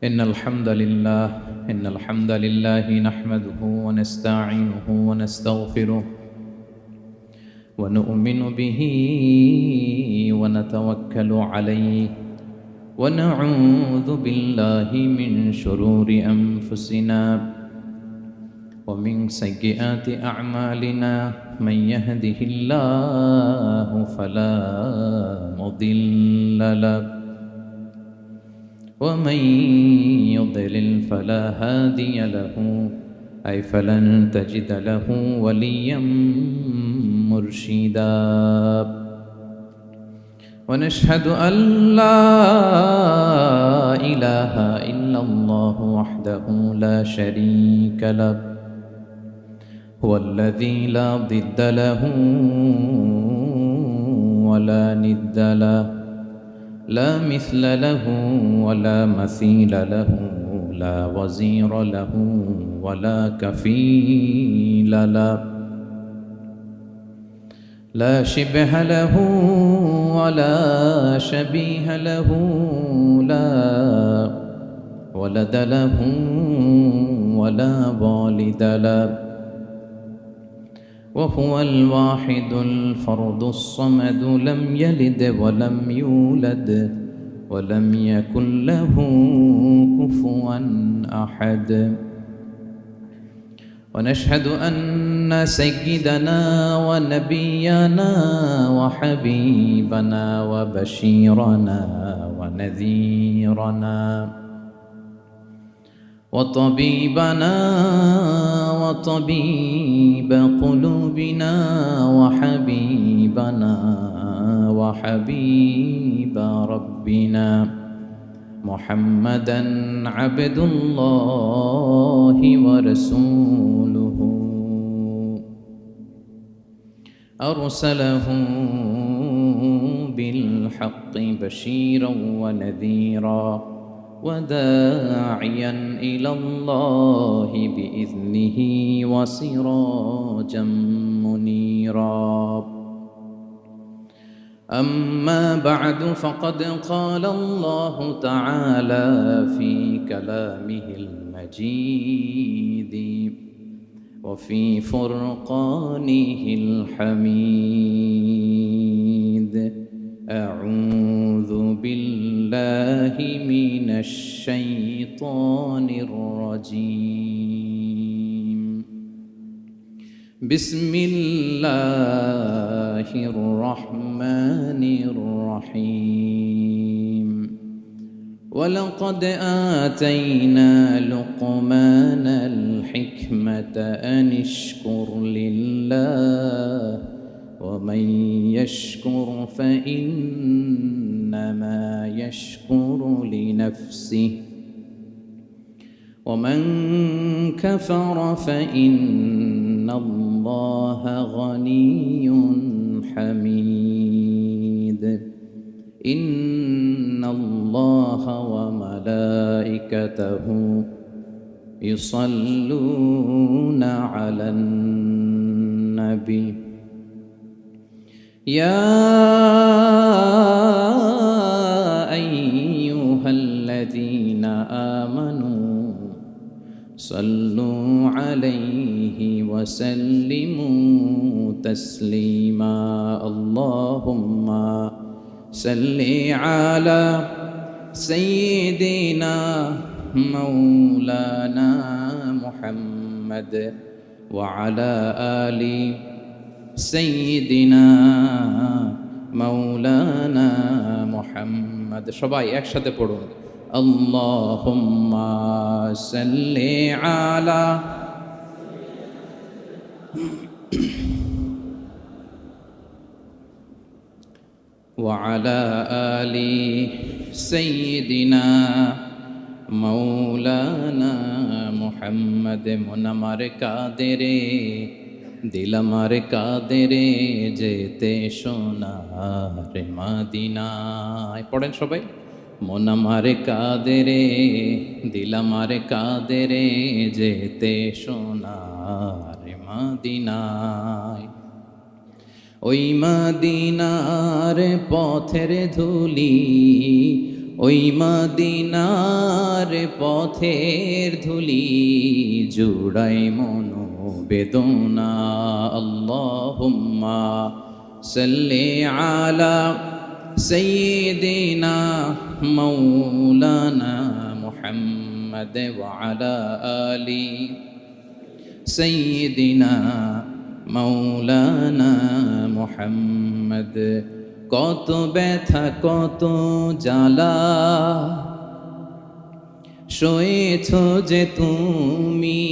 إن الحمد لله نحمده ونستعينه ونستغفره ونؤمن به ونتوكل عليه ونعوذ بالله من شرور أنفسنا ومن سيئات أعمالنا من يهده الله فلا مضل له ومن يضلل فلا هادي له أي فلن تجد له وليا مرشدا ونشهد أن لا إله إلا الله وحده لا شريك له هو الذي لا ضد له ولا ند له لا مثل له ولا مثيل له لا وزير له ولا كفيل له لا شبه له ولا شبيه له لا ولد له ولا والد له وهو الواحد الفرد الصمد لم يلد ولم يولد ولم يكن له كفوا أحد ونشهد أن سيدنا ونبينا وحبيبنا وبشيرنا ونذيرنا وطبيبنا وطبيب قلوبنا وحبيبنا وحبيب ربنا محمدا عبد الله ورسوله أرسله بالحق بشيرا ونذيرا وداعيا إلى الله بإذنه وسراجا منيرا أما بعد فقد قال الله تعالى في كلامه المجيد وفي فرقانه الحميد أعوذ بالله من الشيطان الرجيم بسم الله الرحمن الرحيم ولقد آتينا لقمان الحكمة أن اشكر لله ومن يشكر فإنما يشكر لنفسه ومن كفر فإن الله غني حميد إن الله وملائكته يصلون على النبي يا أيها الذين آمنوا صلوا عليه وسلموا تسليما اللهم صل على سيدنا مولانا محمد وعلى آل سيدنا مولانا محمد সবাই একসাথে পড়ুন আল্লাহুম্মা সাল্লি আলা وعلى آل سيدنا مولانا محمد মুনামার কাদেরে দিল আমার কাদেরে যেতে সোনার মদিনায় পড়েন সবাই মন আমার কাদেরে দিল আমার কাদেরে যেতে সোনার মদিনায় ওই মদিনার পথের ধুলি ওই মদিনার পথের ধুলি জুড়াই মনোবেদনা। আল্লাহুম্মা সাল্লি আলা সাইয়্যিদিনা মাওলানা মুহাম্মদ ওয়া আলা আলি সাইয়্যিদিনা মাওলানা মুহাম্মদ। কত ব্যথা কত জ্বালা সয়েছ যে তুমি,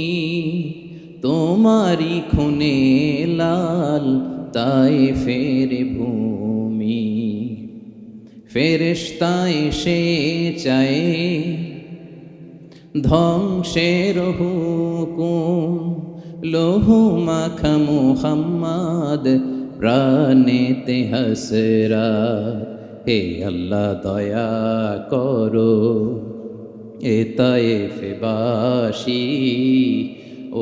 তোমারি খুনে লাল তায়েফের ভূমি। ফেরেশতা এসে চায় ধ্বংসের হুকুম, লৌহ মাখা মুহাম্মদ প্রাণেতে হাসরাত। হে আল্লাহ দয়া করো এ তায়েফবাসী,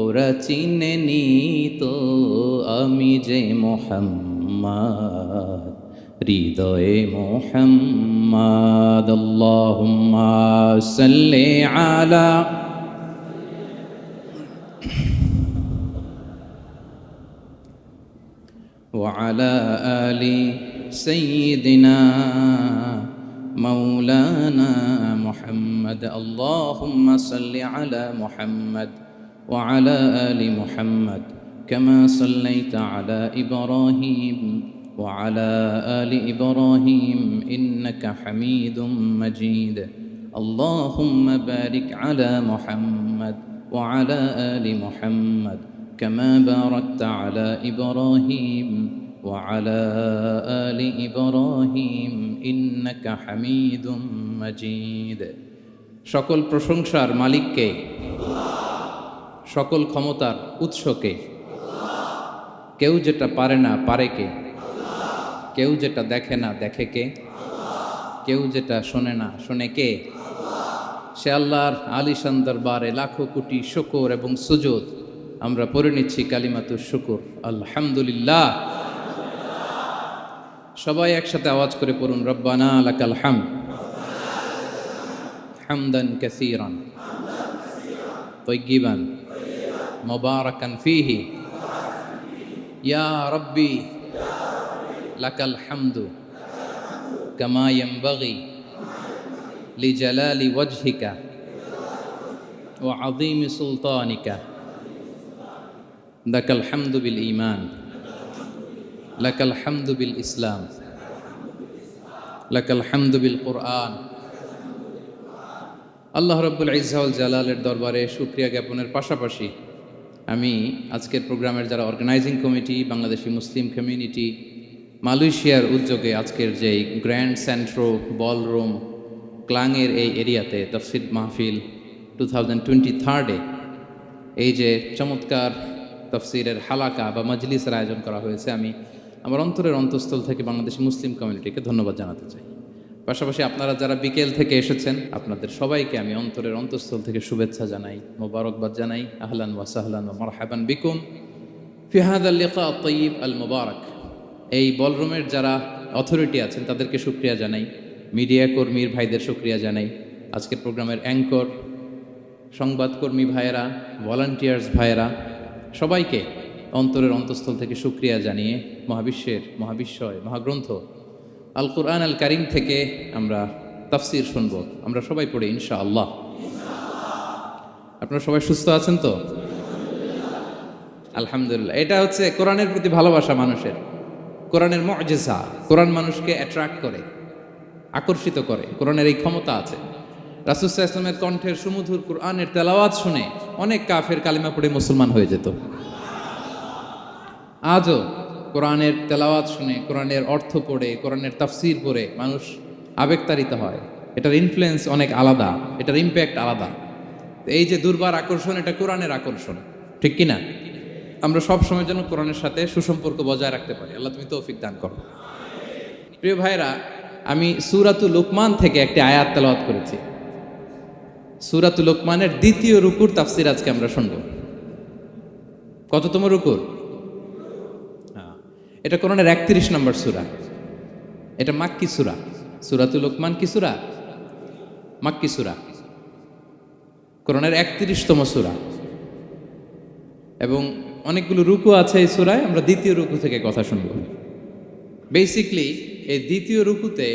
ওরা চিনেনি তো আমি যে মুহাম্মদ, হৃদয়ে মুহাম্মদ। আল্লাহুম্মা সাল্লি আলা وعلى آل سيدنا مولانا محمد. اللهم صل على محمد وعلى آل محمد كما صليت على إبراهيم وعلى آل إبراهيم إنك حميد مجيد. اللهم بارك على محمد وعلى آل محمد كما باركت على إبراهيم وعلى آل إبراهيم إنك حميد مجيد. সকল প্রশংসার মালিককে, সকল ক্ষমতার উৎসকে। কেউ যেটা পারে না পারে কে, কেউ যেটা দেখে না দেখে কে, কেউ যেটা শোনে না শোনে কে। সে আল্লাহর আলিশান দরবারে লাখো কোটি শুকর এবং সুজুদ আমরা পড়ে নিচ্ছি কালিমাতুশ শুকর, আলহামদুলিল্লাহ। সবাই একসাথে আওয়াজ করে পড়ুন, রব্বানা লাকাল হামদ হামদান কাসীরান তাইয়্যিবান মুবারাকান ফীহি ইয়া রাব্বি লাকাল হামদু কামা ইয়ানবাগি লিজালালি ওয়াজহিকা ওয়া আযীমি সুলতানিকা। লাকাল হামদু বিল ঈমান, লাকাল হামদু বিল ইসলাম, লাকাল হামদু বিল কুরআন। আল্লাহ রাব্বুল ইজ্জা ওয়াল জালালের দরবারে শুকরিয়া জ্ঞাপনের পাশাপাশি আমি আজকের প্রোগ্রামের যারা organising committee, Bangladeshi Muslim community, মালয়েশিয়ার উদ্যোগে আজকের যেই গ্র্যান্ড সেন্ট্রো বলরুম ক্লাংয়ের এই এরিয়াতে তাফসীর মাহফিল 2023 এই যে চমৎকার তাফসীরের হালাকা বা মজলিসের আয়োজন করা হয়েছে, আমি আমার অন্তরের অন্তঃস্থল থেকে বাংলাদেশি মুসলিম কমিউনিটিকে ধন্যবাদ জানাতে চাই। পাশাপাশি আপনারা যারা বিকেল থেকে এসেছেন, আপনাদের সবাইকে আমি অন্তরের অন্তঃস্থল থেকে শুভেচ্ছা জানাই, মোবারকবাদ জানাই। আহলান ওয়া সাহলান ওয়া মারহাবান বিকুম ফি হাযাল লিকা আত-তাইয়্যিব আল মুবারক। এই বলরুমের যারা অথরিটি আছেন তাদেরকে শুকরিয়া জানাই, মিডিয়া কর্মীর ভাইদের শুকরিয়া জানাই, আজকের প্রোগ্রামের অ্যাঙ্কর, সংবাদকর্মী ভাইয়েরা, ভলান্টিয়ার্স ভাইয়েরা, সবাইকে অন্তরের অন্তঃস্থল থেকে শুকরিয়া জানিয়ে মহাবিশ্বয় মহাগ্রন্থ আল কুরআন আল কারীম থেকে আমরা তাফসীর শুনবো। আমরা সবাই পড়ি ইনশাআল্লাহ। আপনারা সবাই সুস্থ আছেন তো? আলহামদুলিল্লাহ। এটা হচ্ছে কোরআনের প্রতি ভালোবাসা মানুষের, কোরআনের মুআজিজা। কোরআন মানুষকে অ্যাট্রাক্ট করে, আকর্ষিত করে। কোরআনের এই ক্ষমতা আছে। রাসূল সাল্লাল্লাহু আলাইহি ওয়াসাল্লামের কণ্ঠের সুমধুর কোরআনের তেলাওয়াত শুনে অনেক কাফের কালিমা পড়ে মুসলমান হয়ে যেত। আজও কোরআনের তেলাওয়াত শুনে, কোরআনের অর্থ পড়ে, কোরআনের তাফসীর পড়ে মানুষ আবেগতাড়িত হয়। এটার ইনফ্লুয়েন্স অনেক আলাদা, এটার ইম্প্যাক্ট আলাদা। এই যে দুর্বার আকর্ষণ, এটা কোরআনের আকর্ষণ, ঠিক কিনা? আমরা সব সময় যেন কোরআনের সাথে সুসম্পর্ক বজায় রাখতে পারি। আল্লাহ তুমি তৌফিক দান করো। প্রিয় ভাইরা, আমি সূরাতুল লুকমান থেকে একটি আয়াত তেলাওয়াত করেছি। সূরাতুল লুকমানের দ্বিতীয় রুকুর তাফসীর আজকে আমরা শুনব। কততম রুকুর? এটা কোরআনের 31 নম্বর সূরা। এটা মাক্কি সূরা। সূরাতুল লুকমান কি সূরা? মাক্কি সূরা, কোরআনের 31তম সূরা, এবং অনেকগুলো রুকু আছে এই সূরায়। আমরা দ্বিতীয় রুকু থেকে কথা শুনব। বেসিকলি এই দ্বিতীয় রুকুতে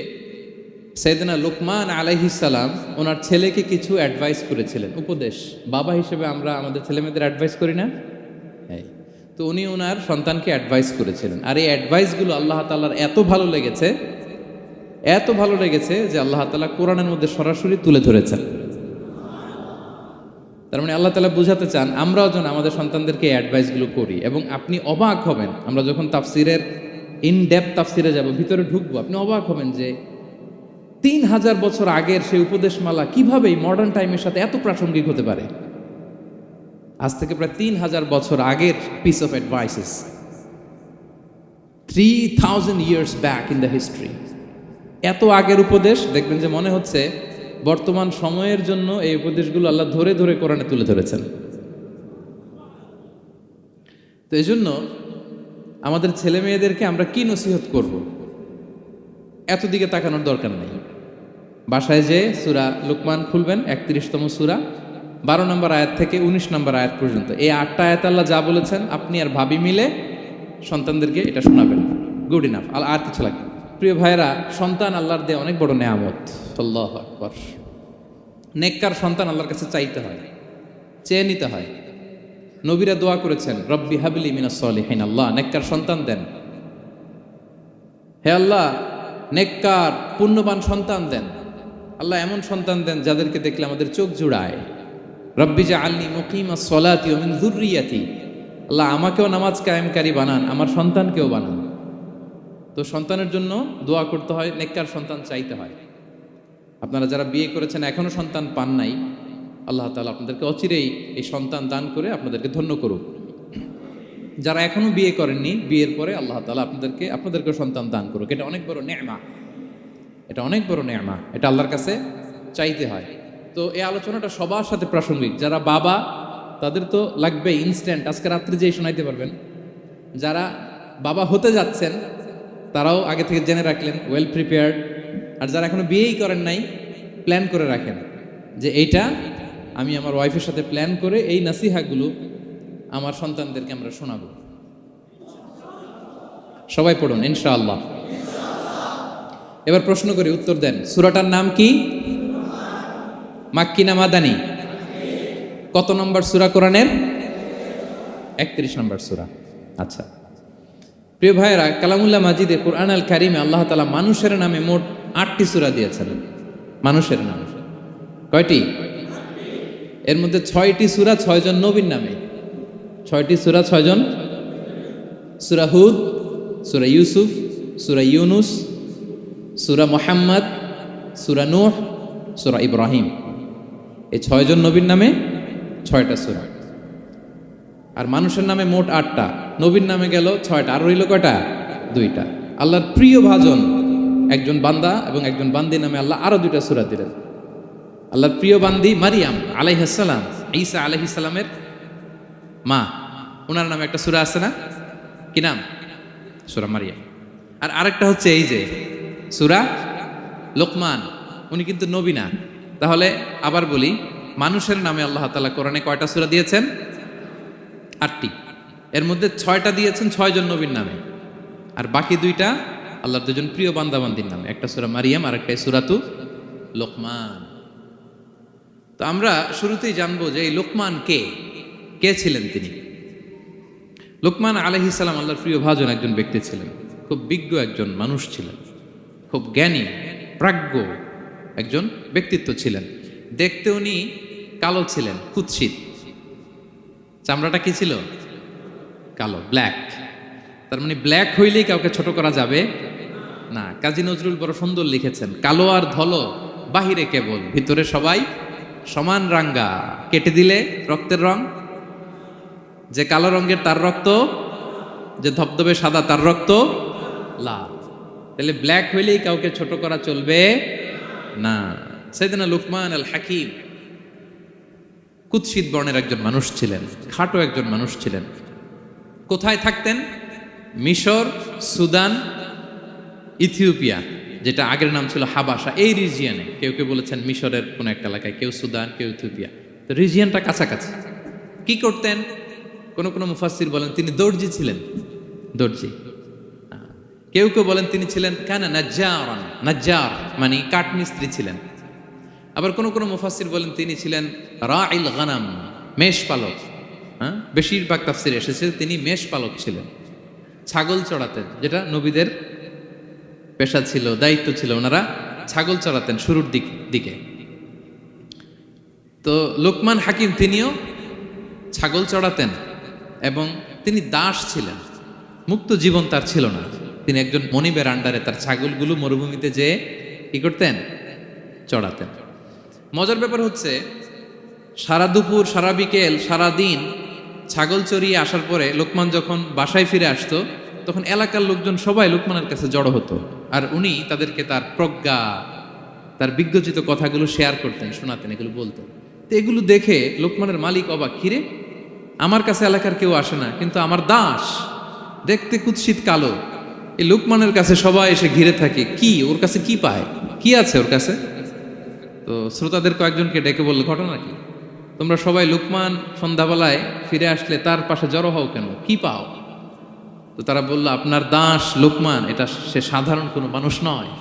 সাইয়েদনা লুকমান আলাইহিস সালাম ওনার ছেলেকে কিছু অ্যাডভাইস করেছিলেন, উপদেশ। বাবা হিসেবে আমরা আমাদের ছেলেমেয়েদের অ্যাডভাইস করি না? হ্যাঁ। তো উনি ওনার সন্তানকে অ্যাডভাইস করেছিলেন, আর এই অ্যাডভাইসগুলো আল্লাহ তাআলার এত ভালো লেগেছে যে আল্লাহ তাআলা কোরআনের মধ্যে সরাসরি তুলে ধরেছেন। তার মানে আল্লাহ তাআলা বুঝাতে চান আমরাও যেন আমাদের সন্তানদেরকে এই অ্যাডভাইসগুলো করি। এবং আপনি অবাক হবেন, আমরা যখন তাফসিরের ইনডেপথ তাফসিরে যাব, ভিতরে ঢুকবো, আপনি অবাক হবেন যে 3000 বছর আগের সেই উপদেশমালা কিভাবে মডার্ন টাইমের সাথে এত প্রাসঙ্গিক হতে পারে। আজ থেকে প্রায় 3000 বছর আগের piece of advises, 3000 years back in the history. এত আগের উপদেশ, দেখবেন যে মনে হচ্ছে বর্তমান সময়ের জন্য এই উপদেশগুলো আল্লাহ ধরে ধরে কোরআনে তুলে ধরেছেন। তো এই জন্য আমাদের ছেলে মেয়েদেরকে আমরা কি নসিহত করব, এত দিকে তাকানোর দরকার নেই। বাসায় যে সূরা লুকমান খুলবেন, 31তম সূরা, 12 নম্বর আয়াত থেকে 19 নম্বর আয়াত পর্যন্ত। এই 8টা আয়াত আল্লাহ যা বলেছেন আপনি আর ভাবি মিলে সন্তানদেরকে এটা শোনাবেন। গুড ইনাফ, আর কিছু লাগবে। প্রিয় ভাইরা, সন্তান আল্লাহর দেয়া অনেক বড় নেয়ামত। আল্লাহু আকবার। নেককার সন্তান আল্লাহর কাছে চাইতে হয়, চেয়ে নিতে হয়। নবীরা দোয়া করেছেন, রব্বি হাবলি মিনাস সলিহিন, আল্লাহ নেককার সন্তান দেন। হে আল্লাহ, নেককার পুণ্যবান সন্তান দেন। আল্লাহ এমন সন্তান দেন যাদেরকে দেখলে আমাদের চোখ জুড়ায়। রব্বি জাআলনি মুকিমাস সলাতি ওয়া মিন যুররিয়াতি, আল্লাহ আমাকেও নামাজ কায়েমকারী বানান, আমার সন্তানকেও বানান। তো সন্তানের জন্য দোয়া করতে হয়, নেককার সন্তান চাইতে হয়। আপনারা যারা বিয়ে করেছেন এখনো সন্তান পান নাই, আল্লাহ তাআলা আপনাদেরকে অচিরেই এই সন্তান দান করে আপনাদেরকে ধন্য করুক। যারা এখনো বিয়ে করেননি, বিয়ের পরে আল্লাহ তাআলা আপনাদেরকে সন্তান দান করুক। এটা অনেক বড় নেয়ামত, এটা অনেক বড় নেয়ামত, এটা আল্লাহর কাছে চাইতে হয়। তো এই আলোচনাটা সবার সাথে প্রাসঙ্গিক। যারা বাবা তাদের তো লাগবে ইনস্ট্যান্ট, আজকে রাত্রে যেই শোনাইতে পারবেন। যারা বাবা হতে যাচ্ছেন তারাও আগে থেকে জেনে রাখলেন, ওয়েল প্রিপেয়ার্ড। আর যারা এখনো বিয়েই করেন নাই, প্ল্যান করে রাখেন যে এইটা আমি আমার ওয়াইফের সাথে প্ল্যান করে এই নাসিহাগুলো আমার সন্তানদেরকে আমরা শোনাবো। সবাই পড়ুন ইনশাআল্লাহ। এবার প্রশ্ন করে উত্তর দেন, সূরাটার নাম কি? মাক্কি না মাদানী? কত নম্বর সূরা কোরআনের? 31 নম্বর সূরা। আচ্ছা প্রিয় ভাইয়েরা, কালামুল্লাহ মাজিদে কুরআন আল কারিমে আল্লাহ তাআলা মানুষের নামে মোট 8টি সূরা দিয়েছেন। মানুষের নামে কয়টি? এর মধ্যে 6টি সূরা 6 জন নবীর নামে। 6টি সূরা 6 জন। সূরা হুদ, সূরা ইউসুফ, সূরা ইউনুস, সূরা মুহাম্মদ, সূরা নূহ, সূরা ইব্রাহিম। এই 6 জন নবীর নামে 6টা সূরা। আর মানুষের নামে মোট 8টা, নবীর নামে গেল 6টা, আর রইল কয়টা? 2টা। আল্লাহর প্রিয় ভাজন একজন বান্দা এবং একজন বান্দির নামে আল্লাহ আরো 2টা সূরা দিলেন। আল্লাহর প্রিয় বান্দি মারিয়াম আলাইহিস সালাম, ঈসা আলাইহিস সালামের মা, ওনার নামে একটা সূরা আছে না? কি নাম? সূরা মারিয়াম। আর আরেকটা হচ্ছে এই যে সূরা লোকমান, উনি কিন্তু নবী না। তাহলে আবার বলি, মানুষের নামে আল্লাহ তাআলা কোরআনে কয়টা সূরা দিয়েছেন? 8টি। এর মধ্যে 6টা দিয়েছেন 6 জন নবীর নামে, আর বাকি 2টা আল্লাহর 2 জন প্রিয় বান্দাবান্দির নামে। একটা সূরা মারিয়াম আর একটা সূরাতু লোকমান। তো আমরা শুরুতেই জানবো যে এই লোকমান কে ছিলেন তিনি। লোকমান আলাইহিস সালাম আল্লাহর প্রিয় ভাজন একজন ব্যক্তি ছিলেন, খুব বিজ্ঞ একজন মানুষ ছিলেন, খুব জ্ঞানী প্রাজ্ঞ একজন ব্যক্তিত্ব ছিলেন। দেখতে উনি কালো ছিলেন, কুৎসিত। চামড়াটা কি ছিল? কালো, ব্ল্যাক। তার মানে ব্ল্যাক হইলেই কাউকে ছোট করা যাবে না। কাজী নজরুল বড় সুন্দর লিখেছেন, কালো আর ধলো বাহিরে কেবল, ভিতরে সবাই সমান রাঙ্গা, কেটে দিলে রক্তের রং। যে কালো রঙের তার রক্ত, যে ধবধবে সাদা তার রক্ত লাল। তাহলে ব্ল্যাক হইলেই কাউকে ছোট করা চলবে না। সাইয়েদনা লুকমান আল হাকিম কুৎসিত বর্ণের একজন মানুষ ছিলেন, খাটো একজন মানুষ ছিলেন। কোথায় থাকতেন? মিশর, সুদান, ইথিওপিয়া, যেটা আগের নাম ছিল হাবাসা, এই রিজিয়নে, কেউ কেউ বলেছেন মিশরের কোনো একটা এলাকায়, কেউ সুদান, কেউ ইথিওপিয়া, তো রিজিয়নটা কাছাকাছি। কি করতেন? কোনো কোনো মুফাসসির বলেন তিনি দর্জি ছিলেন, দর্জি। কেউ কেউ বলেন তিনি ছিলেন কানা নাজ্জারান, নাজ্জার মানে কাঠমিস্ত্রি ছিলেন। আবার কোনো কোনো মুফাসসির বলেন তিনি ছিলেন রাইল গানাম, মেষ পালক। বেশিরভাগ তাফসিরে এসেছে তিনি মেষ পালক ছিলেন, ছাগল চড়াতেন, যেটা নবীদের পেশা ছিল, দায়িত্ব ছিল, ওনারা ছাগল চড়াতেন শুরুর দিকে। তো লোকমান হাকিম তিনিও ছাগল চড়াতেন এবং তিনি দাস ছিলেন, মুক্ত জীবন তার ছিল না। তিনি একজন মনিবের আন্ডারে তার ছাগলগুলো মরুভূমিতে যেয়ে কি করতেন? চড়াতেন। মজার ব্যাপার হচ্ছে, সারা দুপুর, সারা বিকেল, সারা দিন ছাগল চড়িয়ে আসার পরে লোকমান যখন বাসায় ফিরে আসতো, তখন এলাকার লোকজন সবাই লোকমানের কাছে জড়ো হতো, আর উনি তাদেরকে তার প্রজ্ঞা, তার বিজ্ঞচিত কথাগুলো শেয়ার করতেন, শোনাতেন, এগুলো বলতেন। তো এগুলো দেখে লোকমানের মালিক অবাক, কিরে আমার কাছে এলাকার কেউ আসে না, কিন্তু আমার দাস দেখতে কুৎসিত কালো, এই লোকমানের কাছে সবাই এসে ঘিরে থাকে, কি ওর কাছে কি পায়, কি আছে ওর কাছে? তো শ্রোতাদের কয়েকজনকে ডেকে বলল, ঘটনা কি? তোমরা সবাই লোকমান সন্ধ্যাবেলায় ফিরে আসলে তার পাশে জড়ো হও কেন, কি পাও? তো তারা বলল, আপনার দাস লোকমান, এটা সে সাধারণ কোনো মানুষ নয়,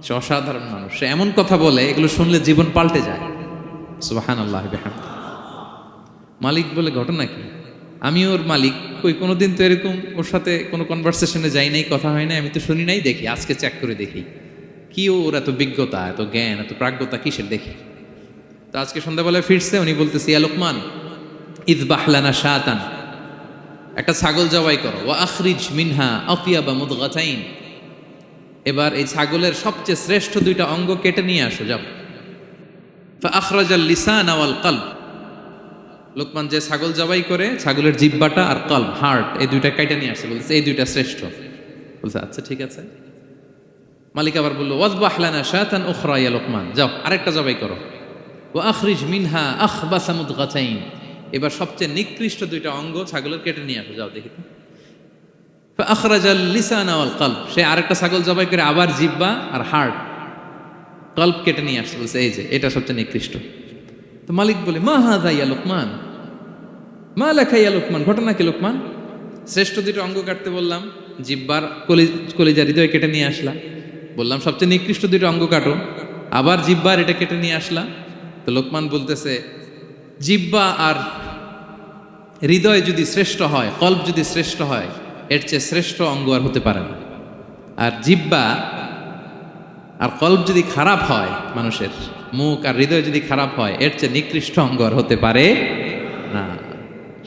সে অসাধারণ মানুষ, সে এমন কথা বলে এগুলো শুনলে জীবন পাল্টে যায়। সুবহানাল্লাহ বিহামদিহি। মালিক বলে, ঘটনা কি? আমি ওর মালিক, কই কোনোদিন তো এরকম ওর সাথে কোনো কনভারসেশনে যাই নাই, কথা হয় নাই, আমি তো শুনি নাই, দেখি আজকে চেক করে দেখি কি ওর এত বিজ্ঞতা, এত জ্ঞান, এত প্রাজ্ঞতা কিসের, দেখি। তো আজকে সন্ধ্যাবেলায় ফিরছে, উনি বলতেছে, ইয়া লোকমান ইযবাহ লানা শাতান, একটা ছাগল জবাই করো, ওয়া আখরিজ মিনহা আতিয়াবা মুদগাতাইন, এবার এই ছাগলের সবচেয়ে শ্রেষ্ঠ দুইটা অঙ্গ কেটে নিয়ে আসো, যাও। ফা আখরাজাল লিসান ওয়াল কলব, লোকমান যে ছাগল জবাই করে ছাগলের জিহ্বাটা আর কলব, হার্ট, এই দুইটা কেটে নিয়ে আসছে, বলছে এই দুইটা শ্রেষ্ঠ। বলছে আচ্ছা ঠিক আছে। মালিক আবার বললো, ওয়াযবাহ লানা শাতান উখরা ইয়া লোকমান, যাও আরেকটা জবাই করো, ওয়া আখরিজ মিনহা আখবাসা মুদগাতাইন, এবার সবচেয়ে নিকৃষ্ট দুইটা অঙ্গ ছাগলের কেটে নিয়ে আসো, যাও দেখি তো। ফা আখরাজাল লিসান ওয়াল কলব, সে আরেকটা ছাগল জবাই করে আবার জিহ্বা আর হার্ট, কলব কেটে নিয়ে আসছে, বলছে এই যে এটা সবচেয়ে নিকৃষ্ট। তো মালিক বলে, মা হাযা ইয়া লোকমান, মা লাকা ইয়া লোকমান, ঘটনা কি লোকমান? শ্রেষ্ঠ দুটো অঙ্গ কাটতে বললাম, জিহ্বার কলিজা হৃদয় কেটে নিয়ে আসলাম, বললাম সবচেয়ে নিকৃষ্ট দুটো অঙ্গ কাটো, আবার জিহ্বার এটা কেটে নিয়ে আসলাম। তো লোকমান বলতেছে, জিহ্বা আর হৃদয় যদি শ্রেষ্ঠ হয়, কলব যদি শ্রেষ্ঠ হয়, এর চেয়ে শ্রেষ্ঠ অঙ্গ আর হতে পারে না। আর জিহ্বা আর কলব যদি খারাপ হয়, মানুষের মুখ আর হৃদয় যদি খারাপ হয়, এর চেয়ে নিকৃষ্ট অঙ্গ আর হতে পারে না।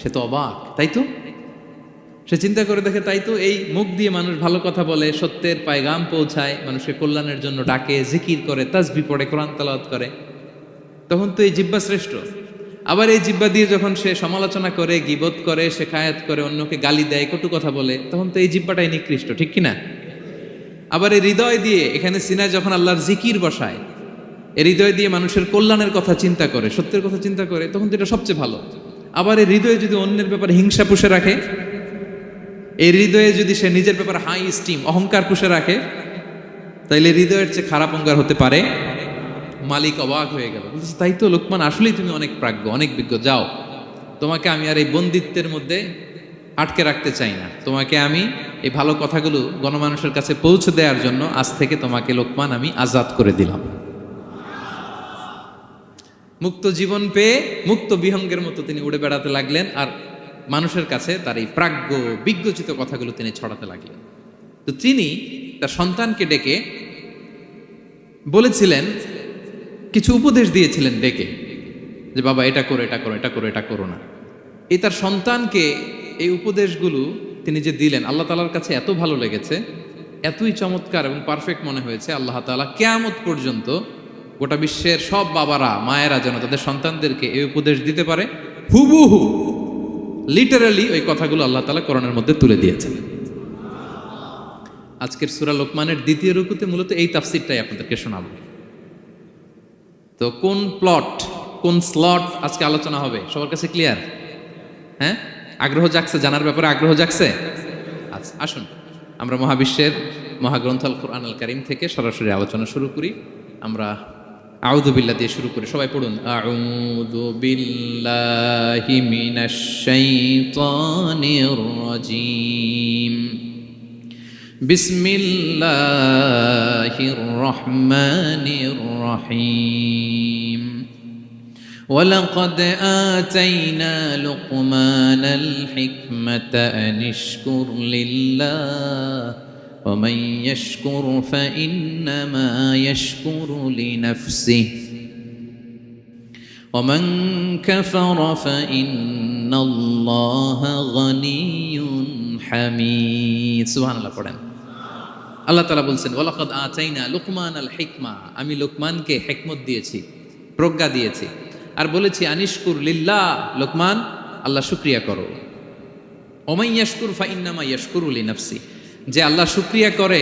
সে তো অবাক, তাই তো? সে চিন্তা করে দেখে, তাই তো, এই মুখ দিয়ে মানুষ ভালো কথা বলে, সত্যের পায়গাম পৌঁছায়, মানুষের কল্যাণের জন্য ডাকে, জিকির করে, তাসবিহ পড়ে, কোরআন তেলাওয়াত করে, তখন তো এই জিহ্বা শ্রেষ্ঠ। আবার এই জিহ্বা দিয়ে যখন সে সমালোচনা করে, গীবত করে, শেখায়াত করে, অন্যকে গালি দেয়, কটু কথা বলে, তখন তো এই জিহ্বাটাই নিকৃষ্ট, ঠিক কিনা? আবার এই হৃদয় দিয়ে, এখানে সিনায় যখন আল্লাহর জিকির বসায়, এই হৃদয় দিয়ে মানুষের কল্যাণের কথা চিন্তা করে, সত্যের কথা চিন্তা করে, তখন তো এটা সবচেয়ে ভালো। আবার এই হৃদয়ে যদি অন্যের ব্যাপারে হিংসা পুষে রাখে, এই হৃদয়ে যদি সে নিজের ব্যাপারে হাই স্টিম, অহংকার পুষে রাখে, তাইলে হৃদয়ের চেয়ে খারাপ অঙ্গার হতে পারে। মালিক অবাক হয়ে গেল, বলছে তাই তো লোকমান, আসলেই তুমি অনেক প্রাজ্ঞ, অনেক বিজ্ঞ, যাও, তোমাকে আমি আর এই বন্দিত্বের মধ্যে আটকে রাখতে চাই না, তোমাকে আমি এই ভালো কথাগুলো গণমানুষের কাছে পৌঁছে দেওয়ার জন্য আজ থেকে তোমাকে লোকমান আমি আজাদ করে দিলাম। মুক্ত জীবন পেয়ে মুক্ত বিহঙ্গের মতো তিনি উড়ে বেড়াতে লাগলেন, আর মানুষের কাছে তার এই প্রাজ্ঞ বিজ্ঞচিত কথাগুলো তিনি ছড়াতে লাগলেন। তো তিনি তার সন্তানকে ডেকে বলেছিলেন, কিছু উপদেশ দিয়েছিলেন ডেকে, যে বাবা এটা করো, এটা করো, এটা করো, এটা করো না। এই তার সন্তানকে এই উপদেশগুলো তিনি যে দিলেন, আল্লাহ তাআলার কাছে এত ভালো লেগেছে, এতই চমৎকার এবং পারফেক্ট মনে হয়েছে, আল্লাহ তাআলা কিয়ামত পর্যন্ত গোটা বিশ্বের সব বাবারা, মায়েরা যেন তাদের সন্তানদেরকে এই উপদেশ দিতে পারে, হুবহু লিটারালি ওই কথাগুলো আল্লাহ তাআলা কোরআনের মধ্যে তুলে দিয়েছেন। আজকের সূরা লোকমানের দ্বিতীয় রুকুতে মূলত এই তাফসীরটাই আপনাদেরকে শোনাবো। তো কোন প্লট, কোন স্লট আজকে আলোচনা হবে, সবার কাছে ক্লিয়ার? হ্যাঁ, আগ্রহ জাগছে, জানার ব্যাপারে আগ্রহ জাগছে? আচ্ছা আসুন আমরা মহাবিশ্বের মহাগ্রন্থ আল কুরআন আল কারীম থেকে সরাসরি আলোচনা শুরু করি। আমরা আউযু বিল্লাহ দিয়ে শুরু করি, সবাই পড়ুন। আউযু বিল্লাহি মিনাশ শাইতানির রাজীম। বিসমিল্লাহির রহমানির রহিম। ولقد آتينا لقمان الحكمة أن اشكر لله ومن يشكر فإنما يشكر لنفسه ومن كفر فإن الله غني حميد سبحان الله পড়েন। আল্লাহ তাআলা বলছেন ওয়ালাকাদ আতাইনা লুকমানাল হিকমা, আমি লোকমানকে হিকমত দিয়েছি, প্রজ্ঞা দিয়েছি, আর বলেছি আনিশকুর লিল্লাহ, লোকমান আল্লাহ শুকরিয়া করো। ওমাই ইয়াশকুর ফাইন্নামা ইয়াশকুরু লিনাফসি, যে আল্লাহ শুকরিয়া করে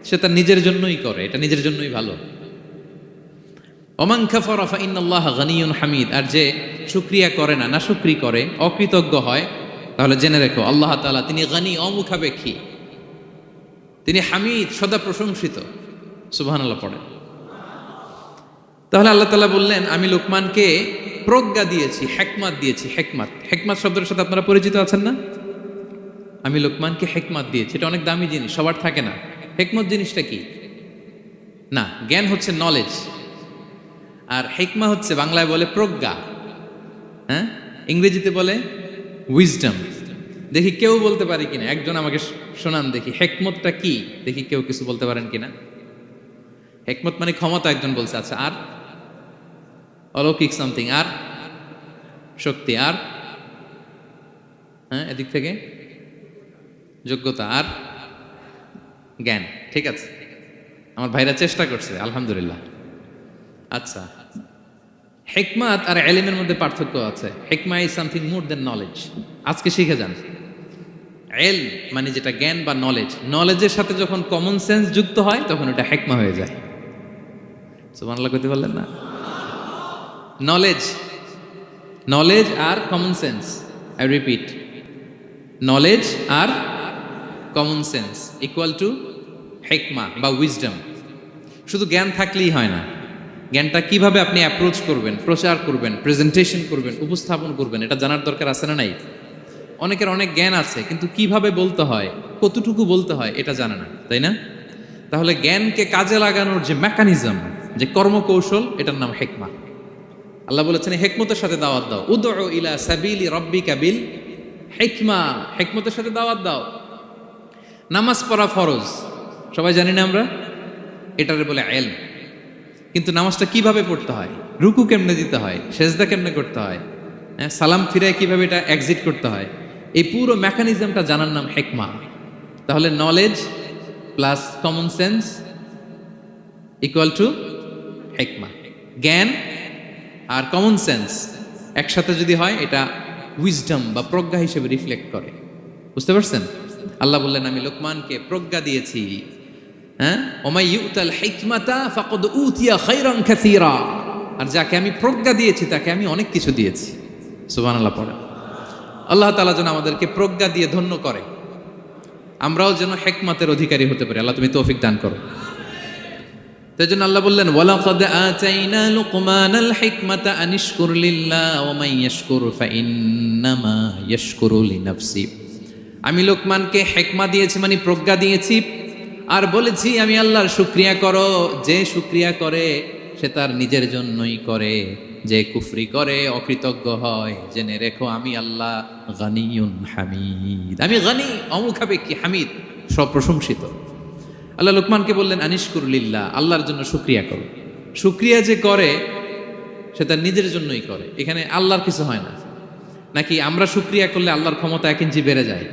সে তার নিজের জন্যই করে, এটা নিজের জন্যই ভালো। ওমান কাফারা ফাইন্নাল্লাহা গানিয়ুন হামিদ, আর যে শুকরিয়া করে না, নাশুকরি করে, অকৃতজ্ঞ হয়, তাহলে জেনে রেখো আল্লাহ তাআলা তিনি গানি, অমুখাপেক্ষী, তিনি হামিদ, সদা প্রশংসিত। সুবহানাল্লাহ পড়ে। তাহলে আল্লাহ তাআলা বললেন আমি লোকমানকে প্রজ্ঞা দিয়েছি, হিকমত দিয়েছি। হিকমত, হিকমত শব্দের সাথে আপনারা পরিচিত আছেন না? আমি লোকমানকে হিকমত দিয়েছি, এটা অনেক দামি জিনিস, সবার থাকে না। হিকমত জিনিসটা কি? না, জ্ঞান হচ্ছে নলেজ, আর হিকমা হচ্ছে বাংলায় বলে প্রজ্ঞা, হ্যাঁ, ইংরেজিতে বলে উইজডম। দেখি কেউ বলতে পারে কিনা, একজন আমাকে শোনান দেখি হিকমতটা কি, দেখি কেউ কিছু বলতে পারেন কিনা। হিকমত মানে ক্ষমতা, একজন বলছে। আচ্ছা, আর অলৌকিক সামথিং, আর শক্তি, আর হ্যাঁ এদিক থেকে যোগ্যতা, আর জ্ঞান। ঠিক আছে, আমার ভাইরা চেষ্টা করছে, আলহামদুলিল্লাহ। আচ্ছা, হিকমত আর ইলমের মধ্যে পার্থক্য আছে। হিকমা is something more than knowledge. আজকে শিখে যান। ইলম মানে যেটা জ্ঞান বা নলেজ, নলেজের সাথে যখন কমন সেন্স যুক্ত হয় তখন ওটা হিকমা হয়ে যায়। সুবহানাল্লাহ কইতে পারলেন না? নলেজ, নলেজ আর common sense, I repeat, knowledge আর কমন সেন্স ইকুয়াল টু হিকমা বা উইজডম। শুধু জ্ঞান থাকলেই হয় না, জ্ঞানটা কিভাবে আপনি অ্যাপ্রোচ করবেন, প্রচার করবেন, প্রেজেন্টেশন করবেন, উপস্থাপন করবেন, এটা জানার দরকার আছে না নাই? অনেকের অনেক জ্ঞান আছে কিন্তু কিভাবে বলতে হয়, কতটুকু বলতে হয় এটা জানে না, তাই না? তাহলে জ্ঞানকে কাজে লাগানোর যে মেকানিজম, যে কর্মকৌশল, এটার নাম হিকমা। আল্লাহ বলেছেন হিকমতের সাথে দাওয়াত দাও। উদউ ইলা সাবিলি রাব্বিকা বিল হিকমা, হিকমতের সাথে দাওয়াত দাও। নামাজ পড়া ফরজ, সবাই জানি না আমরা? এটারে বলে ইলম। কিন্তু নামাজটা কিভাবে পড়তে হয়, রুকু কেমনে দিতে হয়, সেজদা কেমনে করতে হয়, সালাম ফিরে কিভাবে এটা এক্সিট করতে হয়, এই পুরো মেকানিজমটা জানার নাম হিকমা। তাহলে knowledge plus common sense equal to হিকমা। জ্ঞান আর কমন সেন্স একসাথে যদি হয় এটা উইজডম বা প্রজ্ঞা হিসেবে রিফ্লেক্ট করে। বুঝতে পারছেন? আল্লাহ বললেন আমি লোকমানকে প্রজ্ঞা দিয়েছি। হ্যাঁ, ওমাই ইউতাল হিকমাতা ফাকাদ উতিয়া খায়রান কাসীরা, আর যাকে আমি প্রজ্ঞা দিয়েছি তাকে আমি অনেক কিছু দিয়েছি। সুবহানাল্লাহ পড়ে। আল্লাহ তাআলা যেন আমাদেরকে প্রজ্ঞা দিয়ে ধন্য করে, আমরাও যেন হিকমতের অধিকারী হতে পারি। আল্লাহ তুমি তৌফিক দান করো। তাই জন্য আল্লাহ বললেন ওয়ালাকাদ আতাইনা লুকমানাল হিকমাতা আনিশকুর লিল্লাহ ওয়া মান ইয়াশকুর ফাইন্নামা ইয়াশকুরু লিনাফসি। আমি লোকমানকে হিকমা দিয়েছি মানে প্রজ্ঞা দিয়েছি, আর বলেছি আমি আল্লাহর শুকরিয়া করো। যে শুকরিয়া করে সে তার নিজের জন্যই করে, যে কুফরি করে, অকৃতজ্ঞ হয়, জেনে রেখো আমি আল্লাহ গানিয়ুন হামিদ, আমি গানি, অমুখাপেক্ষী, হামিদ, সব প্রশংসিত। আল্লাহ লোকমানকে বললেন আনিশকুর লিল্লাহ, আল্লাহর জন্য শুকরিয়া করো। শুকরিয়া যে করে সে তার নিজের জন্যই করে, এখানে আল্লাহর কিছু হয় না। নাকি আমরা শুকরিয়া করলে আল্লাহর ক্ষমতা 1 ইঞ্চি বেড়ে যায়?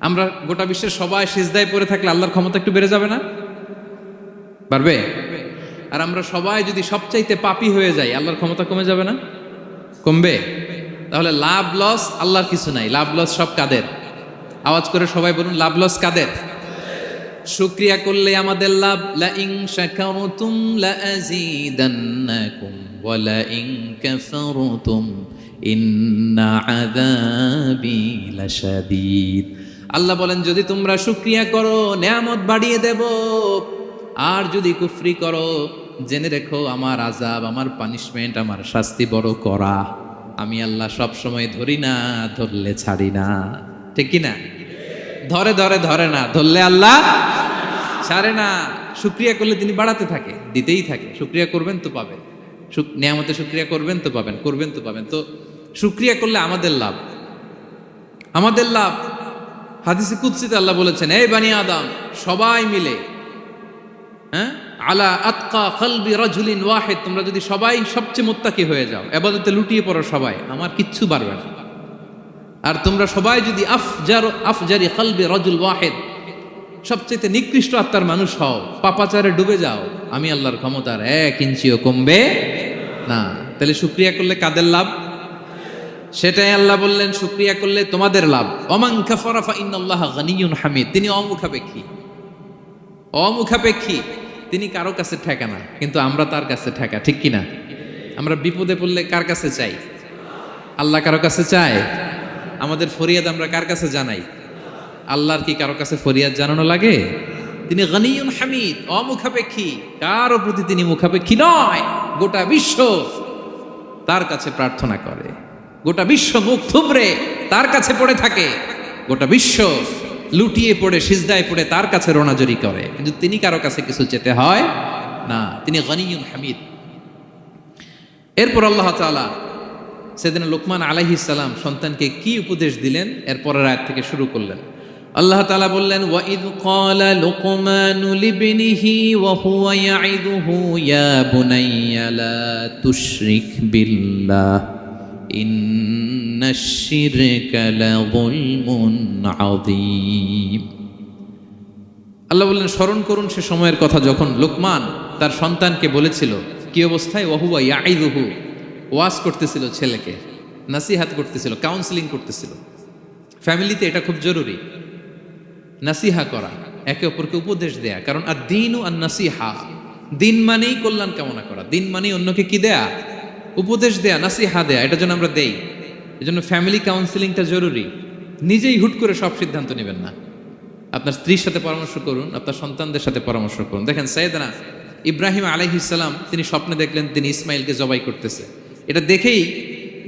আমরা গোটা বিশ্বের সবাই সিজদায় পড়ে থাকলে আল্লাহর ক্ষমতা একটু বেড়ে যাবে না? পারবে? আর আমরা সবাই যদি সবচাইতে পাপী হয়ে যাই আল্লাহর ক্ষমতা কমে যাবে না? কমবে। তাহলে লাভ লস আল্লাহর কিছু নাই, লাভ লস সব কাদের? আওয়াজ করে সবাই বলুন, লাভ লস কাদের? শুকরিয়া করলে আমাদের লাভ। লা ইন শাকারতুম লা আযীদান্নাকুম ওয়া লা ইন কাফারতুম ইন্না আযাবি লাশাদীদ। আল্লাহ বলেন যদি তোমরা শুকরিয়া করো নেয়ামত বাড়িয়ে দেব, আর যদি কুফরি করো জেনে রেখো আমার আযাব, আমার পানিশমেন্ট, আমার শাস্তি বড় করা। আমি আল্লাহ সব সময় ধরি না, ধরলে ছাড়ি না। ঠিক কি না? ধরে ধরে ধরে না, ধরলে আল্লাহ ছাড়ে না। শুকরিয়া করলে তিনি বাড়াতে থাকে, দিতেই থাকে। শুকরিয়া করবেন তো পাবেন, নিয়ামতে শুকরিয়া করবেন তো পাবেন, করবেন তো পাবেন। তো শুকরিয়া করলে আমাদের লাভ, আমাদের লাভ। হাদিসে কুদসিতে আল্লাহ বলেছেন, এই বানি আদম সবাই মিলে, হ্যাঁ, আলা আতকা কলবি রাজুলিন ওয়াহিদ, তোমরা যদি সবাই সবচেয়ে মুত্তাকি হয়ে যাও, ইবাদতে লুটিয়ে পড়ো সবাই, আমার কিচ্ছু পারবে না। আর তোমরা সবাই যদি আফজারি কলবি রাজুল ওয়াহিদ, সবচেয়ে নিকৃষ্ট আত্মার মানুষ হও, পাপাচারে ডুবে যাও, আমি আল্লাহর ক্ষমতার 1 ইঞ্চিও কমবে না। তাহলে শুকরিয়া করলে কাদের লাভ? সেটাই আল্লাহ বললেন, শুকরিয়া করলে তোমাদের লাভ। ওমান কাফারা ফা ইন্নাল্লাহা গানিয়্যুন হামিদ, তিনি অমুখাপেক্ষী, অমুখাপেক্ষী, তিনি কারো কাছে ঠেকা না, কিন্তু আমরা তার কাছে ঠেকা। ঠিক কিনা? আমরা বিপদে পড়লে কার কাছে চাই? আল্লাহ কারো কাছে চায়? আমাদের ফরিয়াদ আমরা কার কাছে জানাই? আল্লাহর কি কারো কাছে ফরিয়াদ জানানো লাগে? তিনি গানিয়্যুন হামিদ, অমুখাপেক্ষী, কারো প্রতি তিনি মুখাপেক্ষী নয়। গোটা বিশ্ব তার কাছে প্রার্থনা করে, গোটা বিশ্ব মুখ থুবড়ে তার কাছে পড়ে থাকে, গোটা বিশ্ব লুটিয়ে পড়ে সিজদায় পড়ে তার কাছে রোনাজরি করে, কিন্তু তিনি কারো কাছে কিছু চেতে হয় না। তিনি গানিয়্যুন হামিদ। এরপর আল্লাহ তাআলা সেদিন লোকমান আলাইহিস সালাম সন্তানকে কি উপদেশ দিলেন এর পরের আয়াত থেকে শুরু করলেন। আল্লাহ তাআলা বললেন, ওয়া ইয ক্বালা লুকমানু লিবনিহি ওয়া হুয়া ইয়াইদুহু ইয়া বুনাইয়া লা তুশরিক বিল্লাহ ইন্নাশ শিরকা লাযুলমুন আযীম। আল্লাহ বললেন, স্মরণ করুন সে সময়ের কথা যখন লোকমান তার সন্তানকে বলেছিল, কি অবস্থায়? ওয়া হুয়া ইয়াইদুহু, ওয়াজ করতেছিল, ছেলেকে নাসিহাত করতেছিল, কাউন্সেলিং করতেছিল। ফ্যামিলিতে এটা খুব জরুরি, নাসিহা করা, একে অপরকে উপদেশ দেয়া। কারণ আর দ্বীনু আন নাসিহা, দিন মানেই কল্যাণ কামনা করা, দিন মানেই অন্যকে কি দেয়া? উপদেশ দেয়া, নাসিহা দেয়া। এটা যেন আমরা দেই। এজন্য ফ্যামিলি কাউন্সেলিংটা জরুরি। নিজেই হুট করে সব সিদ্ধান্ত নেবেন না। আপনার স্ত্রীর সাথে পরামর্শ করুন, আপনার সন্তানদের সাথে পরামর্শ করুন। দেখেন সাইয়েদনা ইব্রাহিম আলাইহিস সালাম, তিনি স্বপ্নে দেখলেন তিনি ইসমাইলকে জবাই করতেছে। এটা দেখেই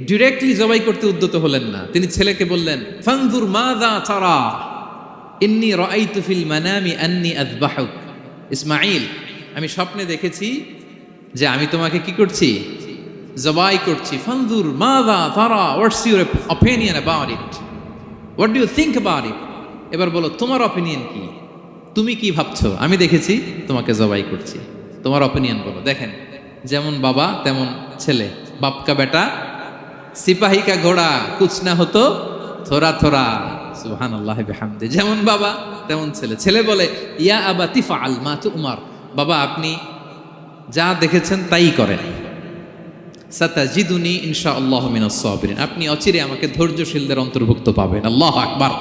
ডিরেক্টলি জবাই করতে উদ্যত হলেন না, তিনি ছেলেকে বললেন, ফানজুর মাযা তারা ইন্নী রাআইতু ফিল মানামি আন্নী আযবাহুক। ইসমাইল, আমি স্বপ্নে দেখেছি যে আমি তোমাকে কি করছি? জবাই করছি। ফানজুর মাযা তারা, what's your opinion about it, what do you think about it. এবার বলো তোমার অপিনিয়ন কি, তুমি কি ভাবছো? আমি দেখেছি তোমাকে জবাই করছি, তোমার অপিনিয়ন বলো। দেখেন, যেমন বাবা তেমন ছেলে, বাপ কা বেটা সিপাহী কা ঘোড়া কুছ না হতো থোড়া থোড়া, সুবহানাল্লাহ বিহামদি। যেমন বাবা তেমন ছেলে। ছেলে বলে, ইয়া আবাতি ফাআল মা তুমার, বাবা আপনি যা দেখেছেন তাই করেন। সাতাজিদুনি ইনশাআল্লাহু মিনাস সাবিরিন, আপনি অচিরে আমাকে ধৈর্যশীলদের অন্তর্ভুক্ত পাবেন। আল্লাহু আকবার।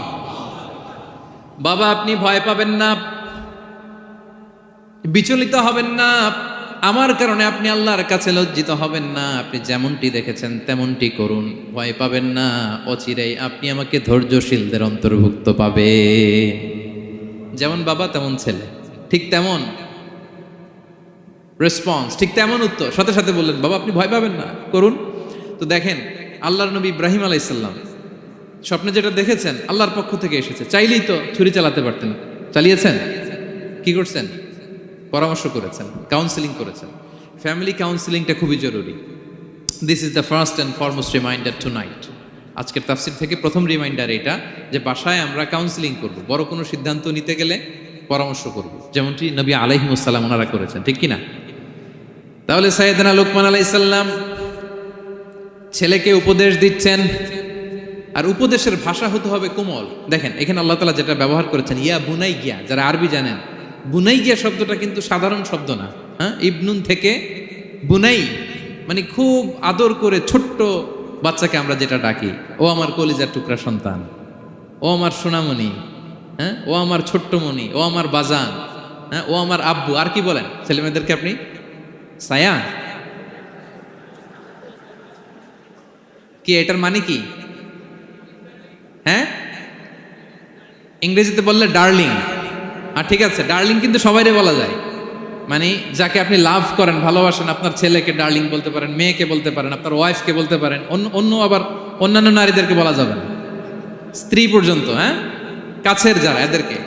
বাবা আপনি ভয় পাবেন না, বিচলিত হবেন না, আমার কারণে আপনি আল্লাহর কাছে লজ্জিত হবেন না। আপনি যেমনটি দেখেছেন তেমনটি করুন, ভয় পাবেন না, অচিরেই আপনি আমাকে ধৈর্যশীলদের অন্তর্ভুক্ত পাবে। যেমন বাবা তেমন ছেলে, ঠিক তেমন রেসপন্স, ঠিক তেমন উত্তর। সাথে সাথে বললেন, বাবা আপনি ভয় পাবেন না, করুন। তো দেখেন, আল্লাহর নবী ইব্রাহিম আলাইহিস সালাম স্বপ্নে যেটা দেখেছেন আল্লাহর পক্ষ থেকে এসেছে। চাইলেই তো ছুরি চালাতে পারতেন, চালিয়েছেন? কি করছেন? পরামর্শ করেছেন, কাউন্সেলিং করেছেন। ফ্যামিলি কাউন্সেলিংটা খুবই জরুরি। This is the first and foremost reminder tonight. আজকের তাফসির থেকে প্রথম রিমাইন্ডার এটা, যে বাসায় আমরা কাউন্সেলিং করব, বড় কোনো সিদ্ধান্ত নিতে গেলে পরামর্শ করব, যেমনটি নবী আলাইহিস সালাম ওনারা করেছেন। ঠিক কিনা? তাহলে সাইয়েদনা লোকমান আলাইহিস সালাম ছেলেকে উপদেশ দিচ্ছেন, আর উপদেশের ভাষা হতে হবে কোমল। দেখেন এখানে আল্লাহ তাআলা যেটা ব্যবহার করেছেন, ইয়া বুনাইয়া, যারা আরবি জানেন, বুনাইয়া শব্দটা কিন্তু সাধারণ শব্দ না। হ্যাঁ, ইবনুন থেকে বুনাই মানে খুব আদর করে ছোট্ট বাচ্চাকে আমরা যেটা ডাকি, ও আমার কলিজার টুকরা সন্তান, ও আমার সোনামণি, হ্যাঁ, ও আমার ছোট্টমণি, ও আমার বাজান, হ্যাঁ, ও আমার আব্বু। আর কি বলেন ছেলেমেয়েদেরকে আপনি? সায়া। কি এটার মানে কি? হ্যাঁ, ইংরেজিতে বললে ডার্লিং। আর ঠিক আছে, ডার্লিং কিন্তু সবাইরে বলা যায়, মানে যাকে আপনি লাভ করেন, ভালোবাসেন, আপনার ছেলেকে ডার্লিং বলতে পারেন, মেয়েকে বলতে পারেন, আপনার ওয়াইফকে বলতে পারেন, অন্য আবার অন্যান্য নারীদেরকে বলা যাবে না, স্ত্রী পর্যন্ত, হ্যাঁ, কাছের যারা এদেরকে।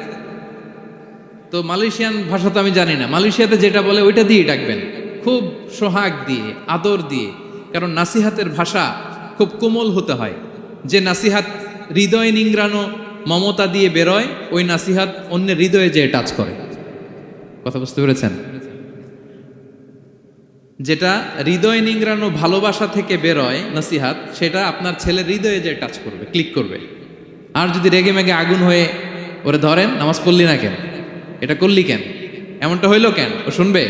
তো মালয়েশিয়ান ভাষা তো আমি জানি না, মালয়েশিয়াতে যেটা বলে ওইটা দিয়ে ডাকবেন, খুব সোহাগ দিয়ে, আদর দিয়ে, কারণ নাসিহাতের ভাষা খুব কোমল হতে হয়। যে নাসিহাত হৃদয় নিংড়ানো মমতা দিয়ে বেরোয়, ওই নাসিহাত অন্যের হৃদয়ে যে টাচ করে। কথা বুঝতে পেরেছেন? যেটা হৃদয় নিংড়ানো ভালোবাসা থেকে বেরোয় নাসিহাত, সেটা আপনার ছেলের হৃদয়ে যে টাচ করবে, ক্লিক করবে। আর যদি রেগে মেগে আগুন হয়ে ওরে ধরেন, নামাজ পড়লি না কেন, এটা করলি কেন, এমনটা হইলো কেন, ও শুনবে?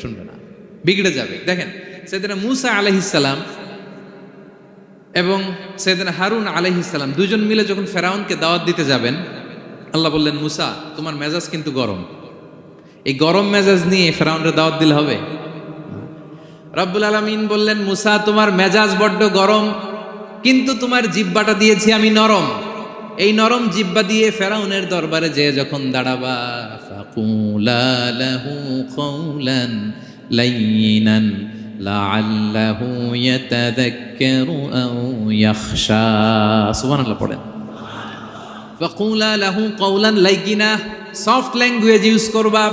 শুনবে না, বিগড়ে যাবে। দেখেন সাইয়েদনা মূসা আলাইহিস সালাম এবং সাইয়েদনা হারুন আলাইহিস সালাম দুজন মিলে যখন ফেরাউনকে দাওয়াত দিতে যাবেন, আল্লাহ বললেন, মূসা তোমার মেজাজ কিন্তু গরম, এই গরম মেজাজ নিয়ে ফেরাউনের দাওয়াত দিলে হবে? রব্বুল আলামিন বললেন, মূসা তোমার মেজাজ বড্ড গরম, কিন্তু তোমার জিহ্বাটা দিয়েছি আমি নরম, এই নরম জিহ্বা দিয়ে ফেরাউনের দরবারে যে যখন দাঁড়াবা, ফাকুলা লাহু কাওলান লাইয়িনান লাআল্লাহু ইয়াতাযাক্কারু আও ইয়াখশা। সুবহানাল্লাহ পড়েন। ফাকুলা লাহু কাওলান লাইয়িনা, সফট ল্যাঙ্গুয়েজ ইউজ করবা,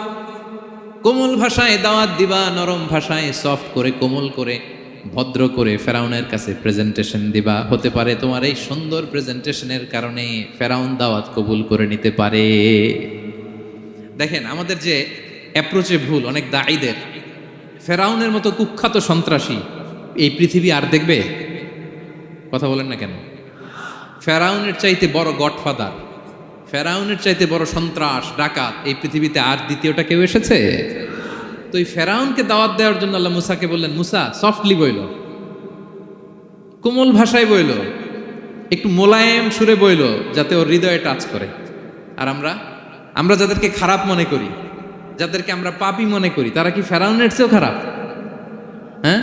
কোমল ভাষায় দাওয়াত দিবা, নরম ভাষায় সফট করে, কোমল করে, ভদ্র করে ফেরাউনের কাছে প্রেজেন্টেশন দিবা। হতে পারে তোমার এই সুন্দর প্রেজেন্টেশনের কারণে ফেরাউন দাওয়াত কবুল করে নিতে পারে। দেখেন আমাদের যে অ্যাপ্রোচে ভুল অনেক দায়ীদের, ফেরাউনের মতো কুখ্যাত সন্ত্রাসী এই পৃথিবী আর দেখবে? কথা বলেন না কেন? ফেরাউনের চাইতে বড় গডফাদার, ফেরাউনের চাইতে বড় সন্ত্রাস ডাকাত এই পৃথিবীতে আর দ্বিতীয়টা কেউ এসেছে? তো এই ফেরাউনকে দাওয়াত দেওয়ার জন্য আল্লাহ মুসাকে বললেন, মুসা সফটলি বইল, কোমল ভাষায় বইল, একটু মোলায়েম সুরে বইল, যাতে ওর হৃদয়ে টাচ করে। আর আমরা যাদেরকে খারাপ মনে করি, যাদেরকে আমরা পাপী মনে করি, তারা কি ফেরাউনের চেয়েও খারাপ? হ্যাঁ,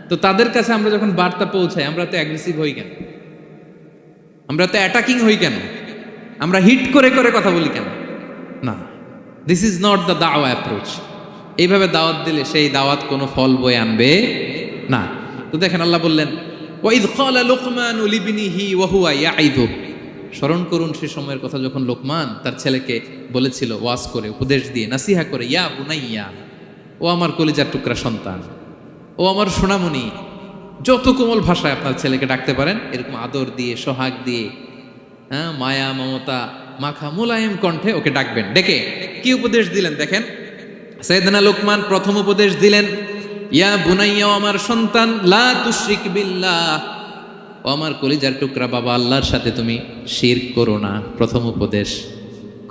তো তাদের কাছে আমরা যখন বার্তা পৌঁছাই, আমরা তো অ্যাগ্রেসিভ হই কেন, আমরা তো অ্যাটাকিং হই কেন, আমরা হিট করে করে কথা বলি কেন? না, দিস ইজ নট দ্য দাওয়া অ্যাপ্রোচ। এইভাবে দাওয়াত দিলে সেই দাওয়াত কোনো ফল বয়ে আনবে না। তো দেখেন আল্লাহ বললেন, ওয়াইদ ক্বালা লুকমানু লিবনিহি ওয়া হুয়া ইয়াইদু, স্মরণ করুন সে সময়ের কথা যখন লোকমান তার ছেলেকে বলেছিল, ওয়াজ করে, উপদেশ দিয়ে, নাসিহা করে, ইয়া বুনাইয়া, ও আমার কলিজার টুকরা সন্তান, ও আমার সোনামণি। যত কোমল ভাষায় আপনার ছেলেকে ডাকতে পারেন, এরকম আদর দিয়ে, সোহাগ দিয়ে, হ্যাঁ, মায়া মমতা মাখা মোলায়েম কণ্ঠে ওকে ডাকবেন। ডেকে কি উপদেশ দিলেন দেখেন। সাইয়েদনা লোকমান প্রথম উপদেশ দিলেন, ইয়া বুনাইয়া, আমার সন্তান, লা তুশরিক বিল্লাহ, ও আমার কলিজার টুকরা বাবা, আল্লাহর সাথে তুমি শিরক করো না। প্রথম উপদেশ,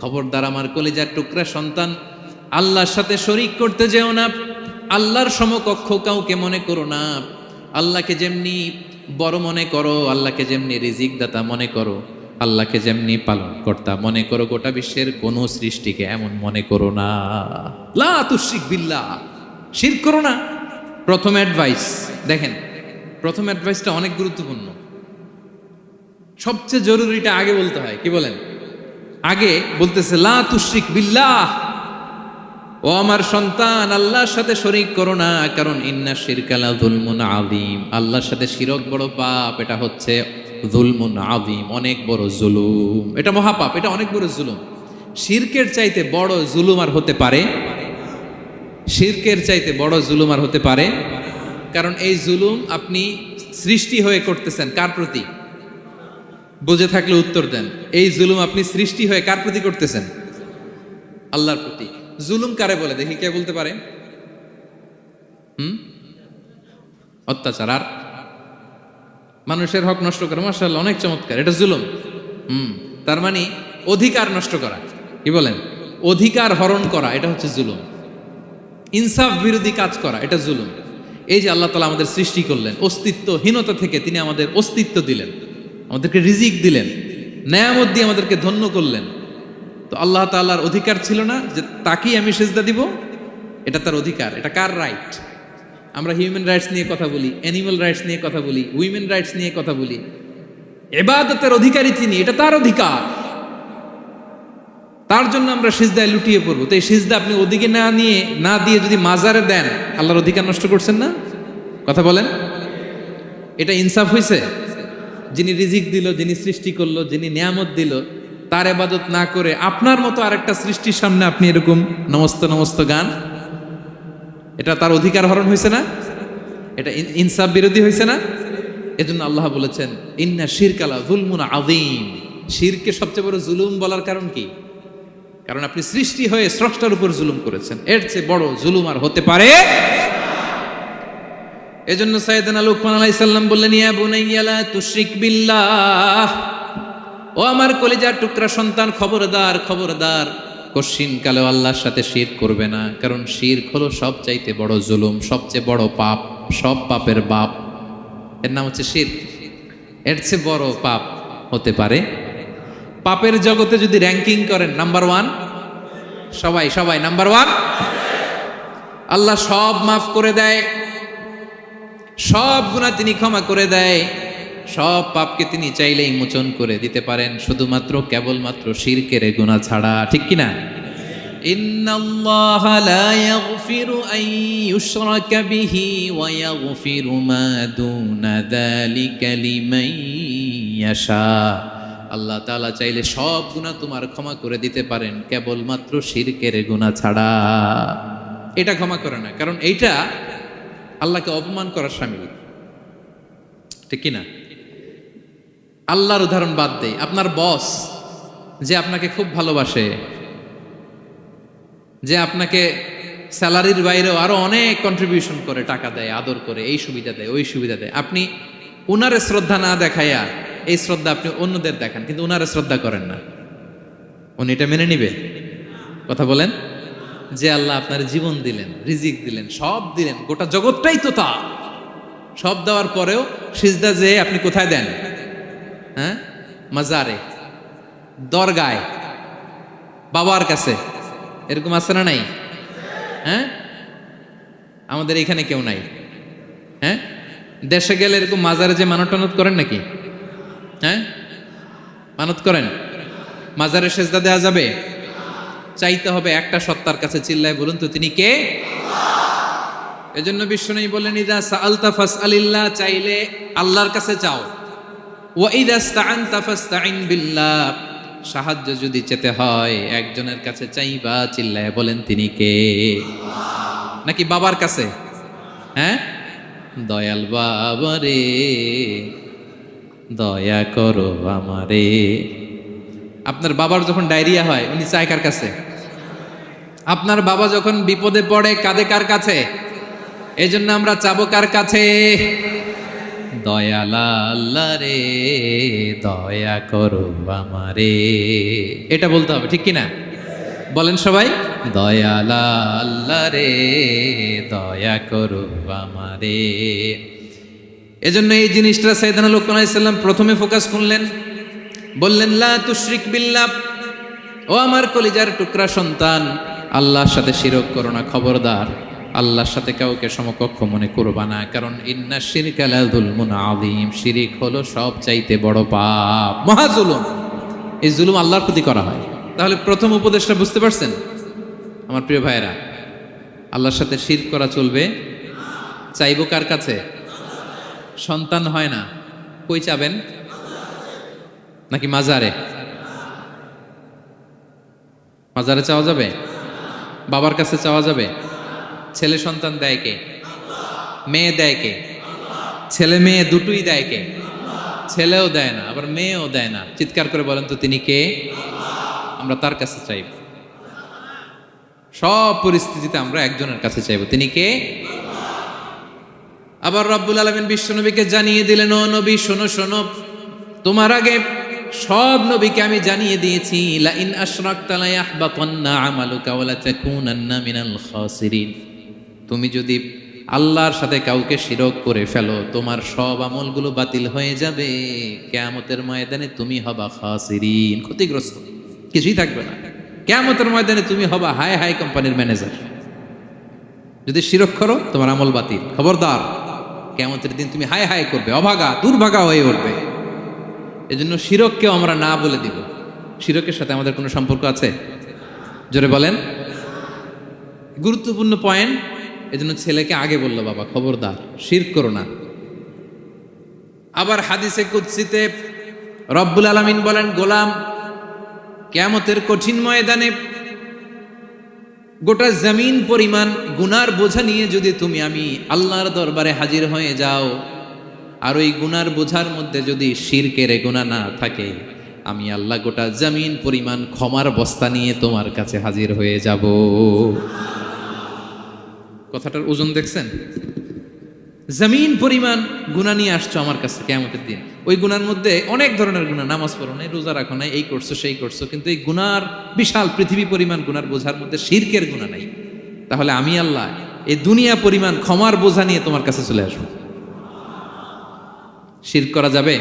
খবরদার আমার কলিজার টুকরা সন্তান, আল্লাহর সাথে শরিক করতে যেও না, আল্লাহর সমকক্ষ কাউকে মনে করো না। আল্লাহকে যেমনি বড় মনে করো, আল্লাহকে যেমনি রিজিক দাতা মনে করো, আল্লাহকে যেমনি পালন কর্তা মনে করো, গোটা বিশ্বের কোন সৃষ্টিকে এমন মনে করো না। লা তুশরিক বিল্লাহ, শিরক করো না। প্রথম অ্যাডভাইস দেখেন, প্রথম অ্যাডভাইসটা অনেক গুরুত্বপূর্ণ, সবচেয়ে জরুরিটা আগে বলতে হয়। কি বলেন? আগে বলতেছে লা তুশরিক বিল্লাহ, ও আমার সন্তান, আল্লাহর সাথে শরীক করো না, কারণ ইন্না শিরকা লা যুলমুন আযীম, আল্লাহর সাথে শিরক বড় পাপ, এটা হচ্ছে যুলমুন আযীম, অনেক বড় জুলুম, এটা মহাপাপ, এটা অনেক বড় জুলুম। শিরকের চাইতে বড় জুলুম আর হতে পারে? শিরকের চাইতে বড় জুলুম আর হতে পারে? কারণ এই জুলুম আপনি সৃষ্টি হয়ে করতেছেন কার প্রতি? বুঝে থাকলে উত্তর দেন। এই জুলুম আপনি সৃষ্টি হয়ে কার প্রতি করতেছেন? আল্লাহর প্রতি। জুলুম কারে বলে দেখি, কে বলতে পারে? অত্যাচার আর মানুষের হক নষ্ট করা, মাশাআল্লাহ অনেক চমৎকার, এটা জুলুম। তার মানে অধিকার নষ্ট করা, কি বলেন? অধিকার হরণ করা, এটা হচ্ছে জুলুম। ইনসাফ বিরোধী কাজ করা, এটা জুলুম। এই যে আল্লাহ তাআলা আমাদের সৃষ্টি করলেন, অস্তিত্বহীনতা থেকে তিনি আমাদের অস্তিত্ব দিলেন, আমাদেরকে রিজিক দিলেন, নেয়ামত দিয়ে আমাদেরকে ধন্য করলেন। তো আল্লাহ তাআলার অধিকার ছিল না যে তাকেই আমি সিজদা দিব? এটা তার অধিকার। এটা কার রাইট? আমরা হিউম্যান রাইটস নিয়ে কথা বলি, অ্যানিমাল রাইটস নিয়ে কথা বলি, উইমেন রাইটস নিয়ে কথা বলি। ইবাদতের অধিকারী তিনি, এটা তার অধিকার। তার জন্য আমরা সিজদায় লুটিয়ে পড়বো। তো এই সিজদা আপনি ওদিকে না দিয়ে যদি মাজারে দেন, আল্লাহর অধিকার নষ্ট করছেন না? কথা বলেন, এটা ইনসাফ হইছে? যিনি রিজিক দিল, যিনি সৃষ্টি করলো, যিনি নিয়ামত দিল, তার ইবাদত না করে আপনার মতো আরেকটা সৃষ্টির সামনে আপনি এরকম নমস্ত নমস্ত গান, এটা তার অধিকার হরণ হয়েছে না? এটা ইনসাফ বিরোধী হয়েছে না? এজন্য আল্লাহ বলেছেন ইন্না শিরকালা যুলমুন আযীম। শিরকে সবচেয়ে বড় জুলুম বলার কারণ কি? কারণ আপনি সৃষ্টি হয়ে স্রষ্টার উপর জুলুম করেছেন। এর চেয়ে বড় জুলুম আর হতে পারে? এজন্য সাইয়েদনা লুকমান আলাইহিস সালাম বললেন, ইয়া বুনাইয়া লা তুশরিক বিল্লাহ, ও আমার কলিজার টুকরা সন্তান, খবরদার খবরদার, কশিন কালে আল্লাহর সাথে শিরক করবে না। কারণ শিরক হলো সবচাইতে বড় জুলুম, সবচেয়ে বড় পাপ, সব পাপের বাপ। এর নাম হচ্ছে শিরক। এর চেয়ে বড় পাপ হতে পারে? পাপের জগতে যদি র্যাঙ্কিং করেন, নাম্বার ওয়ান সবাই নাম্বার ওয়ান। আল্লাহ সব মাফ করে দেয়, সব গুনাহ তিনি ক্ষমা করে দেয়, সব পাপকে তিনি চাইলেই মোচন করে দিতে পারেন, শুধুমাত্র কেবলমাত্র শিরকের গুনাহ ছাড়া। ঠিক কিনা? ইন্নাল্লাহা লা ইয়াগফিরু আন ইউশরাকা বিহি ওয়া ইয়াগফিরু মা দুনা যালিকা লিমান ইয়াশা। আল্লাহ তাআলা চাইলে সব গুনাহ তোমার ক্ষমা করে দিতে পারেন, কেবলমাত্র শিরকের গুনাহ ছাড়া। এটা ক্ষমা করে না, কারণ এইটা আল্লাহকে অপমান করার শামিল। ঠিক কিনা? আল্লাহর উদাহরণ বাদ দেই, আপনার বস যে আপনাকে খুব ভালোবাসে, যে আপনাকে স্যালারির বাইরেও আরো অনেক কন্ট্রিবিউশন করে, টাকা দেয়, আদর করে, এই সুবিধা দেয়, ওই সুবিধা দেয়, আপনি উনারে শ্রদ্ধা না দেখাইয়া এই শ্রদ্ধা আপনি অন্যদের দেখান, কিন্তু উনারে শ্রদ্ধা করেন না, উনি এটা মেনে নিবে? কথা বলেন। যে আল্লাহ আপনার জীবন দিলেন, রিজিক দিলেন, সব দিলেন, গোটা জগৎটাই তো তা, সব দেওয়ার পরেও সিজদা যে আপনি কোথায় দেন? হ্যাঁ, মাজারে, দরগায়, বাবার কাছে। এরকম আছে না নাই? হ্যাঁ, আমাদের এখানে কেউ নাই। হ্যাঁ, দেশে গেলে এরকম মাজারে যে মানত টানত করেন নাকি? হ্যাঁ, মানত করেন? মাজারে সেজদা দেওয়া যাবে? চাইতে হবে একটা সত্তার কাছে, চিল্লায় বলুন তো তিনি কে? এজন্য বিশ্বনবী বললেন, ইযা সাআলতা ফাসআলিল্লাহ, চাইলে আল্লাহর কাছে চাও। ওয়া ইযা ইসতাআনতা ফাসতাইন বিল্লাহ, সাহায্য যদি চেতে হয় একজনের কাছে চাইবা, চিল্লায় বলেন তিনি কে? নাকি বাবার কাছে? হ্যাঁ, দয়াল বাবা রে দয়া করো আমারে। আপনার বাবার যখন ডায়রিয়া হয় উনি চায় কার কাছে? আপনার বাবা যখন বিপদে পড়ে কাঁদে কার কাছে? এই জন্য আমরা চাবো কার কাছে? দয়ালা আল্লাহ রে দয়া করো আমারে, এটা বলতে হবে। ঠিক কিনা? বলেন সবাই, দয়ালা আল্লাহ রে দয়া করো আমারে। এজন্য এই জিনিসটা সাইয়েদনা লুকমান আলাইহিস সালাম প্রথমে ফোকাস করলেন, বললেন লা তুশরিক বিল্লাহ, ও আমার কলিজার টুকরা সন্তান, আল্লাহর সাথে শিরক করো না, খবরদার আল্লাহর সাথে কাউকে সমকক্ষ মনে করবা না। কারণ ইন্না শিরকা লা যুলমুন আযীম, শিরিক হলো সব চাইতে বড় পাপ, মহা জুলুম। এই জুলুম আল্লাহর প্রতি করা হয়। তাহলে প্রথম উপদেশটা বুঝতে পারছেন আমার প্রিয় ভাইয়েরা? আল্লাহর সাথে শিরক করা চলবে। চাইবো কার কাছে? সন্তান হয় না, কই চাবেন? নাকি মাজারে? মাজারে চাওয়া যাবে? বাবার কাছে চাওয়া যাবে? ছেলে সন্তান দেয় কে? মেয়ে দেয় কে? ছেলে মেয়ে দুটোই দেয় কে? ছেলেও দেয় না, আবার মেয়েও দেয় না। চিৎকার করে বলেন তো তিনি কে? আমরা তার কাছে চাইব। সব পরিস্থিতিতে আমরা একজনের কাছে চাইব, তিনি কে? আবার রব্বুল আলামিন বিশ্বনবীকে জানিয়ে দিলেন, ও নবী শোনো শোনো, তোমার আগে সব নবীকে আমি জানিয়ে দিয়েছি, লা ইন আশরাকতা লা ইয়াহবাতান্না আমালুকা ওয়া লা তাকুনান্না মিনাল খাসিরিন। তুমি যদি আল্লাহর সাথে কাউকে শিরক করে ফেলো, তোমার সব আমলগুলো বাতিল হয়ে যাবে, কিয়ামতের ময়দানে তুমি হবা খাসিরিন, ক্ষতিগ্রস্ত, কিছুই থাকবে না। কিয়ামতের ময়দানে তুমি হবা হায় হায় কোম্পানির ম্যানেজার। যদি শিরক করো তোমার আমল বাতিল, খবরদার কিয়ামতের দিন তুমি হায় হায় করবে, অভাগা দুর্ভাগা হয়ে উঠবে। এজন্য শিরককেও আমরা না বলে দিব। শিরকের সাথে আমাদের কোনো সম্পর্ক আছে? জোরে বলেন। গুরুত্বপূর্ণ পয়েন্ট, এজন্য ছেলেকে আগে বললো, বাবা খবরদার শিরক করো না। আবার হাদিসে কুদসিতে রব্বুল আলামিন বলেন, গোলাম কিয়ামতের কঠিন ময়দানে গোটা জমিন পরিমাণ গুনার বোঝা নিয়ে যদি তুমি আমি আল্লাহর দরবারে হাজির হয়ে যাও, আর ওই গুনার বোঝার মধ্যে যদি শিরকের গুনাহ না থাকে, আমি আল্লাহ গোটা জমিন পরিমাণ ক্ষমার বস্তা নিয়ে তোমার কাছে হাজির হয়ে যাব। কথাটার ওজন দেখছেন? জমিন পরিমাণ গুনাহ নিয়ে আসছো আমার কাছে কিয়ামতের দিন। ওই গুনার মধ্যে অনেক ধরনের গুনাহ, নামাজ পড়ো নাই, রোজা রাখো নাই, এই করছো সেই করছো, কিন্তু এই গুনার বিশাল পৃথিবী পরিমাণ গুনার বোঝার মধ্যে শিরকের গুনাহ নাই। তাহলে আমি আল্লাহ এই দুনিয়া পরিমাণ ক্ষমার বোঝা নিয়ে তোমার কাছে চলে আসবো। শিরক করা যাবে?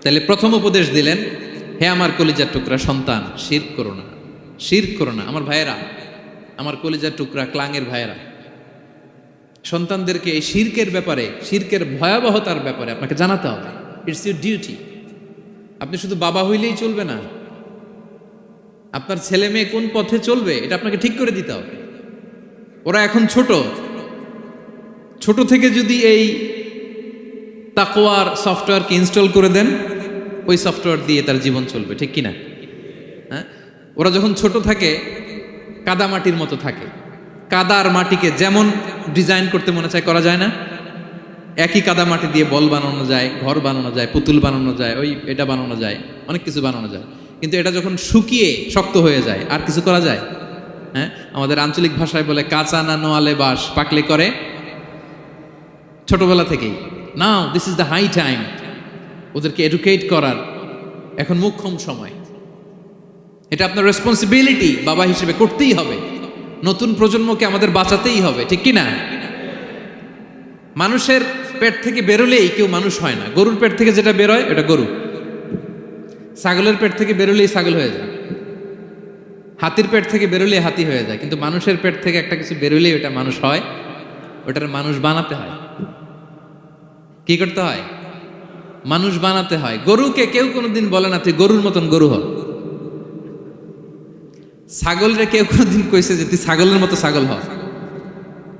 তাহলে প্রথম উপদেশ দিলেন, হে আমার কলিজার টুকরা সন্তান, শিরক করো না, শিরক করো না। আমার ভাইয়েরা, আমার কলিজার টুকরা ক্লাঙের ভাইয়েরা, সন্তানদেরকে এই শিরকের ব্যাপারে, শিরকের ভয়াবহতার ব্যাপারে আপনাকে জানাতে হবে। It's your duty. আপনি শুধু বাবা হইলেই চলবে না, আপনার ছেলে মেয়ে কোন পথে চলবে এটা আপনাকে ঠিক করে দিতে হবে। ওরা এখন ছোট, ছোট থেকে যদি এই তাকওয়ার সফটওয়্যারকে ইনস্টল করে দেন, ওই সফটওয়্যার দিয়ে তার জীবন চলবে, ঠিক কিনা? হ্যাঁ, ওরা যখন ছোট থাকে কাদা মাটির মতো থাকে। কাদার মাটিকে যেমন ডিজাইন করতে মনে চায় করা যায় না? একই কাদা মাটি দিয়ে বল বানানো যায়, ঘর বানানো যায়, পুতুল বানানো যায়, ওই এটা বানানো যায়, অনেক কিছু বানানো যায়। কিন্তু এটা যখন শুকিয়ে শক্ত হয়ে যায়, আর কিছু করা যায়? হ্যাঁ, আমাদের আঞ্চলিক ভাষায় বলে কাঁচা না নোয়ালে বাঁশ, পাকলে করে। ছোটবেলা থেকেই now this is the high time ওদেরকে এডুকেট করার, এখন মোক্ষম সময়। এটা আপনার রেসপন্সিবিলিটি, বাবা হিসেবে করতেই হবে। নতুন প্রজন্মকে আমাদের বাঁচাতেই হবে, ঠিক কি না? মানুষের পেট থেকে বেরোলেই কেউ মানুষ হয় না। গরুর পেট থেকে যেটা বেরোয় এটা গরু, ছাগলের পেট থেকে বেরোলেই ছাগল হয়ে যায়, হাতির পেট থেকে বেরোলেই হাতি হয়ে যায়। কিন্তু মানুষের পেট থেকে একটা কিছু বেরোলেই ওটা মানুষ হয়, ওটার মানুষ বানাতে হয়। কি করতে হয়? মানুষ বানাতে হয়। গরুকে কেউ কোনোদিন বলে না তুই গরুর মতন গরু হ। ছাগলরে কেউ কোনোদিন কইছে যে তুই ছাগলের মতো ছাগল হ।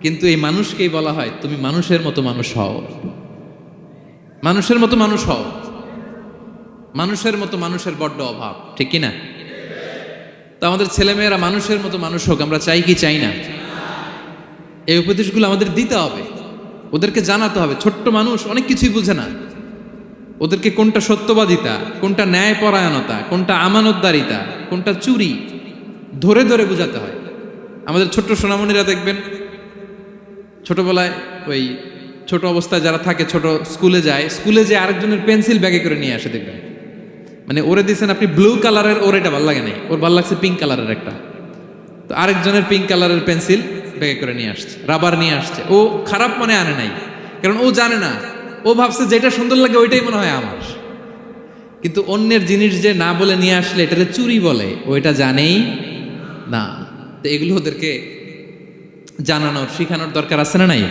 কিন্তু এই মানুষকেই বলা হয় তুমি মানুষের মতো মানুষ হও, মানুষের মতো মানুষ হও। মানুষের মতো মানুষের বড্ড অভাব, ঠিক কি না? তো আমাদের ছেলেমেয়েরা মানুষের মতো মানুষ হোক, আমরা চাই কি চাই না? এই উপদেশগুলো আমাদের দিতে হবে, ওদেরকে জানাতে হবে। ছোট্ট মানুষ অনেক কিছুই বুঝে না, ওদেরকে কোনটা সত্যবাদিতা, কোনটা ন্যায়পরায়ণতা, কোনটা আমানতদারিতা, কোনটা চুরি ধরে ধরে বোঝাতে হয়। আমাদের ছোট্ট সোনামণিরা দেখবেন ছোটবেলায় ওই ছোট অবস্থায় যারা থাকে, ছোট স্কুলে যায়, স্কুলে যে আরেকজনের পেন্সিল ব্যাগে করে নিয়ে আসে দেখবেন। মানে ওরে দিয়েছেন আপনি ব্লু কালারের, ওর এটা ভালো লাগে নাই, ওর ভালো লাগছে পিঙ্ক কালারের একটা, তো আরেকজনের পিঙ্ক কালারের পেন্সিল ব্যাগে করে নিয়ে আসছে, রাবার নিয়ে আসছে। ও খারাপ মনে আনে নাই, কারণ ও জানে না, ও ভাবছে যেটা সুন্দর লাগে ওইটাই মনে হয় আমার। কিন্তু অন্যের জিনিস যে না বলে নিয়ে আসলে এটারে চুরি বলে, ওইটা জানেই না। তো এগুলো ওদেরকে জানানোর, শিখানোর দরকার আছে না নাই?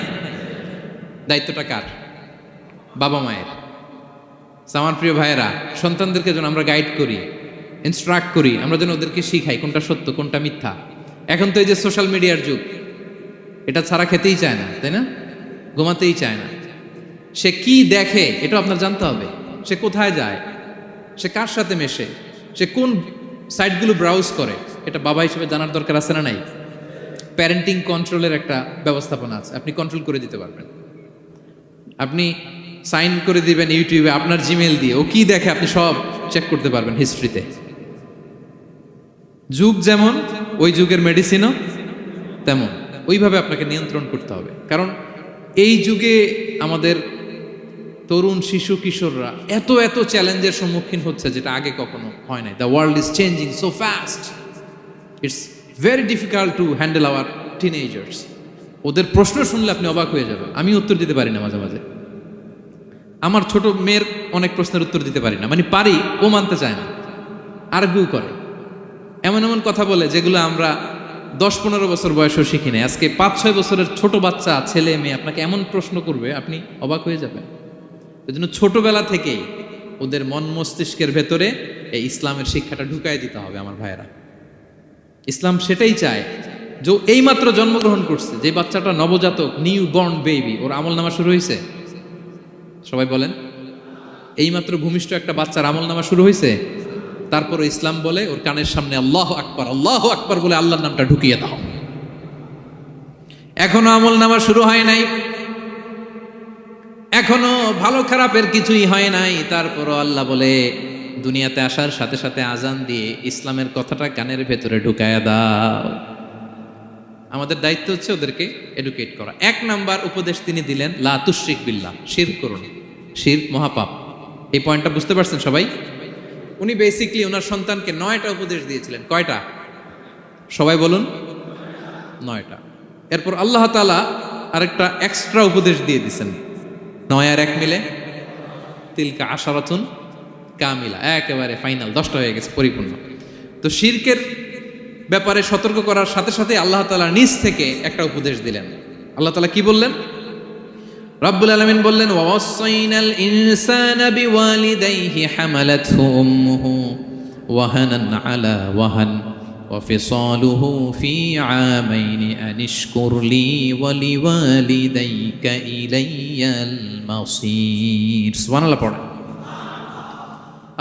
দায়িত্বটা কার? বাবা মায়ের। আমার প্রিয় ভাইয়েরা, সন্তানদেরকে যেন আমরা গাইড করি, ইনস্ট্রাক্ট করি, আমরা যেন ওদেরকে শিখাই কোনটা সত্য কোনটা মিথ্যা। এখন তো এই যে সোশ্যাল মিডিয়ার যুগ, এটা ছাড়া খেতেই চায় না, তাই না? ঘুমাতেই চায় না। সে কি দেখে এটা আপনার জানতে হবে। সে কোথায় যায়, সে কার সাথে মেশে, সে কোন সাইটগুলো ব্রাউজ করে, এটা বাবা হিসেবে জানার দরকার আছে না নাই? প্যারেন্টিং কন্ট্রোলের একটা ব্যবস্থাপনা আছে, আপনি কন্ট্রোল করে দিতে পারবেন। আপনি সাইন করে দিবেন ইউটিউবে আপনার জিমেল দিয়ে, ও কি দেখে আপনি সব চেক করতে পারবেন হিস্ট্রিতে। যুগ যেমন, ওই যুগের মেডিসিনও তেমন, ওইভাবে আপনাকে নিয়ন্ত্রণ করতে হবে। কারণ এই যুগে আমাদের তরুণ শিশু কিশোররা এত এত চ্যালেঞ্জের সম্মুখীন হচ্ছে যেটা আগে কখনো হয় নাই। The world is changing so fast, it's very difficult to handle our teenagers. ওদের প্রশ্ন শুনলে আপনি অবাক হয়ে যাবেন। আমি উত্তর দিতে পারি না মাঝে মাঝে, আমার ছোট মেয়ের অনেক প্রশ্নের উত্তর দিতে পারি না, মানে পারি, ও মানতে চায় না, আর্গুউ করে, এমন এমন কথা বলে যেগুলো আমরা 10-15 বছর বয়সেও শিখি নাই। আজকে 5-6 বছরের ছোট বাচ্চা, ছেলে মেয়ে আপনাকে এমন প্রশ্ন করবে আপনি অবাক হয়ে যাবেন। এই জন্য ছোটবেলা থেকেই ওদের মন মস্তিষ্কের ভেতরে এই ইসলামের শিক্ষাটা ঢুকাই দিতে হবে আমার ভাইয়েরা। ইসলাম সেটাই চায় যে এইমাত্র জন্মগ্রহণ করছে, যে বাচ্চাটা নবজাতক, নিউ বর্ন বেবি, ওর আমল নামা শুরু হয়েছে? সবাই বলেন, এইমাত্র ভূমিষ্ঠ একটা বাচ্চার আমল নামা শুরু হয়েছে? তারপর ইসলাম বলে ওর কানের সামনে আল্লাহু আকবার বলে আল্লাহর নামটা ঢুকিয়ে দাও। এখনো আমল নামা শুরু হয় নাই, এখনো ভালো খারাপের কিছুই হয় নাই, তারপরও আল্লাহ বলে দুনিয়াতে আসার সাথে সাথে আজান দিয়ে ইসলামের কথাটা কানের ভেতরে ঢুকায়া দাও। আমাদের দায়িত্ব হচ্ছে ওদেরকে এডুকেট করা। 1 নাম্বার উপদেশ তিনি দিলেন, লা তুশরিক বিল্লাহ, শিরক করুন। শিরক মহাপাপ। এই পয়েন্টটা বুঝতে পারছেন সবাই? উনি বেসিক্যালি ওনার সন্তানকে 9টা উপদেশ দিয়েছিলেন। কয়টা? সবাই বলুন, 9টা। এরপর আল্লাহ তাআলা আরেকটা এক্সট্রা উপদেশ দিয়ে দিয়েছেন, 9 আর 1 মিলে তিলকা আশারাতুন কামিলা, একেবারে ফাইনাল, 10টা হয়ে গেছে, পরিপূর্ণ। তো শিরকের ব্যাপারে সতর্ক করার সাথে সাথে আল্লাহ তাআলা নিজ থেকে একটা উপদেশ দিলেন। আল্লাহ তাআলা কি বললেন? রব্বুল আলামিন বললেন, ওয়াসাইনাল ইনসানা বিওয়ালিদাইহি হামালাতহু উম্মুহু ওয়াহানান আলা ওয়াহান ওয়া ফিসালুহু ফি আমাইনি আনিশকুর লি ওয়া লিওয়ালিদাইকা ইলাইয়াল মাসির। সুবহানাল্লাহ পড়ে।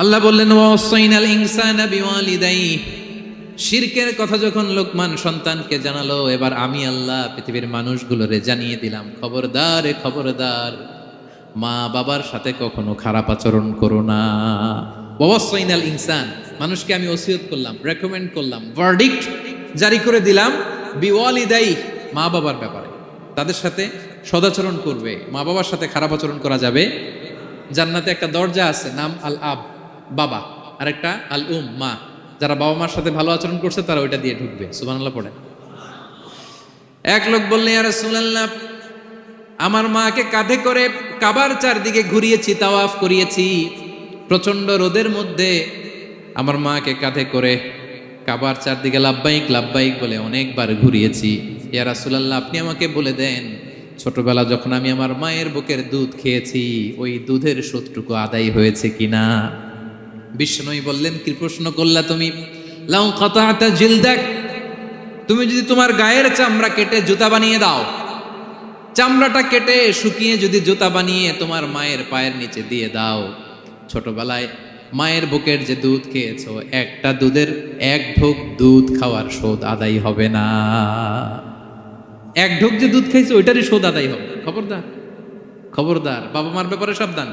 আল্লাহ বললেন, ওয়াসাইনাল ইনসানা বিওয়ালিদাইহি, শিরকের কথা যখন লোকমান সন্তানকে জানালো, এবার আমি আল্লাহ পৃথিবীর মানুষগুলোরে জানিয়ে দিলাম, খবরদার খবরদার, মা বাবার সাথে কখনো খারাপ আচরণ করো না। ওয়াসাইনাল ইনসান, মানুষকে আমি ওসিয়ত করলাম, রেকমেন্ড করলাম, ভার্ডিক্ট জারি করে দিলাম, বিওয়ালিদাই, মা বাবার ব্যাপারে তাদের সাথে সদাচরণ করবে, মা বাবার সাথে খারাপ আচরণ করা যাবে। জান্নাতে একটা দরজা আছে, নাম আল আব, বাবা, আর একটা আল মা। যারা বাবা মার সাথে ভালো আচরণ করছে তারা ওইটা দিয়ে ঢুকবে। সুবহানাল্লাহ পড়ে। এক লোক বললেন, ইয়া রাসূলুল্লাহ, আমার মাকে কাঁধে করে কাবার চারদিকে ঘুরিয়েছি, তাওয়াফ করিয়েছি, প্রচন্ড রোদের মধ্যে আমার মাকে কাঁধে করে কাবার চারদিকে লাব্বাইক লাব্বাইক বলে অনেকবার ঘুরিয়েছি। ইয়া রাসূলুল্লাহ, আপনি আমাকে বলে দেন, ছোটবেলা যখন আমি আমার মায়ের বুকের দুধ খেয়েছি, ওই দুধের শোধটুকু আদায় হয়েছে কিনা? বিষ্ণুই বললেন, কি প্রশ্ন করলা তুমি? লাউ কাতাতা জিলদাক, তুমি যদি তোমার গায়ের চামড়া কেটে জুতা বানিয়ে দাও, চামড়াটা কেটে শুকিয়ে যদি জুতা বানিয়ে তোমার মায়ের পায়ের নিচে দিয়ে দাও, ছোটবেলায় মায়ের বুকের যে দুধ খেয়েছো, একটা দুধের 1 ঢোক দুধ খাওয়ার শোধ আদায় হবে না। 1 ঢোক যে দুধ খাইছো ওইটারই শোধ আদায় হবে। খবরদার খবরদার, বাবা মার ব্যাপারে সাবধান।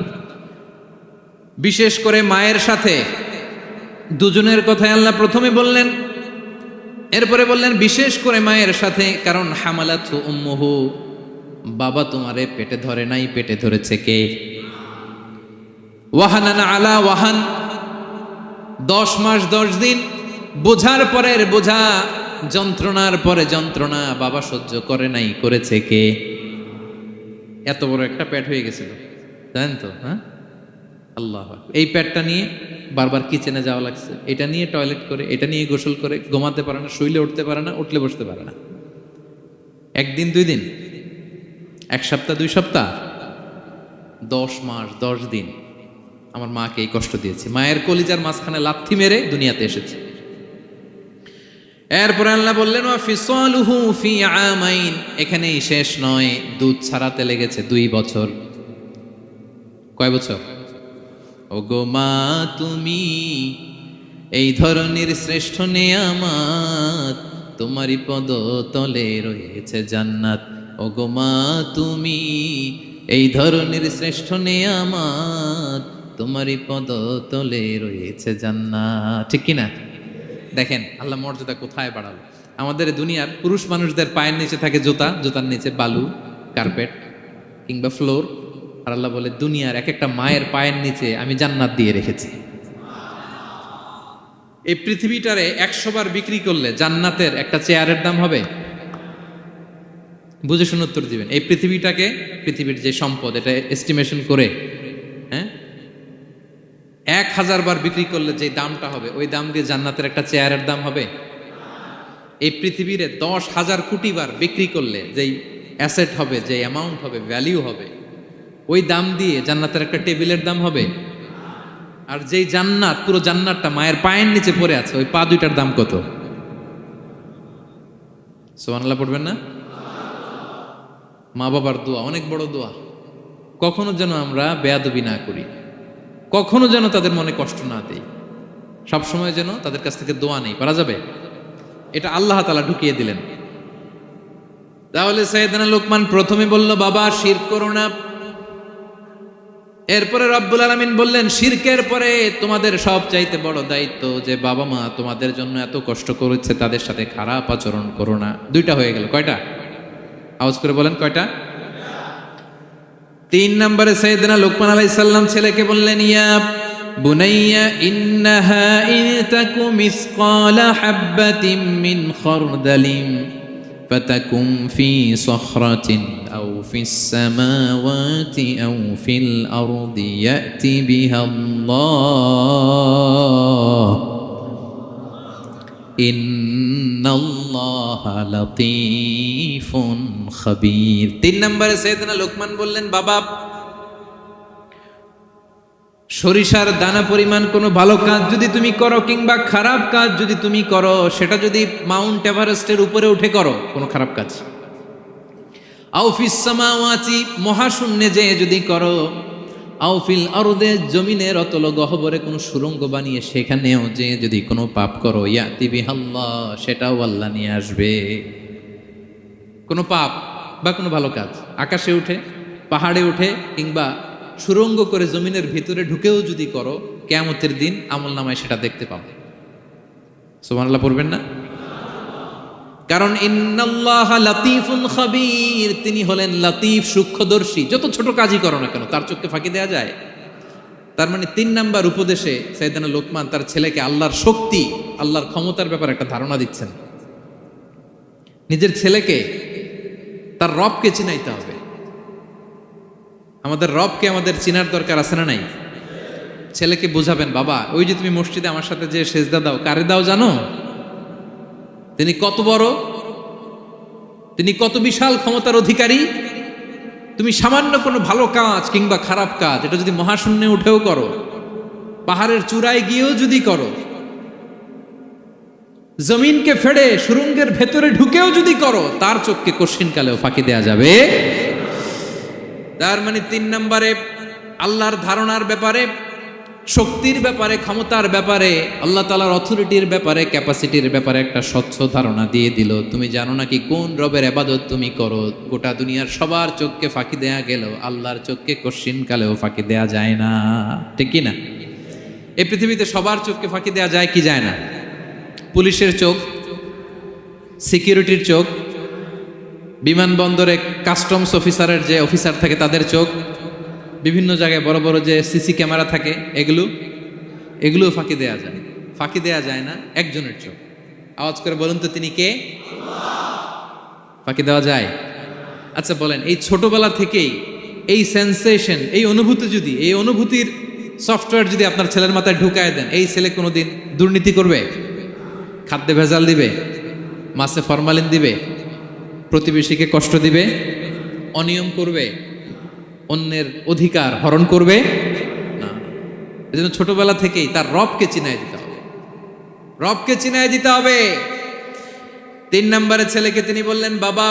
বিশেষ করে মায়ের সাথে, দুজনের কথাই আল্লাহ প্রথমে বললেন, এরপরে বললেন বিশেষ করে মায়ের সাথে, কারণ হামালাতহু উম্মুহু, বাবা তোমারে পেটে ধরে নাই, পেটে ধরেছে কে? ওয়াহানান আলা ওয়াহান, 10 মাস 10 দিন বোঝার পরের বোঝা, যন্ত্রণার পরে যন্ত্রণা বাবা সহ্য করে নাই, করেছে কে? এত বড় একটা পেট হয়ে গেছিল, জানেন তো? হ্যাঁ, আল্লাহ। এই পেটটা নিয়ে বারবার কিচেনে যাওয়া লাগছে, এটা নিয়ে টয়লেট করে, এটা নিয়ে গোসল করে, ঘুমাতে পারে না, শুইলে উঠতে পারে না, উঠলে বসতে পারে না। 1 দিন 2 দিন, 1 সপ্তাহ 2 সপ্তাহ, 10 মাস 10 দিন আমার মাকে এই কষ্ট দিয়েছে। মায়ের কলিজার মাঝখানে লাথি মেরে দুনিয়াতে এসেছে। এরপরে আল্লাহ বললেন, ওয়া ফিসালুহু ফি আমাইন, এখানেই শেষ নয়, দুধ ছাড়াতে লেগেছে 2 বছর। কয় বছর? ওগো মা, তুমি এই ধরনের শ্রেষ্ঠ নেয়ামত, তোমারই পদ তলে রয়েছে জান্নাত। ওগো মা, তুমি এই ধরনের শ্রেষ্ঠ নেয়ামত, তোমারই পদ তলে রয়েছে জান্নাত। ঠিক কিনা? দেখেন আল্লাহ মর্যাদা কোথায় বাড়ালো। আমাদের দুনিয়ার পুরুষ মানুষদের পায়ের নিচে থাকে জুতা, জুতার নিচে বালু, কার্পেট কিংবা ফ্লোর। আর আল্লাহ বলে, দুনিয়ার এক একটা মায়ের পায়ের নিচে আমি জান্নাত দিয়ে রেখেছি। এই পৃথিবীটারে 100 বার বিক্রি করলে জান্নাতের একটা চেয়ারের দাম হবে? বুঝে শুনে উত্তর দিবেন। এই পৃথিবীটাকে, পৃথিবীর যে সম্পদ, এটা এস্টিমেশন করে, হ্যাঁ, 1000 বার বিক্রি করলে যে দামটা হবে, ওই দাম দিয়ে জান্নাতের একটা চেয়ারের দাম হবে? এই পৃথিবীরে 10,000 কোটি বার বিক্রি করলে যেই অ্যাসেট হবে, যে অ্যামাউন্ট হবে, ভ্যালিউ হবে, ওই দাম দিয়ে জান্নাতের একটা টেবিলের দাম হবে? আর যেই জান্নাত, পুরো জান্নাতটা মায়ের পায়ের নিচে পড়ে আছে, ওই পা দুইটার দাম কত? সুবহানাল্লাহ পড়বেন না? মা বাবার দোয়া অনেক বড় দোয়া। কখনো যেন আমরা বেয়াদবি না করি, কখনো যেন তাদের মনে কষ্ট না দেই, সবসময় যেন তাদের কাছ থেকে দোয়া নেই। পারা যাবে? এটা আল্লাহ তাআলা ঢুকিয়ে দিলেন। তাহলে সাইয়েদনা লোকমান প্রথমে বলল, বাবা শিরক করো না। এরপরে রব্বুল আলামিন বললেন, শিরকের পরে তোমাদের সব চাইতে বড় দায়িত্ব যে বাবা মা তোমাদের জন্য এত কষ্ট করেছে, তাদের সাথে খারাপ আচরণ করো না। দুইটা হয়ে গেল। কয়টা? আওয়াজ করে বলেন কয়টা? 3 নম্বরে সাইয়েদনা লোকমান আলাইহিস সালাম ছেলেকে বললেন, ইয়া বুনাইয়া ইন্নাহা ইন তাকু মিসকালা হাববাতিন মিন খারদালিন ফাতাকুম ফি সখরাতিন আও ফিস সামাওয়াতি আও ফিল আরদি ইয়াতি বিহাল্লাহ ইন্নাল্লাহা লাতীফুন খাবীর। 3 নম্বরে সাইয়েদনা লোকমান বললেন, বাবা সরিষার দানা পরিমাণ কোনো ভালো কাজ যদি তুমি করো কিংবা খারাপ কাজ যদি তুমি করো, সেটা যদি মাউন্ট এভারেস্টের উপরে উঠে করো কোনো খারাপ কাজ, আও ফিস সামাওয়াতি মহাশূন্যে যে যদি করো, আও ফিল আরদে জমিনের অতল গহ্বরে কোনো সুড়ঙ্গ বানিয়ে সেখানেও যে যদি কোনো পাপ করো, ইয়াতি বিহাল্লাহ সেটাও আল্লাহ নিয়ে আসবে। কোনো পাপ বা কোনো ভালো কাজ আকাশে উঠে, পাহাড়ে উঠে কিংবা সুড়ঙ্গ করে জমিনের ভিতরে ঢুকেও যদি করো, কিয়ামতের দিন আমলনামায় সেটা দেখতে পাবে। সুবহানাল্লাহ পড়বেন না? কারণ ইন্নাল্লাহা লাতীফুন খাবীর, তিনি হলেন লাতীফ সূক্ষ্মদর্শী। যত ছোট কাজই করো না কেন তার চোখে ফাঁকি দেওয়া যায়। তার মানে 3 নাম্বার উপদেশে সাইয়েদনা লোকমান তার ছেলেকে আল্লাহর শক্তি, আল্লাহর ক্ষমতার ব্যাপারে একটা ধারণা দিচ্ছেন। নিজের ছেলেকে তার রবকে চিনাইতে হবে। আমাদের রবকে আমাদের চিনার দরকার আছে না নাই? ছেলেকে বোঝাবেন, বাবা ওই যে তুমি মসজিদে আমার সাথে যে সেজদা দাও, কারে দাও জানো? তিনি কত বড়, তিনি কত বিশাল ক্ষমতার অধিকারী। তুমি সামান্য কোনো ভালো কাজ কিংবা খারাপ কাজ এটা যদি মহাশূন্যে উঠেও করো, পাহাড়ের চূড়ায় গিয়েও যদি করো, জমিনকে ফেড়ে সুড়ঙ্গের ভেতরে ঢুকেও যদি করো, তার চোখকে কশিনকালেও ফাঁকি দেয়া যাবে। তার মানে 3 নম্বরে আল্লাহর ধারণার ব্যাপারে, শক্তির ব্যাপারে, ক্ষমতার ব্যাপারে, আল্লাহ তাআলার অথরিটির ব্যাপারে, ক্যাপাসিটির ব্যাপারে একটা স্বচ্ছ ধারণা দিয়ে দিল। তুমি জানো নাকি কোন রবের ইবাদত তুমি করো? গোটা দুনিয়ার সবার চোখকে ফাঁকি দেয়া গেল, আল্লাহর চোখকে কশিনকালেও ফাঁকি দেয়া যায় না। ঠিক কি না? এই পৃথিবীতে সবার চোখকে ফাঁকি দেয়া যায় কি যায় না? পুলিশের চোখ, সিকিউরিটির চোখ, বিমানবন্দরে কাস্টমস অফিসারের যে অফিসার থাকে তাদের চোখ, বিভিন্ন জায়গায় বড় বড় যে সিসি ক্যামেরা থাকে, এগুলো ফাঁকি দেয়া যায়। ফাঁকি দেয়া যায় না একজনের চোখ। আওয়াজ করে বলুন তো তিনি কে? ফাঁকি দেওয়া যায়? আচ্ছা বলেন, এই ছোটবেলা থেকেই এই সেন্সেশন, এই অনুভূতি যদি, এই অনুভূতির সফটওয়্যার যদি আপনার ছেলের মাথায় ঢুকায় দেন, এই ছেলে কোনোদিন দুর্নীতি করবে? খাদ্যে ভেজাল দিবে? মাছে ফরমালিন দিবে? প্রতিবেশীকে কষ্ট দিবে? অনিয়ম করবে? অন্যের অধিকার হরণ করবে না। এজন্য ছোটবেলা থেকেই তার রবকে চিনায় দিতে হবে, রবকে চিনায় দিতে হবে। 3 নম্বরে ছেলেকে তিনি বললেন, বাবা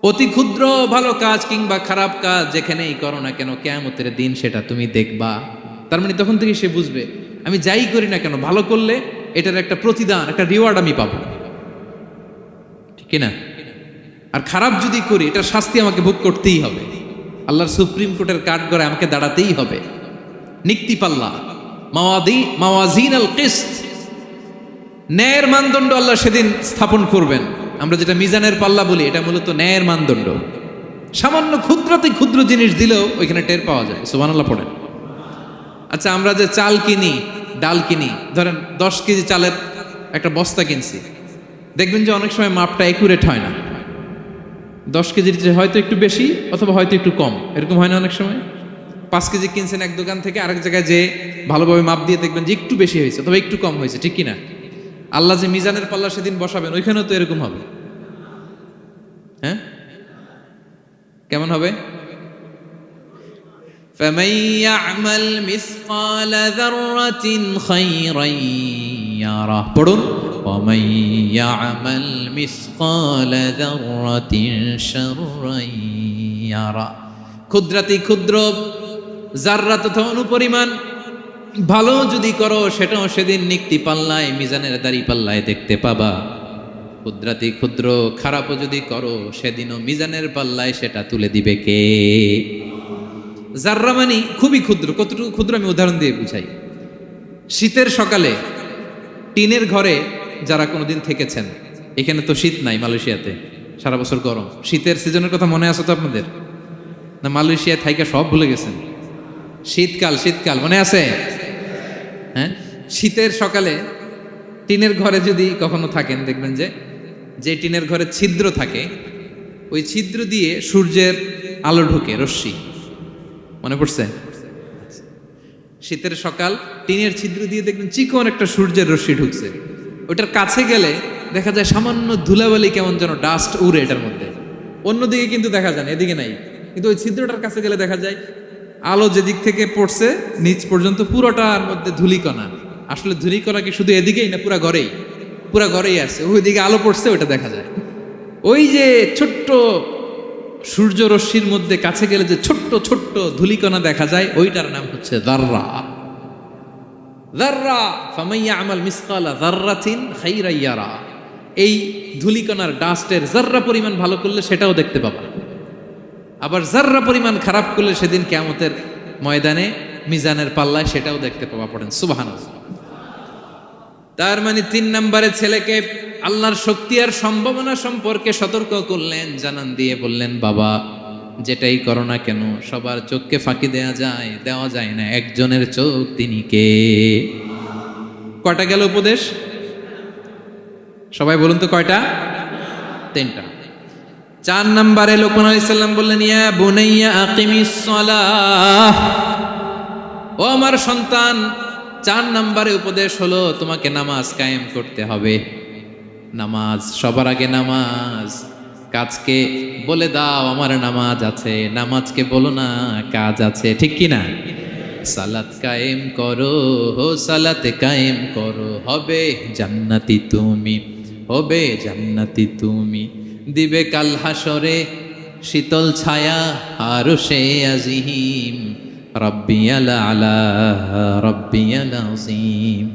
অতি ক্ষুদ্র ভালো কাজ কিংবা খারাপ কাজ যেখানেই করো না কেন, কিয়ামতের দিন সেটা তুমি দেখবা। তার মানে তখন থেকে সে বুঝবে, আমি যাই করি না কেন ভালো করলে এটার একটা প্রতিদান, একটা রিওয়ার্ড আমি পাবো, ঠিক না? আর খারাপ যদি করি এটার শাস্তি আমাকে ভোগ করতেই হবে। আল্লাহর সুপ্রিম কোর্টের কাঠগড়ায় আমাকে দাঁড়াতেই হবে। নিক্তি পাল্লা, মাওয়াজিন আল কিসত, ন্যায়ের মানদণ্ড আল্লাহ সেদিন স্থাপন করবেন। আমরা যেটা মিজানের পাল্লা বলি, এটা মূলত ন্যায়ের মানদণ্ড। সামান্য ক্ষুদ্রাতি ক্ষুদ্র জিনিস দিলেও ওইখানে টের পাওয়া যায়। সুবহানাল্লাহ পড়েন। আচ্ছা আমরা যে চাল কিনি, ডাল কিনি, ধরেন 10 কেজি চালের একটা বস্তা কিনছি, দেখবেন যে অনেক সময় মাপটা একুরেট হয় না। 10 কেজির যে হয়তো একটু বেশি অথবা হয়তো একটু কম, এরকম হয় না অনেক সময়? 5 কেজি কিনছেন এক দোকান থেকে, আরেক জায়গায় যে ভালোভাবে মাপ দিয়ে দেখবেন যে একটু বেশি হয়েছে অথবা একটু কম হয়েছে, ঠিক কিনা? আল্লাহ যে মিজানের পাল্লা সেদিন বসাবেন ওইখানেও তো এরকম হবে। হ্যাঁ, কেমন হবে? فَمَن يَعْمَلْ مِثْقَالَ ذَرَّةٍ خَيْرًا يَرَهُ, পড়ুন, وَمَن يَعْمَلْ মিসকালা যাররাতিন শাররান ইয়ারা। ক্ষুদ্রাতি ক্ষুদ্র যাররা তথা অনুপরিমাণ ভালো যদি করো সেটাও সেদিন নিক্তি পাল্লায়, মিজানের দাড়ি পাল্লায় দেখতে পাবা। ক্ষুদ্রাতি ক্ষুদ্র খারাপও যদি করো সেদিনও মিজানের পাল্লায় সেটা তুলে দিবে কে? যাররা মানে খুবই ক্ষুদ্র। কতটুকু ক্ষুদ্র আমি উদাহরণ দিয়ে বুঝাই। শীতের সকালে টিনের ঘরে যারা কোনোদিন থেকেছেন, এখানে তো শীত নাই, মালয়েশিয়াতে সারা বছর গরম। শীতের সিজনের কথা মনে আছে তো আপনাদের? না মালয়েশিয়ায় থাইকা সব ভুলে গেছেন? শীতকাল শীতকাল মনে আছে? হ্যাঁ, শীতের সকালে টিনের ঘরে যদি কখনো থাকেন দেখবেন যে টিনের ঘরে ছিদ্র থাকে, ওই ছিদ্র দিয়ে সূর্যের আলো ঢুকে, রশ্মি। মনে পড়ছে? শীতের সকাল টিনের ছিদ্র দিয়ে দেখবেন চিকন একটা সূর্যের রশ্মি ঢুকছে। ওটার কাছে গেলে দেখা যায় সামান্য ধুলাবালি, কেমন যেন ডাস্ট উড়ে এটার মধ্যে। অন্যদিকে কিন্তু দেখা যায় না, এদিকে নাই, কিন্তু ওই ছিদ্রটার কাছে গেলে দেখা যায় আলো যেদিক থেকে পড়ছে নিচ পর্যন্ত পুরোটার মধ্যে ধূলিকণা। আসলে ধূলিকণা কি শুধু এদিকেই না, পুরা ঘরেই আছে। ওইদিকে আলো পড়ছে, ওইটা দেখা যায়। ওই যে ছোট্ট সূর্য রশ্মির মধ্যে কাছে গেলে যে ছোট্ট ছোট্ট ধূলিকণা দেখা যায়, ওইটার নাম হচ্ছে যাররা। যাররা ফামাইয়া আমাল মিসকালা যাররাতিন খাইরান ইয়ারা। এই ধূলিকণার ডাস্টের যাররা পরিমাণ ভালো করলে সেটাও দেখতে পাবা, আবার যাররা পরিমাণ খারাপ করলে সেদিন কিয়ামতের ময়দানে মিজানের পাল্লায় সেটাও দেখতে পাবা। পড়েন সুবহানাল্লাহ। তার মানে 3 নম্বরে ছেলেকে আল্লাহর শক্তি আর সম্ভাবনা সম্পর্কে সতর্ক করলেন, জানান দিয়ে বললেন, বাবা যেটাই করো না কেন সবার চোখকে ফাঁকি দেওয়া যায় না, একজনের চোখ, তিনি কে? কয়টা গেল উপদেশ? সবাই বলুন তো কয়টা? 3টা। 4 নম্বরে লোকমান আলাইহিস সালাম বললেন, ইয়া বুনাইয়া আকিমিস সালাহ। ও আমার সন্তান, 4 নম্বরে উপদেশ হলো তোমাকে নামাজ কায়েম করতে হবে। নামাজ, সবার আগে নামাজ। কাজকে বলে দাও আমার নামাজ আছে, নামাজকে বলো না কাজ আছে, ঠিক কি না? সালাত কায়েম করো, সালাতে কায়েম করো, হবে জান্নাতি তুমি, হবে জান্নাতি তুমি। দিবে কাল হাসরে শীতল ছায়া আরশে আজিম, রব্বিয়াল আলা রব্বিয়াল আযীম,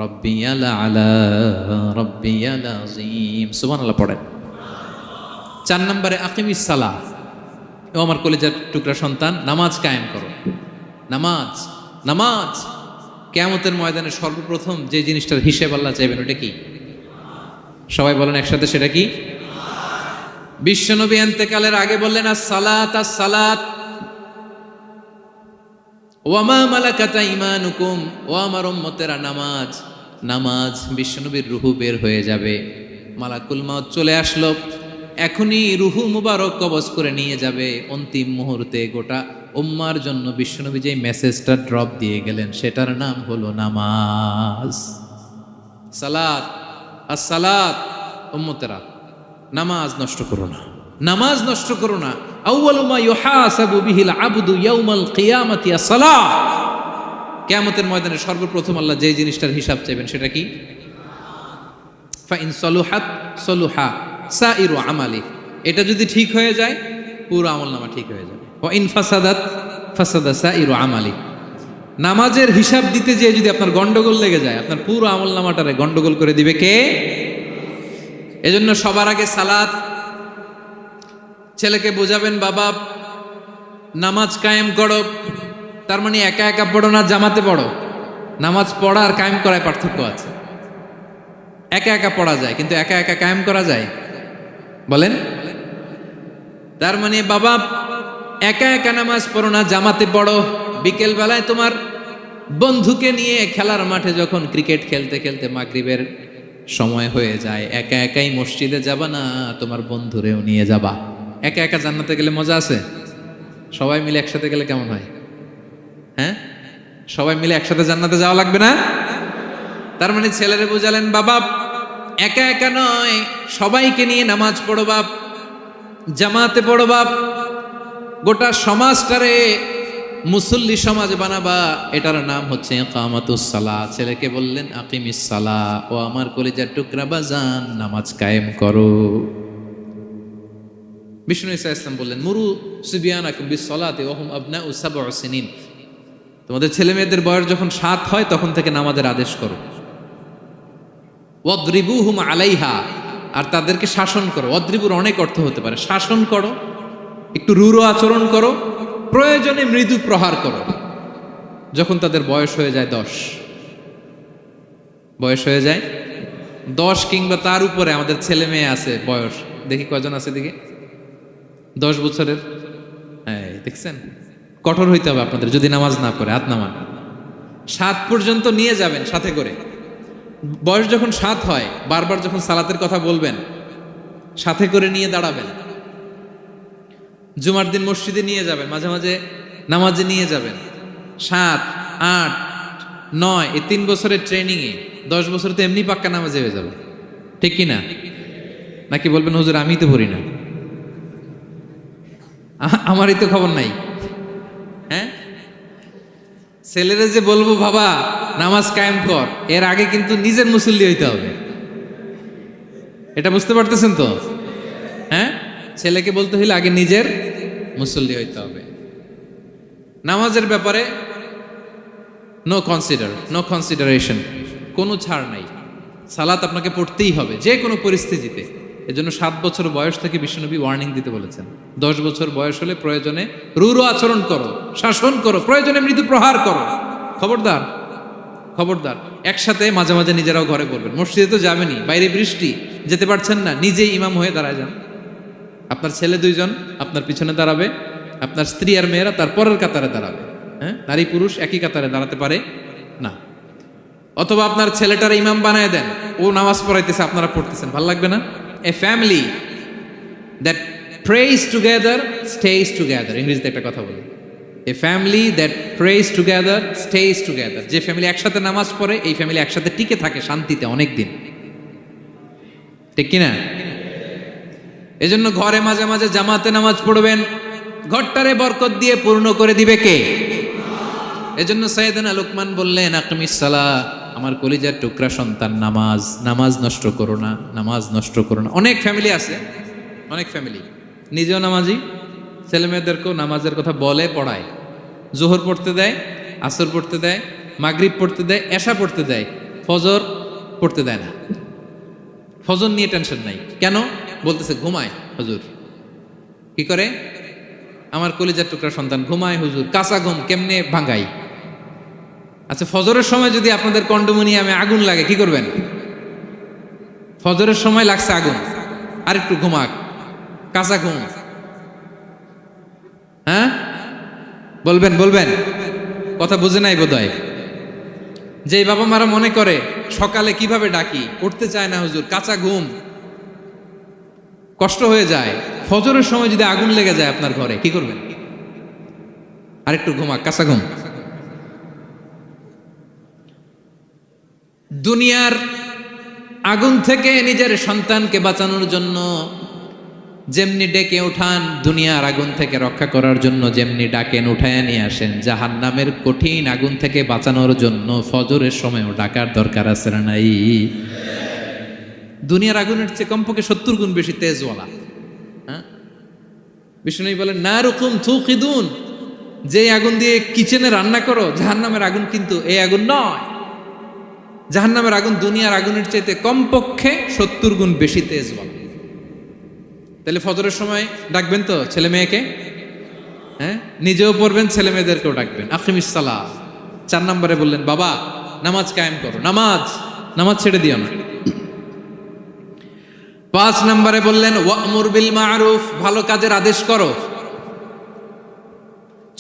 রব্বিয়াল আলা রব্বিয়াল আযীম। সুবহানাল্লাহ পড়েন। 4 নম্বরে আকিমিস সালাহ। ও আমার কলিজার টুকরা সন্তান, নামাজ কায়েম করো। নামাজ কিয়ামতের ময়দানে সর্বপ্রথম যে জিনিসটার হিসেব আল্লাহ চাইবেন, ওটা কি? সবাই বলেন একসাথে, সেটা কি? বিশ্বনবী ইন্তেকালের আগে বললেন, আস-সালাত আস-সালাত ওয়া মা মালাকাত আইমানুকুম। ও আমার উম্মতেরা, নামাজ নামাজ। বিশ্বনবীর রুহু বের হয়ে যাবে, মালাকুল মাউত চলে আসলো, এখনই রুহু মুবারক কবজ করে নিয়ে যাবে। অন্তিম মুহূর্তে গোটা উম্মার জন্য বিশ্বনবী যে মেসেজটা ড্রপ দিয়ে গেলেন, সেটার নাম হলো নামাজ। সালাত আস-সালাত। উম্মতেরা, নামাজ নষ্ট করো না, নামাজ নষ্ট করো না। আউয়ালু মা ইউহাসাবু বিহিল আবদু ইয়াউমাল কিয়ামাতি আস-সালাহ। কিয়ামতের ময়দানে সর্বপ্রথম আল্লাহ যে জিনিসটার হিসাব চাইবেন সেটা কি? ফা ইন সালুহাত সালুহা সাইরু আমালি। এটা যদি ঠিক হয়ে যায় পুরো আমলনামা ঠিক হয়ে যাবে। ওয়া ইন ফাসাদাত ফাসাদা সাইরু আমালি। নামাজের হিসাব দিতে যেয়ে যদি আপনার গন্ডগোল লেগে যায়, আপনার পুরো আমলনামাটারে গন্ডগোল করে দিবে কে? এজন্য সবার আগে সালাত। ছেলেকে বোঝাবেন, বাবা নামাজ কায়েম করো। তার মানে একা একা পড়ো না, জামাতে পড়ো। নামাজ পড়া আর কায়েম করায় পার্থক্য আছে। একা একা পড়া যায়, কিন্তু একা একা কায়েম করা যায়? বলেন। তার মানে বাবা একা একা নামাজ পড়ো না, জামাতে পড়ো। বিকেল বেলায় তোমার বন্ধুকে নিয়ে খেলার মাঠে যখন ক্রিকেট খেলতে খেলতে মাগরিবের সময় হয়ে যায়, একা একাই মসজিদে যাবা না, তোমার বন্ধুরেও নিয়ে যাবা। একা একা জান্নাতে গেলে মজা আছে, সবাই মিলে একসাথে গেলে কেমন হয়? হ্যাঁ, সবাই মিলে একসাথে জান্নাতে যাওয়া লাগবে না? তার মানে ছেলেরে বুঝালেন, বাবা একা একা নয়, সবাইকে নিয়ে নামাজ পড়ো বাপ, জামাতে পড়ো বাপ। গোটা সমাজটারে মুসল্লি সমাজ বানাবা, এটার নাম হচ্ছে ইকামাতুস সালাহ। ছেলেকে বললেন আকিমিস সালাহ, ও আমার কলিজার টুকরা বাজান, নামাজ কায়েম করো। বিষ্ণু ইসা ইসলাম বললেন মুরু সুবিয়ানাকুম বিসসালাতি ওয়া হুম আবনাউ সাবউ সিনিন, তোমাদের ছেলে মেয়েদের বয়স যখন 7 হয় তখন থেকে নামাজের আদেশ করো। ওয়াদরিবুহুম আলাইহা, আর তাদেরকে শাসন করো। ওয়াদরিবুর অনেক অর্থ হতে পারে, শাসন করো, একটু রূঢ় আচরণ করো, প্রয়োজনে মৃদু প্রহার করো। যখন তাদের বয়স হয়ে যায় 10, বয়স হয়ে যায় 10 কিংবা তার উপরে, আমাদের ছেলে মেয়ে আছে বয়স, দেখি কয়জন আছে দিকে 10 বছরের, হ্যাঁ দেখছেন, কঠোর হইতে হবে আপনাদের যদি নামাজ না পড়ে, হাত নামান। 7 পর্যন্ত নিয়ে যাবেন সাথে করে। বয়স যখন 7 হয়, বারবার যখন সালাতের কথা বলবেন সাথে করে নিয়ে দাঁড়াবেন। জুমার দিন মসজিদে নিয়ে যাবেন, মাঝে মাঝে নামাজে নিয়ে যাবেন। 7, 8, 9 এই 3 বছরের ট্রেনিংয়ে 10 বছর তো এমনি পাক্কা নামাজে হয়ে যাবে, ঠিক কি না? নাকি বলবেন হুজুর আমি তো পড়ি না, আমারই তো খবর নাই। হ্যাঁ, ছেলেরা যে বলবো বাবা নামাজ কায়েম কর, এর আগে কিন্তু নিজের মুসল্লি হইতে হবে। এটা বুঝতে পারতেছেন তো? হ্যাঁ, ছেলেকে বলতে হইলে আগে নিজের মুসল্লি হইতে হবে। নামাজের ব্যাপারে নো কনসিডারেশন, কোনো ছাড় নাই। সালাত আপনাকে পড়তেই হবে যে কোনো পরিস্থিতিতে। এজন্য 7 বছর বয়স থেকে বিশ্বনবী ওয়ার্নিং দিতে বলেছেন। 10 বছর বয়স হলে প্রয়োজনে রূঢ় আচরণ করো, শাসন করো, প্রয়োজনে মৃদু প্রহার করো। খবরদার, খবরদার। একসাথে মাঝে মাঝে নিজেরাও ঘরে বলবেন। মসজিদে তো যাবেনই, বাইরে বৃষ্টি, যেতে পারছেন না, নিজেই ইমাম হয়ে দাঁড়ায় যান। আপনার ছেলে 2 জন আপনার পিছনে দাঁড়াবে, আপনার স্ত্রী আর মেয়েরা তার পরের কাতারে দাঁড়াবে। হ্যাঁ, নারী পুরুষ একই কাতারে দাঁড়াতে পারে না। অথবা আপনার ছেলেটার ইমাম বানায় দেন, ও নামাজ পড়াইতেছে, আপনারা পড়তেছেন, ভালো লাগবে না? A family that pray together stay together, ইংরেজিতে একটা কথা বলি, a family that pray together stay together. যে ফ্যামিলি একসাথে নামাজ পড়ে, এই ফ্যামিলি একসাথে টিকে থাকে শান্তিতে অনেক দিন, ঠিক কিনা? এজন্য ঘরে মাঝে মাঝে জামাতে নামাজ পড়বেন, ঘরটারে বরকত দিয়ে পূর্ণ করে দিবে কে? এজন্য সাইয়েদনা লোকমান বললেন আকিমিস সালাহ, আমার কলিজার টুকরা সন্তান, নামাজ নষ্ট করো না, নামাজ নষ্ট করো না। অনেক ফ্যামিলি আছে, অনেক ফ্যামিলি নিজেও নামাজি, ছেলে মেয়েদেরকেও নামাজের কথা বলে, পড়ায়। জোহর পড়তে দেয়, আসর পড়তে দেয়, মাগরিব পড়তে দেয়, এশা পড়তে দেয়, ফজর পড়তে দেয় না। ফজর নিয়ে টেনশন নাই, কেন? বলতেছে ঘুমায় হুজুর। কি করে? আমার কলিজার টুকরা সন্তান ঘুমায় হুজুর। কাঁচা ঘুম কেমনে ভাঙাই? আচ্ছা, ফজরের সময় যদি আপনাদের কন্ডোমিনিয়ামে আগুন লাগে কি করবেন? ফজরের সময় লাগছে আগুন, আর একটু ঘুমাক, কাঁচা ঘুম। হ্যাঁ, বলবেন বলবেন, কথা বুঝে নাই বোধহয়। যে বাবা মারা মনে করে সকালে কিভাবে ডাকি, উঠতে চায় না হুজুর, কাঁচা ঘুম, কষ্ট হয়ে যায়। ফজরের সময় যদি আগুন লেগে যায় আপনার ঘরে কি করবেন? আরেকটু ঘুমাক, কাঁচা ঘুম। দুনিয়ার আগুন থেকে নিজের সন্তানকে বাঁচানোর জন্য যেমনি ডেকে উঠান, দুনিয়ার আগুন থেকে রক্ষা করার জন্য যেমনি ডাকেন, উঠায় নিয়ে আসেন। জাহান্নামের কঠিন আগুন থেকে বাঁচানোর জন্য ফজরের সময়ও ডাকার দরকার আছে না নাই? দুনিয়ার আগুনের চেয়ে কমপক্ষে 70 গুণ বেশি তেজওয়ালা। হ্যাঁ, বিষ্ণু বলেন নারুকুম তুকিদুন, যে আগুন দিয়ে কিচেনে রান্না করো, জাহান্নামের আগুন কিন্তু এই আগুন নয়। জাহান্নামের আগুন দুনিয়ার আগুনের চাইতে কমপক্ষে 70 গুণ বেশি তেজওয়ালা। তাহলে ফজরের সময় ডাকবেন তো ছেলে মেয়েকে? হ্যাঁ, নিজেও পড়বেন, ছেলে মেয়েদেরকেও ডাকবেন। আকিমিস সালাহ। 4 নম্বরে বললেন বাবা নামাজ কায়েম করো, নামাজ ছেড়ে দিও না। 5 নম্বরে বললেন ওয়ামুর বিল মারুফ, ভালো কাজের আদেশ করো।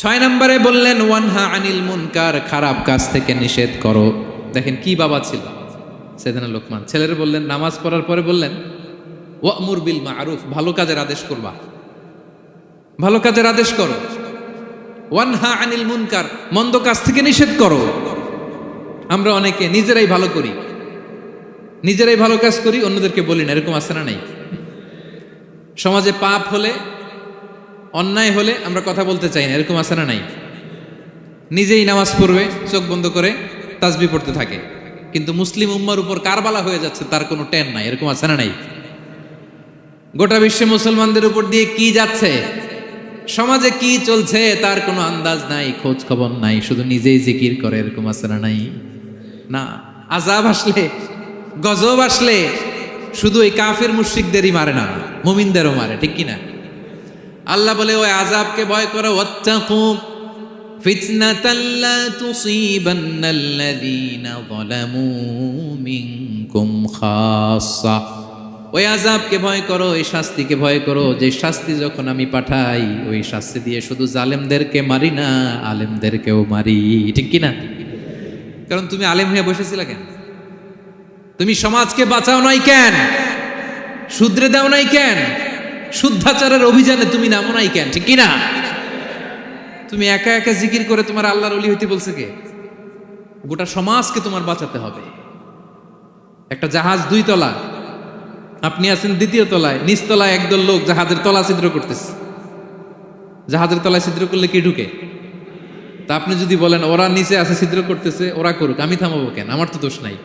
6 নম্বরে বললেন ওয়ানহা আনিল মুনকার, খারাপ কাজ থেকে নিষেধ করো। দেখেন কি বাবা ছিল সাইয়েদনা লোকমান। ছেলেরা বললেন, নামাজ পড়ার পরে বললেন ওয়ামুর বিল মারুফ, ভালো কাজের আদেশ করবা, ভালো কাজের আদেশ করো। ওয়ানহা আনিল মুনকার, মন্দ কাজ থেকে নিষেধ করো। আমরা অনেকে নিজেরাই ভালো করি, নিজেরাই ভালো কাজ করি, অন্যদেরকে বলি না, এরকম আছে না নাই? সমাজে পাপ হলে, অন্যায় হলে আমরা কথা বলতে চাই না, এরকম আছে না নাই? নিজেই নামাজ পড়বে চোখ বন্ধ করে তাসবিহ পড়তে থাকে, কিন্তু মুসলিম উম্মার উপর কারবালা হয়ে যাচ্ছে তার কোনো টেন নাই। এরকম আছে না নাই? গোটা বিশ্বে মুসলমানদের উপর দিয়ে কি যাচ্ছে, সমাজে কি চলছে তার কোনো আন্দাজ নাই, খোঁজ খবর নাই, শুধু নিজেই জিকির করে। এরকম আছে না নাই? না, আযাব আসলে, গজব আসলে শুধু এই কাফের মুশরিকদেরই মারে না, মুমিনদেরও মারে, ঠিক কিনা? আল্লাহ বলে ওই আযাবকে ভয় করো, ওয়াত্তাকু ফিতনাতাল লা তুসিবান্নাল্লাযীনা যালামু মিনকুম খাসসা। ওই আযাবকে ভয় করো, এই শাস্তিকে ভয় করো, যে শাস্তি যখন আমি পাঠাই ওই শাস্তি দিয়ে শুধু জালেমদেরকে মারি না, আলেমদেরকেও মারি, ঠিক কিনা? কারণ তুমি আলেম হয়ে বসেছিলে কেন? তুমি সমাজকে বাঁচাও নাই কেন? শুধরে দাও নাই কেন? শুদ্ধাচারের অভিযানে তুমি নামো নাই কেন? ঠিক কিনা? তুমি একা একা জিকির করে তোমার আল্লাহর ওলি হইতে বলছে কে? গোটা সমাজকে তোমার বাঁচাতে হবে। একটা জাহাজ 2 তলা, আপনি আছেন 2য় তলায়, নিচ তলায় একদল লোক জাহাজের তলা ছিদ্র করতেছে। জাহাজের তলায় ছিদ্র করলে কি ঢুকে? তা আপনি যদি বলেন ওরা নিচে আছে ছিদ্র করতেছে, ওরা করুক, আমি থামাবো কেন? আমার তো দোষ নাই,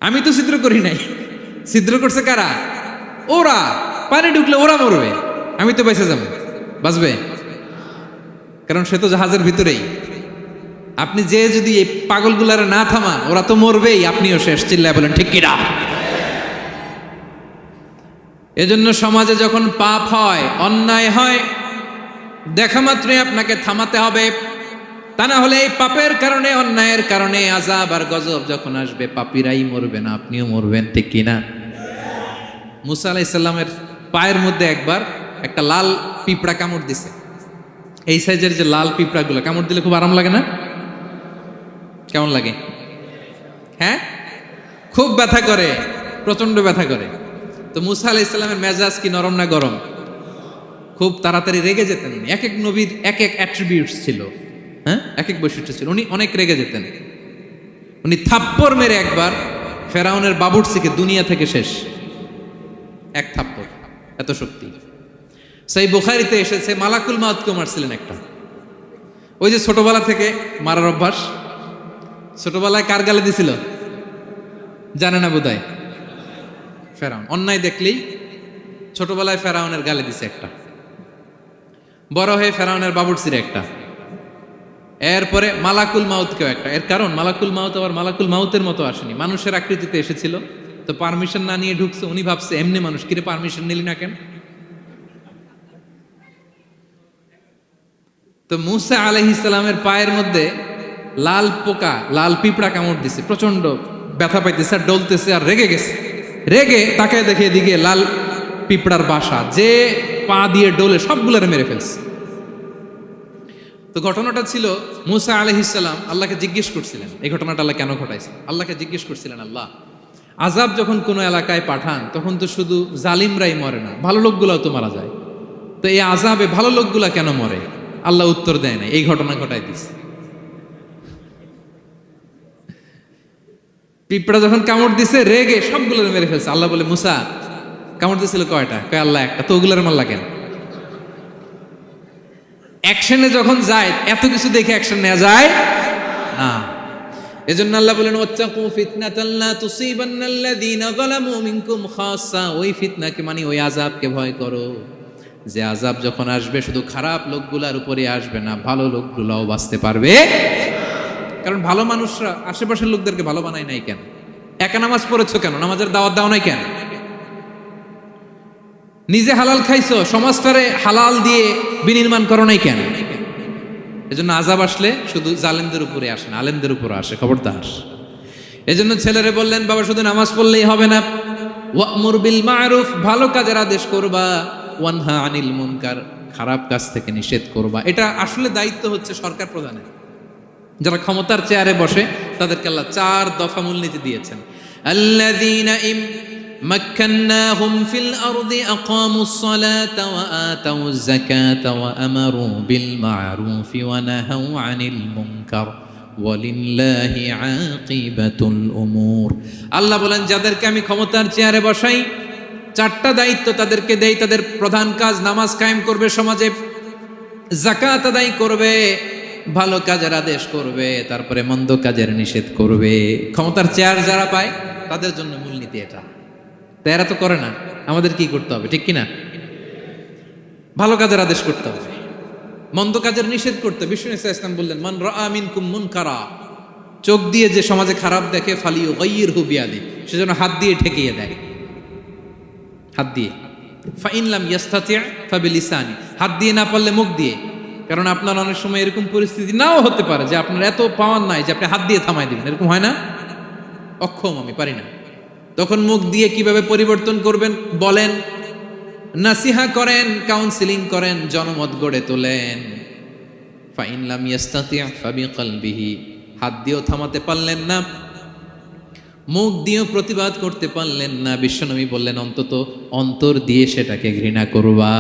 আমি তো ছিদ্র করি নাই। ছিদ্র করছে কারা? ওরা। পানি ঢুকলে ওরা মরবে, আমি তো বেঁচে যাবো। বাঁচবে? কারণ সে তো জাহাজের ভিতরেই। আপনি যে যদি এই পাগলগুলারে না থামান, ওরা তো মরবেই, আপনিও শেষ। চিল্লায় বলেন ঠিক কিনা? এজন্য সমাজে যখন পাপ হয়, অন্যায় হয়, দেখা মাত্রই আপনাকে থামাতে হবে। তা না হলে এই পাপের কারণে, অন্যায়ের কারণে আযাব আর গজব যখন আসবে, পাপীরাই মরবে না, আপনিও মরবেন, ঠিক কিনা? মুসা আলাইহিস সালামের পায়ের মধ্যে একবার একটা লাল পিঁপড়া কামড় দিছে। এই সাইজের যে লাল পিঁপড়াগুলো কামড় দিলে খুব আরাম লাগে না? কেমন লাগে? হ্যাঁ, খুব ব্যথা করে, প্রচন্ড ব্যথা করে। তো মুসা আলাইহিস সালামের মেজাজ কি নরম না গরম? খুব তাড়াতাড়ি রেগে যেতেন। এক এক নবীর এক এক অ্যাট্রিবিউটস ছিল, হ্যাঁ, এক এক বৈশিষ্ট্য ছিল। উনি অনেক রেগে যেতেন। উনি থাপ্পড় মেরে একবার ফেরাউনের বাবুর্চিকে দুনিয়া থেকে শেষ, এক থাপ্পড়, এত শক্তি। সেই বুখারীতে এসেছে মালাকুল মাউতকে মারছিলেন একটা। ওই যে ছোটবেলা থেকে মারার অভ্যাস, ছোটবেলায় কার গালে দিছিল জানে না বোধহয়? ফেরাউন। অন্যায় দেখলেই ছোটবেলায় ফেরাউনের গালে দিছে একটা, বড় হয়ে ফেরাউনের বাবুর্চির একটা, এরপরে মালাকুল মাউতকেও একটা। এর কারণ মালাকুল মাউত আবার মালাকুল মাউতের মতো আসেনি, মানুষের আকৃতিতে এসেছিল। তো পারমিশন না নিয়ে ঢুকছে। উনি ভাবছে এমনি মানুষ, কিরে পারমিশন নিলি না কেন? তো মুসা আলাইহিস সালামের পায়ের মধ্যে লাল পোকা, লাল পিঁপড়া কামড় দিছে, প্রচন্ড ব্যথা পাইতেছে আর ডলতেছে আর রেগে গেছে। রেগে তাকায় দেখে এদিকে লাল পিঁপড়ার বাসা, যে পা দিয়ে ডলে সবগুলোরে মেরে ফেলছে। তো ঘটনাটা ছিল মুসা আলাইহিস সালাম আল্লাহকে জিজ্ঞেস করছিলেন, এই ঘটনাটা আল্লাহ কেন ঘটাইছে? আল্লাহকে জিজ্ঞেস করছিলেন, আল্লাহ আযাব যখন কোনো এলাকায় পাঠান তখন তো শুধু জালিমরাই মরে না, ভালো লোকগুলাও তো মারা যায়। তো এই আযাবে ভালো লোকগুলা কেন মরে? আল্লাহ উত্তর দেয় না, এই ঘটনা ঘটাই দিছে। পিঁপড়া যখন কামড় দিছে রেগে সবগুলোর মেরে ফেলছে। আল্লাহ বলে, মুসা কামড় দিছিল কয়টা? কয় আল্লাহ একটা। তো ওগুলোর মারলা কেন? অ্যাকশনে যখন যায় এত কিছু দেখে অ্যাকশন নেওয়া যায় না। এজন্য আল্লাহ বলেন, ওয়াত্তাকু ফিতনাতাল লা তুসিবান্নাল্লাযীনা যালামু মিনকুম খাসসা। ওই ফিতনাকে মানে ওই আযাবকে ভয় করো, যে আযাব যখন আসবে শুধু খারাপ লোকগুলার উপরে আসবে না, ভালো লোকগুলাও বাঁচতে পারবে। কারণ ভালো মানুষরা আশেপাশের লোকদেরকে ভালো বানায় নাই কেন? একা নামাজ পড়েছো কেন? নামাজের দাওয়াত দাও নাই কেন? নিজে হালাল খাইছো, সমাজটারে হালাল দিয়ে বিনির্মাণ করো নাই কেন? এজন্য আযাব আসলে শুধু জালেমদের উপরে আসে না, আলেমদের উপরে আসে, খবরদার। এজন্য ছেলেরে বললেন, বাবা শুধু নামাজ পড়লেই হবে না, ওয়া'মুর বিল মা'রুফ, ভালো কাজের আদেশ করবা, ওয়ানহা আনিল মুনকার, খারাপ কাজ থেকে নিষেধ করবা। এটা আসলে দায়িত্ব হচ্ছে সরকার প্রধানের। যারা ক্ষমতার চেয়ারে বসে তাদেরকে আল্লাহ 4 দফা মূলনীতি দিয়েছেন। আল্লাযীনা মাক্কান্নাহুম ফিল আরদি আকামুস সালাতা ওয়া আতাউয যাকাতা ওয়া আমারু বিল মা'রুফি ওয়া নাহাউ আনিল মুনকার ওয়ালিল্লাহি আকিবাতুল উমুর। আল্লাহ বলেন, যাদেরকে আমি ক্ষমতার চেয়ারে বসাই 4টা দায়িত্ব তাদেরকে দেই। তাদের প্রধান কাজ নামাজ কায়েম করবে সমাজে, যাকাত আদায় করবে, ভালো কাজের আদেশ করবে, তারপরে মন্দ কাজের নিষেধ করবে। ক্ষমতার চেয়ার যারা পায় তাদের জন্য মূলনীতি এটা। তো এরা তো করে না, আমাদের কি করতে হবে, ঠিক কিনা? ভালো কাজের আদেশ করতে হবে, মন্দ কাজের নিষেধ করতে। বিষ্ণু ইসলাম বললেন, মান রাআ মিনকুম মুনকারা, চোখ দিয়ে যে সমাজে খারাপ দেখে, ফালিয়ুগাইয়িরহু বিয়াদি, সেজন্য হাত দিয়ে ঠেকিয়ে দেয়, হাত দিয়ে। ফাইন লাম ইয়াস্তাতি' ফাবিলিসানি, হাত দিয়ে না পারলে মুখ দিয়ে। কারণ আপনার অনেক সময় এরকম পরিস্থিতি নাও হতে পারে যে আপনার এত পাওয়ার নাই যে আপনি হাত দিয়ে থামাই দিবেন, এরকম হয় না? অক্ষম, আমি পারি না। তখন মুখ দিয়ে কিভাবে পরিবর্তন করবেন বলেন, নাসিহা করেন, কাউন্সিলিং করেন, জনমত গড়ে তোলেন। ফাইন লাম ইয়াস্তাতি' ফাবিকলবিহি, হাত দিয়েও থামাতে পারলেন না, মুখ দিয়েও প্রতিবাদ করতে পারলেন না, বিশ্বনবী বললেন অন্তত অন্তর দিয়ে সেটাকে ঘৃণা করবা,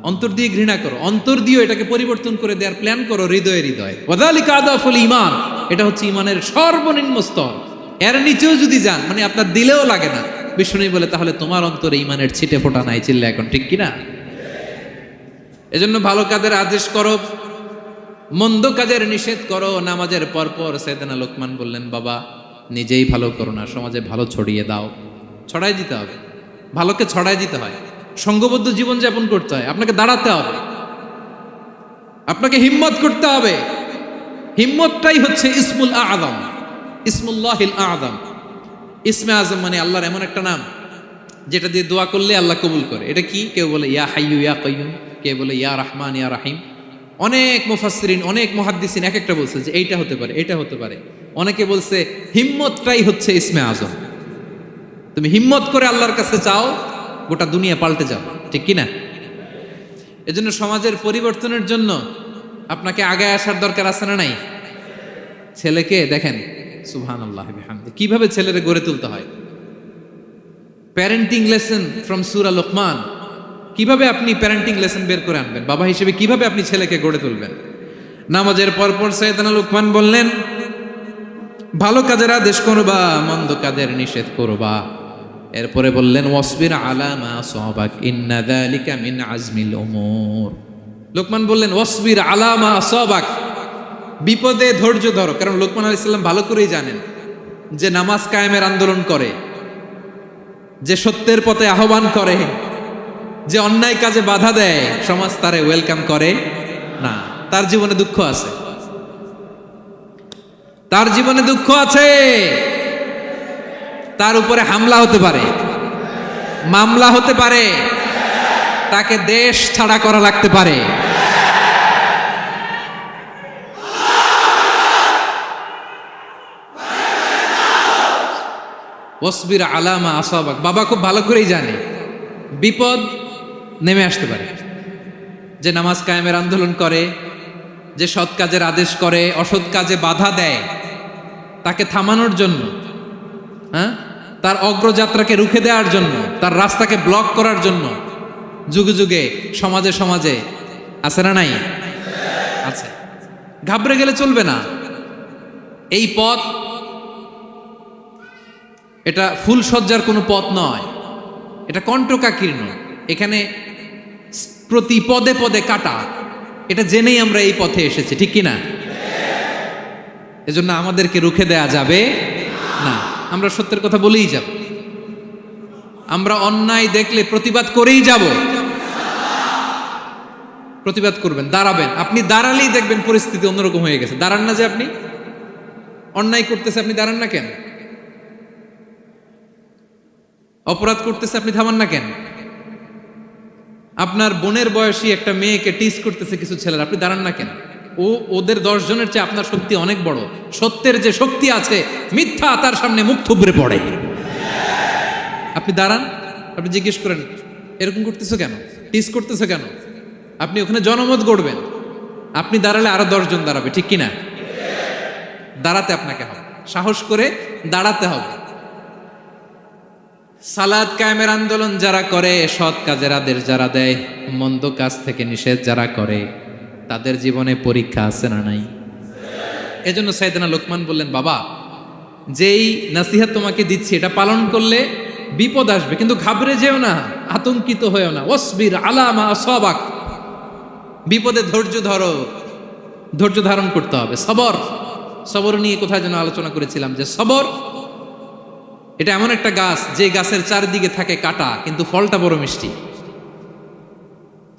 অন্তর দিয়ে ঘৃণা করো, অন্তর দিয়ে এটাকে পরিবর্তন করে দেওয়ার প্ল্যান করো, হৃদয়ে হৃদয়। ওয়াযালিকা আদাফুল ঈমান, এটা হচ্ছে ঈমানের সর্বনিম্ন স্তর। এর নিচেও যদি যান, মানে আপনার দিলেও লাগে না, বিশ্বনবী বলে তাহলে তোমার অন্তরে ঈমানের ছিটে ফোঁটা নাই। চিল্লা এখন, ঠিক কিনা? এজন্য ভালো কাজের আদেশ করো, মন্দ কাজের নিষেধ করো। নামাজের পরপর সাইয়েদনা লোকমান বললেন, বাবা নিজেই ভালো করো না, সমাজে ভালো ছড়িয়ে দাও। ছড়াই দিতে হবে, ভালোকে ছড়াই দিতে হয়, সঙ্গবদ্ধ জীবন যাপন করতে হয়, আপনাকে দাঁড়াতে হবে, আপনাকে হিম্মত করতে হবে। হিম্মতটাই হচ্ছে ইসমুল আযম, ইসমুল্লাহিল আযম। ইসমে আযম মানে আল্লাহর এমন একটা নাম যেটা দিয়ে দোয়া করলে আল্লাহ কবুল করে। এটা কি? কেউ বলে ইয়া হাইয়ু ইয়া কাইয়ুম, কেউ বলে ইয়া রহমান ইয়া রাহিম। অনেক মুফাসসিরিন, অনেক মুহাদ্দিসিন এক একটা বলছে যে এইটা হতে পারে, এটা হতে পারে। অনেকে বলছে হিম্মতটাই হচ্ছে ইসমে আযম। তুমি হিম্মত করে আল্লাহর কাছে চাও, গোটা দুনিয়া পাল্টে যাও, ঠিক কিনা? এজন্য সমাজের পরিবর্তনের জন্য আপনাকে আগে আসার দরকার আছে না নাই? ছেলেকে দেখেন, সুবহানাল্লাহ বিহামদি, কিভাবে ছেলেরে গড়ে তুলতে হয়। প্যারেন্টিং লেসন ফ্রম সূরা লোকমান, কিভাবে আপনি প্যারেন্টিং লেসন বের করে আনবেন, বাবা হিসেবে কিভাবে আপনি ছেলেকে গড়ে তুলবেন। নামাজের পরপর সাইয়েদনা লোকমান বললেন, ভালো কাজের আদেশ করবা, মন্দ কাজের নিষেধ করবা। এরপরে বললেন, ওয়াসবির আলা মা আসাবাক ইন্না যালিকা মিন আজমিল উমুর। লোকমান বললেন, ওয়াসবির আলা মা আসাবাক, বিপদে ধৈর্য ধরো। কারণ লোকমান আলাইহিস সালাম ভালো করেই জানেন যে নামাজ কায়েমের আন্দোলন করে, যে সত্যের পথে আহ্বান করে, যে অন্যায় কাজে বাধা দেয়, সমাজ তারে ওয়েলকাম করে না। তার জীবনে দুঃখ আছে, তার জীবনে দুঃখ আছে, তার উপরে হামলা হতে পারে, মামলা হতে পারে, তাকে দেশ ছাড়া করা লাগতে পারে। ওয়াসবির আলা মা আসাবাক, বাবা খুব ভালো করেই জানে বিপদ নেমে আসতে পারে। যে নামাজ কায়েমের আন্দোলন করে, যে সৎ কাজের আদেশ করে, অসৎ কাজে বাধা দেয়, তাকে থামানোর জন্য, হ্যাঁ, তার অগ্রযাত্রাকে রুখে দেওয়ার জন্য, তার রাস্তাকে ব্লক করার জন্য যুগে যুগে সমাজে সমাজে আছে না নাই? আছে। ঘাবড়ে গেলে চলবে না। এই পথ, এটা ফুলসজ্জার কোনো পথ নয়, এটা কণ্টকাকীর্ণ। এখানে প্রতি পদে পদে কাটা। এটা জেনেই আমরা এই পথে এসেছি, ঠিক কিনা? এজন্য আমাদেরকে রুখে দেয়া যাবে না। আমরা সত্যের কথা বলেই যাব, আমরা অন্যায় দেখলে প্রতিবাদ করেই যাব। প্রতিবাদ করবেন, দাঁড়াবেন। আপনি দাঁড়ালেই দেখবেন পরিস্থিতি অন্যরকম হয়ে গেছে। দাঁড়ান না যে, আপনি অন্যায় করতেছে, আপনি দাঁড়ান না কেন? অপরাধ করতেছে, আপনি থামান না কেন? আপনার বোনের বয়সী একটা মেয়েকে টিজ করতেছে কিছু ছেলেরা, আপনি দাঁড়ান না কেন? ওদের 10 জনের চেয়ে আপনার শক্তি অনেক বড়। সত্যের যে শক্তি আছে, মিথ্যা তার সামনে মুখ থুবড়ে পড়ে। আপনি দাঁড়ান, আপনি জিজ্ঞেস করেন এরকম করতেছো কেন, টিজ করতেছো কেন? আপনি ওখানে জনমত গড়বেন। আপনি দাঁড়ালে আরো 10 জন দাঁড়াবে, ঠিক কিনা? দাঁড়াতে আপনাকে হবে, সাহস করে দাঁড়াতে হবে। সালাত কায়েমের আন্দোলন যারা করে, সৎ কাজের আদেশ যারা দেয়, মন্দ কাজ থেকে নিষেধ যারা করে, তাদের জীবনে পরীক্ষা আছে না নাই? এজন্য সাইয়েদনা লোকমান বললেন, বাবা যেই নসিহত তোমাকে দিচ্ছি এটা পালন করলে বিপদ আসবে, কিন্তু ঘাবড়ে যেও না, আতঙ্কিত হয়েও না। ওয়াসবির আলা মা আসাবাক, বিপদে ধৈর্য ধরো, ধৈর্য ধারণ করতে হবে। সবর, সবর নিয়ে কোথায় যেন আলোচনা করেছিলাম যে সবর এটা এমন একটা গাছ যে গাছের চারিদিকে থাকে কাটা, কিন্তু ফলটা বড় মিষ্টি।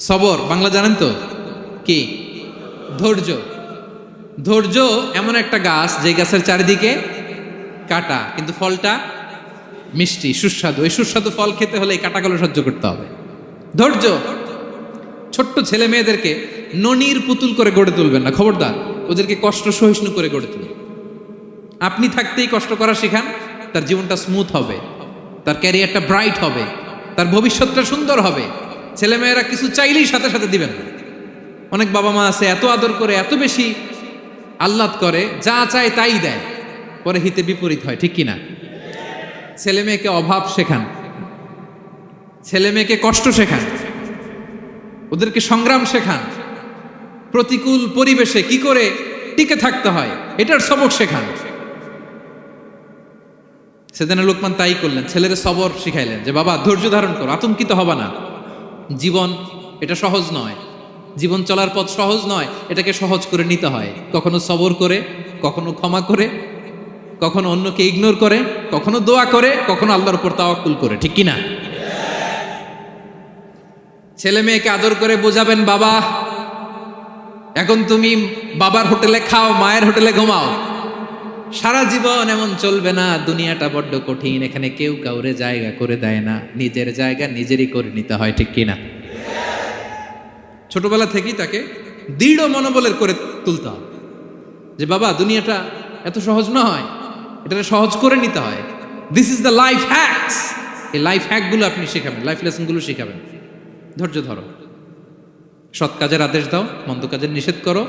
সবর বাংলা জানেন তো কি? ধৈর্য। ধৈর্য এমন একটা গাছ যে গাছের চারিদিকে কাটা, কিন্তু ফলটা মিষ্টি, সুস্বাদু। এই সুস্বাদু ফল খেতে হলে এই কাটাগুলো সহ্য করতে হবে। ধৈর্য। ছোট্ট ছেলে মেয়েদেরকে ননির পুতুল করে গড়ে তুলবেন না, খবরদার। ওদেরকে কষ্ট সহিষ্ণু করে গড়ে তুলবেন। আপনি থাকতেই কষ্ট করা শেখান, তার জীবনটা স্মুথ হবে, তার ক্যারিয়ারটা ব্রাইট হবে, তার ভবিষ্যৎটা সুন্দর হবে। ছেলেমেয়েরা কিছু চাইলেই সাথে সাথে দিবেন না। অনেক বাবা মা আছে এত আদর করে, এত বেশি আহ্লাদ করে, যা চায় তাই দেয়, পরে হিতে বিপরীত হয়, ঠিক কিনা? ছেলে মেয়েকে অভাব শেখান, ছেলে মেয়েকে কষ্ট শেখান, ওদেরকে সংগ্রাম শেখান, প্রতিকূল পরিবেশে কি করে টিকে থাকতে হয় এটার সবক শেখান। সেদিন লোকমান তাই করলেন, ছেলেদের সবর শিখাইলেন যে বাবা ধৈর্য ধারণ করো, আতঙ্কিত হবা না। জীবন এটা সহজ নয়, জীবন চলার পথ সহজ নয়, এটাকে সহজ করে নিতে হয়। কখনো সবর করে, কখনো ক্ষমা করে, কখনো অন্যকে ইগনোর করে, কখনো দোয়া করে, কখনো আল্লাহর উপর তাওয়াক্কুল করে, ঠিক কিনা? ছেলে মেয়েকে আদর করে বোঝাবেন, বাবা এখন তুমি বাবার হোটেলে খাও, মায়ের হোটেলে ঘুমাও। সারা জীবন এমন চলবে না, দুনিয়াটা বড্ড কঠিন, এখানে কেউ কাউরে জায়গা করে দেয় না, নিজের জায়গা নিজেরই করে নিতে হয়, ঠিক কিনা? ছোটবেলা থেকেই তাকে দৃঢ় মনোবলের করে তুলতে হবে যে বাবা দুনিয়াটা এত সহজ নয়, এটা সহজ করে নিতে হয়। This is the life hacks. এই লাইফ হ্যাকগুলো আপনি শেখাবেন, লাইফ লেসনগুলো শেখাবেন। ধৈর্য ধরো, সৎ কাজের আদেশ দাও, মন্দ কাজের নিষেধ করো।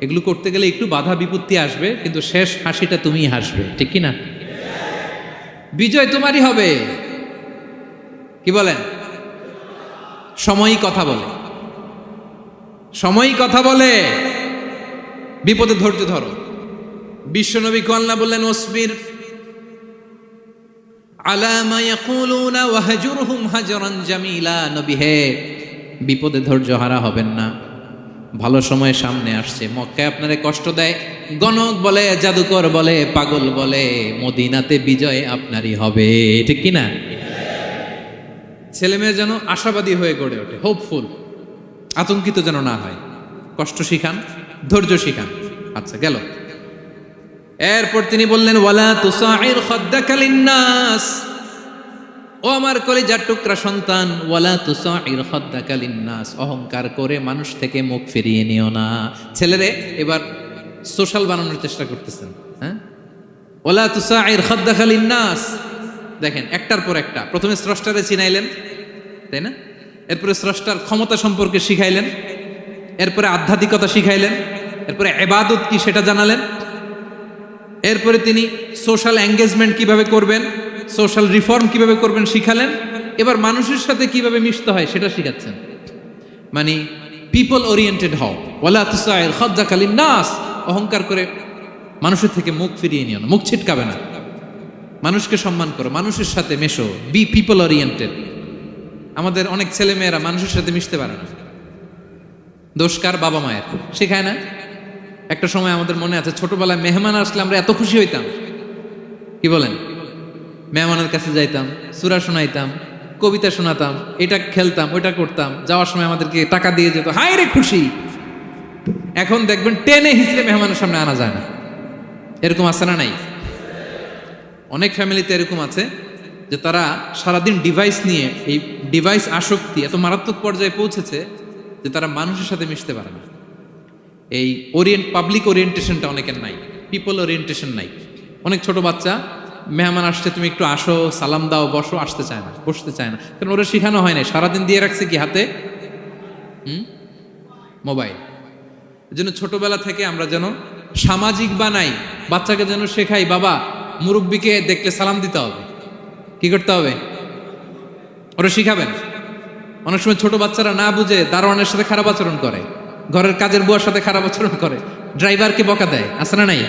এগুলো করতে গেলে একটু বাধা বিপত্তি আসবে, কিন্তু শেষ হাসিটা তুমিই হাসবে, ঠিক কিনা? বিজয় তোমারই হবে। কি বলেন? সময়ই কথা বলে, সময়ই কথা বলে। বিপদে ধৈর্য ধরো। বিশ্বনবী আল্লাহ বললেন ওয়াসবির আলা মা ইয়াকুলুনা ওয়াহজুরহুম হাজরান জামিলা। নবী হে, বিপদে ধৈর্য হারা হবেন না। ভালো সময় সামনে আসছে, মক্কায় আপনারে কষ্ট দেয়, গণক বলে, জাদুকর বলে, পাগল বলে, মদিনাতে বিজয় আপনারই হবে, ঠিক কিনা? ছেলে মেয়ে যেন আশাবাদী হয়ে গড়ে ওঠে, হোপফুল, আতঙ্কিত যেন না হয়। কষ্ট শিখান, ধৈর্য শিখান। আচ্ছা গেল। এরপর তিনি বললেন ওয়ালা তুসাইর খাদ্দাকা লিন্নাস। ও আমার কলিজার টুকরা সন্তান, ওয়ালা তুসাইর খাদ্দাকা লিন্নাস, অহংকার করে মানুষ থেকে মুখ ফিরিয়ে নিও না। ছেলেরে এবার সোশ্যাল বানানোর চেষ্টা করতেছেন, হ্যাঁ? ওয়ালা তুসাইর খাদ্দাকা লিন্নাস। দেখেন একটার পর একটা, প্রথমে স্রষ্টারে চিনাইলেন, তাই না? এরপরে স্রষ্টার ক্ষমতা সম্পর্কে শিখাইলেন, এরপরে আধ্যাত্মিকতা শিখাইলেন, এরপরে ইবাদত কি সেটা জানালেন, এরপরে তিনি সোশ্যাল এঙ্গেজমেন্ট কিভাবে করবেন, সোশ্যাল রিফর্ম কিভাবে করবেন শিখালেন। এবার মানুষের সাথে কিভাবে মিশতে হয় সেটা শিখাচ্ছেন। মানে পিপল ওরিয়েন্টেড হও। ওয়ালা তুসাইর খাদ্দাকা লিন্নাস, অহংকার করে মানুষের থেকে মুখ ফিরিয়ে নিও না, মুখ ছিটকাবে না। মানুষকে সম্মান করো, মানুষের সাথে মেশো, বি পিপল ওরিয়েন্টেড। আমাদের অনেক ছেলে মেয়েরা মানুষের সাথে মিশতে পারে না। দোষ কার? বাবা মায়ের, শেখায় না। একটা সময় আমাদের মনে আছে, ছোটবেলায় মেহমান আসলে আমরা এত খুশি হইতাম, কি বলেন? মেহমানের কাছে যাইতাম, সূরা শোনাইতাম, কবিতা শোনাতাম, এটা খেলতাম, ওইটা করতাম, যাওয়ার সময় আমাদেরকে টাকা দিয়ে যেত, হায় রে খুশি। এখন দেখবেন টেনে হিসেবে মেহমানের সামনে আনা যায় না। এরকম আছে না নাই? অনেক ফ্যামিলিতে এরকম আছে যে তারা সারাদিন ডিভাইস নিয়ে, এই ডিভাইস আসক্তি এত মারাত্মক পর্যায়ে পৌঁছেছে যে তারা মানুষের সাথে মিশতে পারে না। এই পাবলিক ওরিয়েন্টেশনটা অনেকের নাই, পিপল ওরিয়েন্টেশন নাই। অনেক ছোট বাচ্চা, মেহমান আসছে, তুমি একটু আসো, সালাম দাও, বসো, আসতে চায় না, বসতে চায় না, কারণ ওরা শেখানো হয় না। সারাদিন দিয়ে রাখছে কি হাতে? মোবাইল। এই জন্য ছোটবেলা থেকে আমরা যেন সামাজিক বানাই, বাচ্চাকে যেন শেখাই, বাবা মুরব্বীকে দেখলে সালাম দিতে হবে। কি করতে হবে? ওরা শিখাবেন। অনেক সময় ছোট বাচ্চারা না বুঝে দারোয়ানের সাথে খারাপ আচরণ করে, ঘরের কাজের বুয়ার সাথে খারাপ আচরণ করে, ড্রাইভারকে বকা দেয়, আছে না নাই?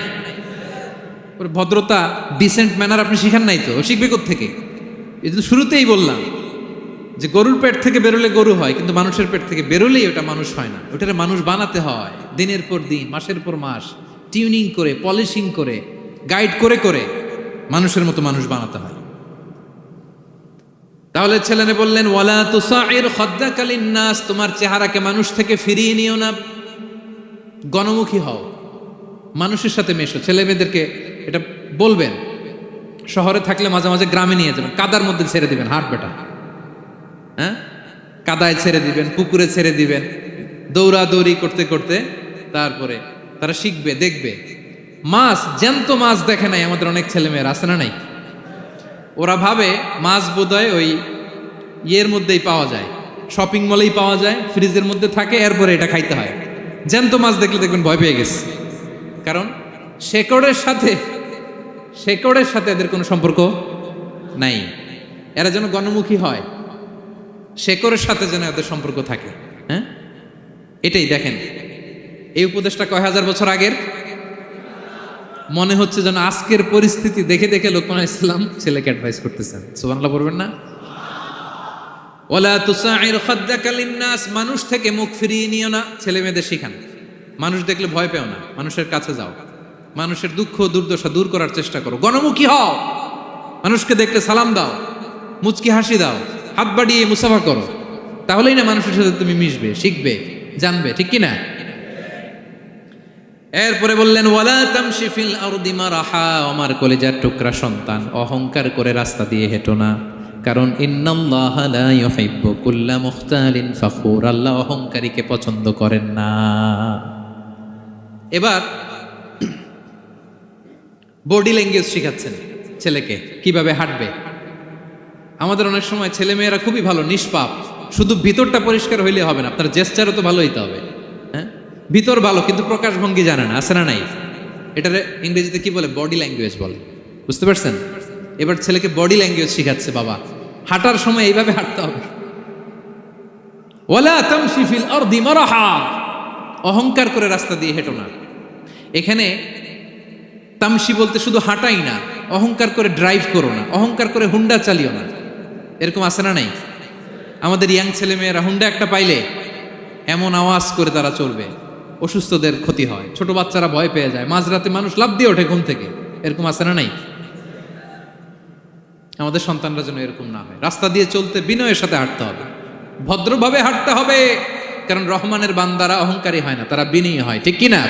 ভদ্রতা, ডিসেন্ট ম্যানার আপনি শিখান নাই তো, শিখবে কোত্থেকে? এই তো শুরুতেই বললাম যে গরুর পেট থেকে বেরোলে গরু হয়, কিন্তু মানুষের পেট থেকে বেরোলেই ওটা মানুষ হয় না। ওটারে মানুষ বানাতে হয় দিনের পর দিন, মাসের পর মাস, টিউনিং করে, পলিশিং করে, গাইড করে করে মানুষের মতো মানুষ বানাতে হয়। তাহলে ছেলেনে বললেন, ওয়ালা তুসাইর খাদ্দাকা লিন্নাস, তোমার চেহারাকে মানুষ থেকে ফিরিয়ে নিও না, গণমুখী হও, মানুষের সাথে মেশো। ছেলে মেয়েদেরকে এটা বলবেন। শহরে থাকলে মাঝে মাঝে গ্রামে নিয়ে যাবেন, কাদার মধ্যে ছেড়ে দিবেন, হাট বেটা, হ্যাঁ, কাদায় ছেড়ে দিবেন, পুকুরে ছেড়ে দিবেন, দৌড়াদৌড়ি করতে করতে তারপরে তারা শিখবে, দেখবে। মাছ, জ্যান্ত মাছ দেখে নাই আমাদের অনেক ছেলে মেয়েরা, আছে না নাই? ওরা ভাবে মাছ বোধহয় ওই ইয়ের মধ্যেই পাওয়া যায়, শপিং মলেই পাওয়া যায়, ফ্রিজের মধ্যে থাকে, এরপরে এটা খাইতে হয়। জ্যান্ত মাছ দেখলে দেখবেন ভয় পেয়ে গেছে, কারণ শেকড়ের সাথে এদের কোনো সম্পর্ক নাই। এরা যেন গণমুখী হয়, শেকড়ের সাথে যেন এদের সম্পর্ক থাকে। হ্যাঁ, এটাই দেখেন, এই উপদেশটা কয় হাজার বছর আগের। মনে হচ্ছে যেন আজকের পরিস্থিতি দেখে দেখে লোকমান ইসলাম ছেলেকে অ্যাডভাইস করতেছেন। সুবহানাল্লাহ পড়বেন না? ওয়ালা তুসাইর খাদ্দাকা লিন্নাস, মানুষ থেকে মুখ ফিরিয়ে নিও না, ছেলে মেয়েদের শিখান। মানুষ দেখলে ভয় পেও না, মানুষের কাছে যাও, মানুষের দুঃখ দুর্দশা দূর করার চেষ্টা করো, গণমুখী হও, মানুষকে দেখলে সালাম দাও, মুচকি হাসি দাও, হাত বাড়িয়ে মুসাফা করো, তাহলেই না মানুষের সাথে তুমি মিশবে, শিখবে, জানবে, ঠিক কি না? এরপরে বললেন, ওয়ালা তামশি ফিল আরদি মারাহা, আমার কলিজার টুকরা সন্তান, অহংকার করে রাস্তা দিয়ে হেঁটো না, কারণ ইন্নাল্লাহা লা ইউহিব্বু কুল্লা মুখতালিন ফাখুর, আল্লাহ অহংকারীকে পছন্দ করেন না। এবার বডি ল্যাঙ্গুয়েজ শিখাচ্ছেন ছেলেকে, কিভাবে হাঁটবে। আমাদের অনেক সময় ছেলে মেয়েরা খুবই ভালো, নিষ্পাপ, শুধু ভিতরটা পরিষ্কার হইলে হবে না, আপনার জেস্টারও তো ভালো হইতে হবে। হ্যাঁ, ভিতর ভালো কিন্তু প্রকাশভঙ্গি জানে না, আছে না নাই? এটারে ইংরেজিতে কি বলে? বডি ল্যাঙ্গুয়েজ বলে, বুঝতে পারছেন? এবার ছেলেকে বডি ল্যাঙ্গুয়েজ শিখাচ্ছে বাবা, হাঁটার সময় এইভাবে হাঁটতে হবে। ওয়ালা তামশি ফিল আরদি মারাহা, অহংকার করে রাস্তা দিয়ে হেঁটো না। এখানে তামশি বলতে শুধু হাঁটাই না, অহংকার করে ড্রাইভ করো না, অহংকার করে হুন্ডা চালিও না। এরকম আছে না নাই? আমাদের ইয়াং ছেলে মেয়েরা হুন্ডা একটা পাইলে এমন আওয়াজ করে তারা চলবে, অসুস্থদের ক্ষতি হয়, ছোট বাচ্চারা ভয় পেয়ে যায়, মাঝরাতে মানুষ লাফ দিয়ে ওঠে ঘুম থেকে। এরকম আছে না নাই? আমাদের সন্তানরা যেন এরকম না হয়। রাস্তা দিয়ে চলতে বিনয়ের সাথে হাঁটতে হবে, ভদ্রভাবে হাঁটতে হবে, কারণ রহমানের বান্দারা অহংকারী হয় না, তারা বিনয়ী হয়, ঠিক কি না?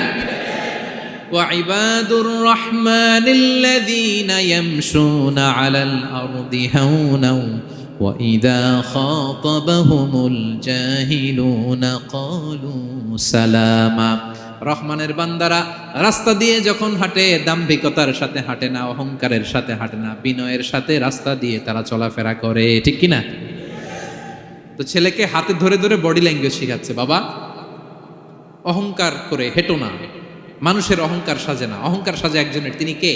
وعباد الرحمن الذين يمشون على الأرض هونا وإذا خاطبهم الجاهلون قالوا سلاما, রহমানের বান্দারা রাস্তা দিয়ে যখন হাঁটে দাম্ভিকতার সাথে হাঁটে না, অহংকারের সাথে হাঁটে না, বিনয়ের সাথে রাস্তা দিয়ে তারা চলাফেরা করে, ঠিক কি না? তো ছেলেকে হাতে ধরে ধরে বডি ল্যাঙ্গুয়েজ শিখাচ্ছে, বাবা অহংকার করে হেঁটো না, মানুষের অহংকার সাজে না, অহংকার সাজে একজনের, তিনি কে?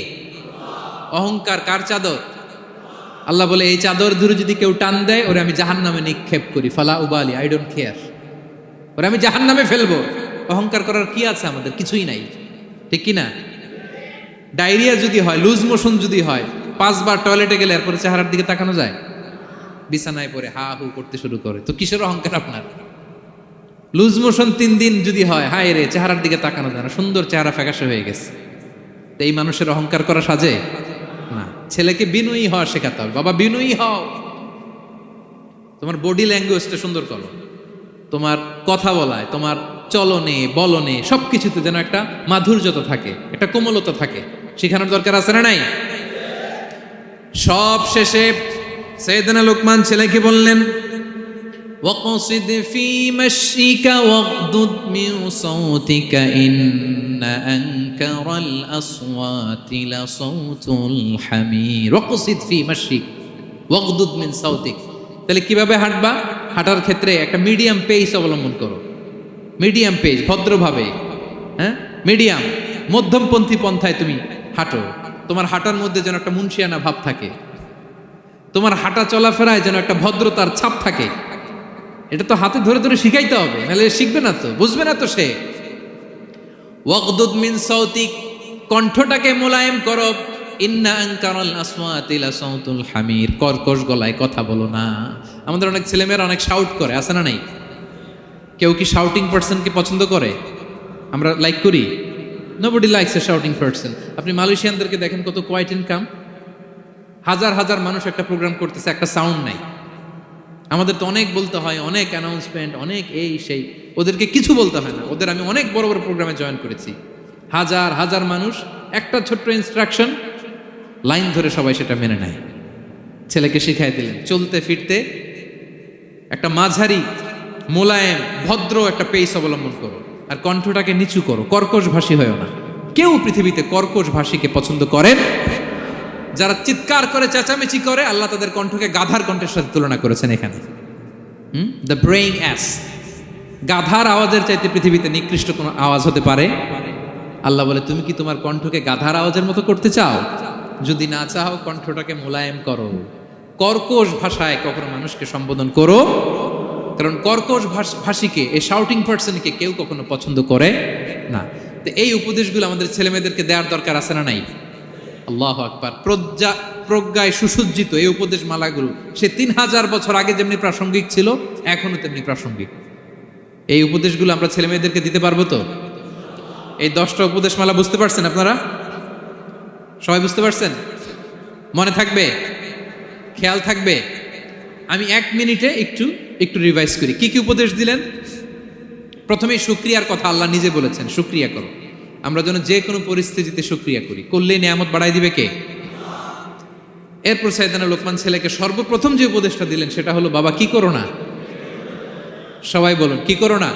অহংকার কার চাদর? আল্লাহ বলে, এই চাদর ধরে যদি কেউ টান দেয় ওরে আমি জাহান্নামে নিক্ষেপ করি, ফালা উবালি, আই ডোন্ট কেয়ার, ওরে আমি জাহান্নামে ফেলবো। অহংকার করার কি আছে আমাদের? কিছুই নাই, ঠিক কি না? ডায়রিয়া যদি হয়, লুজ মোশন যদি হয়, 5 বার টয়লেটে গেলে এরপরে চেহারার দিকে তাকানো যায়? বিছানায় পড়ে হা হু করতে শুরু করে, তো কিসের অহংকার আপনার? লুজ মোশন 3 দিন যদি হয়, হায় রে, চেহারার দিকে তাকানো যায় না, সুন্দর চেহারা ফ্যাকাশে হয়ে গেছে, তো এই মানুষের অহংকার করা সাজে না। ছেলেকে বিনয়ী হওয়া শেখাতে হবে, বাবা বিনয়ী হও, তোমার বডি ল্যাঙ্গুয়েজটা সুন্দর করো, তোমার কথা বলায়, তোমার চলনে বলনে সবকিছুতে যেন একটা মাধুর্যতা থাকে, একটা কোমলতা থাকে, শেখানোর দরকার আছে না নাই? সব শেষে সাইয়েদনা লোকমান ছেলেকে বললেন, وَقْصِدْ فِي مَشْيِكَ وَاغْضُضْ مِنْ صَوْتِكَ إِنَّ أَنْكَرَ الْأَصْوَاتِ لَصَوْتُ الْحَمِيرِ وَقْصِدْ فِي مَشْيِكَ وَاغْضُضْ مِنْ صَوْتِكَ। তাহলে কিভাবে হাঁটবা? হাঁটার ক্ষেত্রে একটা মিডিয়াম পেস অবলম্বন করো, মিডিয়াম পেস, ভদ্রভাবে, হ্যাঁ, মিডিয়াম মধ্যমপন্থী পন্থায় তুমি হাঁটো। তোমার হাঁটার মধ্যে যেন একটা মুনশিয়ানা ভাব থাকে, তোমার হাঁটা চলাফেরায় যেন একটা ভদ্রতার ছাপ থাকে। এটা তো হাতে ধরে ধরে শিখাইতে হবে, নাহলে শিখবে না তো, বুঝবে না তো সে। ওয়াগদুদ মিন সাউতিক, কণ্ঠটাকে মোলায়েম করো, ইন্না আনকারাল আসওয়াতি লাসাউতুল হামির, কর্কশ গলায় কথা বলো না। আমাদের অনেক ছেলেমেয়েরা অনেক শাউট করে, আছে না নাই? কেউ কি শাউটিং পার্সনকে পছন্দ করে? আমরা লাইক করি? Nobody likes a shouting person. আপনি মালয়েশিয়ানদেরকে দেখেন কত কোয়াইট এন্ড কাম। হাজার হাজার মানুষ একটা প্রোগ্রাম করতেছে, একটা সাউন্ড নাই। আমাদের তো অনেক বলতে হয়, অনেক অ্যানাউন্সমেন্ট, অনেক এই সেই, ওদেরকে কিছু বলতে হয় না। ওদের আমি অনেক বড় বড় প্রোগ্রামে জয়েন করেছি, হাজার হাজার মানুষ একটা ছোট্ট ইনস্ট্রাকশন লাইন ধরে সবাই সেটা মেনে নেয়। ছেলেকে শিখাই দিলেন চলতে ফিরতে একটা মাঝারি মোলায়েম ভদ্র একটা পেস অবলম্বন করো, আর কণ্ঠটাকে নিচু করো, কর্কশ ভাষী হয়েও না। কেউ পৃথিবীতে কর্কশ ভাষীকে পছন্দ করেন? যারা চিৎকার করে চেঁচামেচি করে, আল্লাহ তাদের কণ্ঠকে গাধার কণ্ঠের সাথে তুলনা করেছেন এখানে। দ্য ব্রেইং অ্যাস, গাধার আওয়াজের চাইতে পৃথিবীতে নিকৃষ্ট কোনো আওয়াজ হতে পারে? আল্লাহ বলে, তুমি কি তোমার কণ্ঠকে গাধার আওয়াজের মতো করতে চাও? যদি না চাও, কণ্ঠটাকে মোলায়েম করো, কর্কশ ভাষায় কখনো মানুষকে সম্বোধন করো, কারণ কর্কশ ভাষীকে, এই শাউটিং পার্সনকে কেউ কখনো পছন্দ করে না। তো এই উপদেশগুলো আমাদের ছেলেমেয়েদেরকে দেওয়ার দরকার আছে না নাই? আল্লাহু আকবার। প্রজ্ঞায় সুসজ্জিত এই উপদেশ মালাগুলো সে 3000 বছর আগে যেমনি প্রাসঙ্গিক ছিল, এখনো তেমনি প্রাসঙ্গিক। এই উপদেশগুলো আমরা ছেলেমেয়েদেরকে দিতে পারবো তো? এই 10টা উপদেশ মালা বুঝতে পারছেন আপনারা? সবাই বুঝতে পারছেন? মনে থাকবে? খেয়াল থাকবে? আমি 1 মিনিটে একটু রিভাইজ করি। কি কি উপদেশ দিলেন? প্রথমেই শুকরিয়ার কথা আল্লাহ নিজে বলেছেন, শুকরিয়া করো। আমরা যেন যে কোনো পরিস্থিতিতে শুকরিয়া করি, করলেই নিয়ামত বাড়াই দিবে কে? এরপর সাইয়েদনা লোকমান ছেলেকে সর্বপ্রথম যে উপদেশটা দিলেন সেটা হলো, বাবা কি করো না। সবাই বলুন, কি করো না।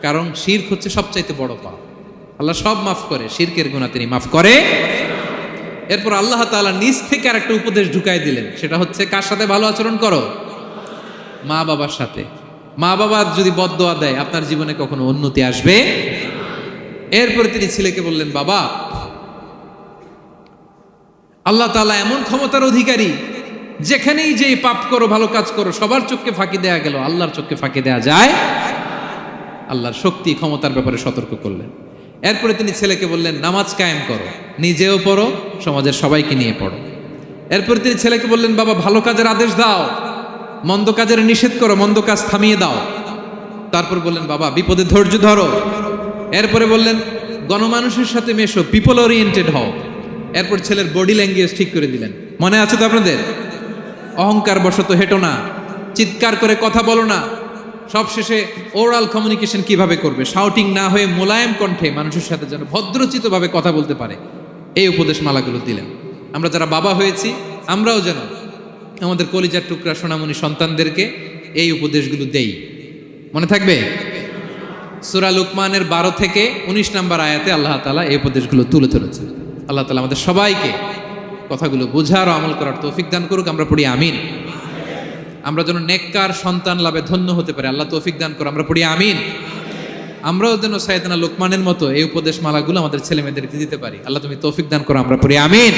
কারণ শিরক হচ্ছে সবচাইতে বড় পাপ। আল্লাহ সব মাফ করে, শিরকের গুনাহ তিনি মাফ করে। এরপর আল্লাহ তাআলা নিজ থেকে আরেকটা উপদেশ ঢুকাই দিলেন, সেটা হচ্ছে কার সাথে ভালো আচরণ করো? মা বাবার সাথে। মা বাবা যদি বদদোয়া দেয়, আপনার জীবনে কখনো উন্নতি আসবে? এরপরে তিনি ছেলেকে বললেন, বাবা আল্লাহ তাআলা এমন ক্ষমতার অধিকারী, যেখানেই যে পাপ করো, ভালো কাজ করো, সবার চোখকে ফাঁকি দেয়া গেল, আল্লাহর চোখকে ফাঁকি দেয়া যায়? আল্লাহর শক্তি ক্ষমতার ব্যাপারে সতর্ক করলেন। এরপরে তিনি ছেলেকে বললেন, নামাজ কায়েম করো, নিজেও পড়ো, সমাজের সবাইকে নিয়ে পড়ো। এরপরে তিনি ছেলেকে বললেন, বাবা ভালো কাজের আদেশ দাও, মন্দ কাজের নিষেধ করো, মন্দ কাজ থামিয়ে দাও। তারপর বললেন, বাবা বিপদে ধৈর্য ধরো। এরপরে বললেন, গণমানুষের সাথে মেশো, পিপল ওরিয়েন্টেড হও। এরপর ছেলের বডি ল্যাঙ্গুয়েজ ঠিক করে দিলেন। মনে আছে তো আপনাদের? অহংকার বশত হেঁটো না, চিৎকার করে কথা বলো না। সবশেষে ওরাল কমিউনিকেশন কিভাবে করবে, শাউটিং না হয়ে মোলায়েম কণ্ঠে মানুষের সাথে যেন ভদ্রচিতভাবে কথা বলতে পারে, এই উপদেশ মালাগুলো দিলেন। আমরা যারা বাবা হয়েছি, আমরাও যেন আমাদের কলিজার টুকরা সোনামণি সন্তানদেরকে এই উপদেশগুলো দেই। মনে থাকবে? সূরা লুকমানের 12 থেকে 19 নম্বর আয়াতে আল্লাহ তাআলা এই উপদেশগুলো তুলে ধরেছেন। আল্লাহ তাআলা আমাদের সবাইকে কথাগুলো বোঝার ও আমল করার তৌফিক দান করুক। আমরা পড়ি আমিন। আমরা যেন নেককার সন্তান লাভে ধন্য হতে পারি, আল্লাহ তৌফিক দান করুন। আমরা পড়ি আমিন। আমরাও যেন সাইয়েদনা লোকমানের মতো এই উপদেশ মালাগুলো আমাদের ছেলে মেয়েদেরকে দিতে পারি, আল্লাহ তুমি তৌফিক দান করো। আমরা পড়ি আমিন।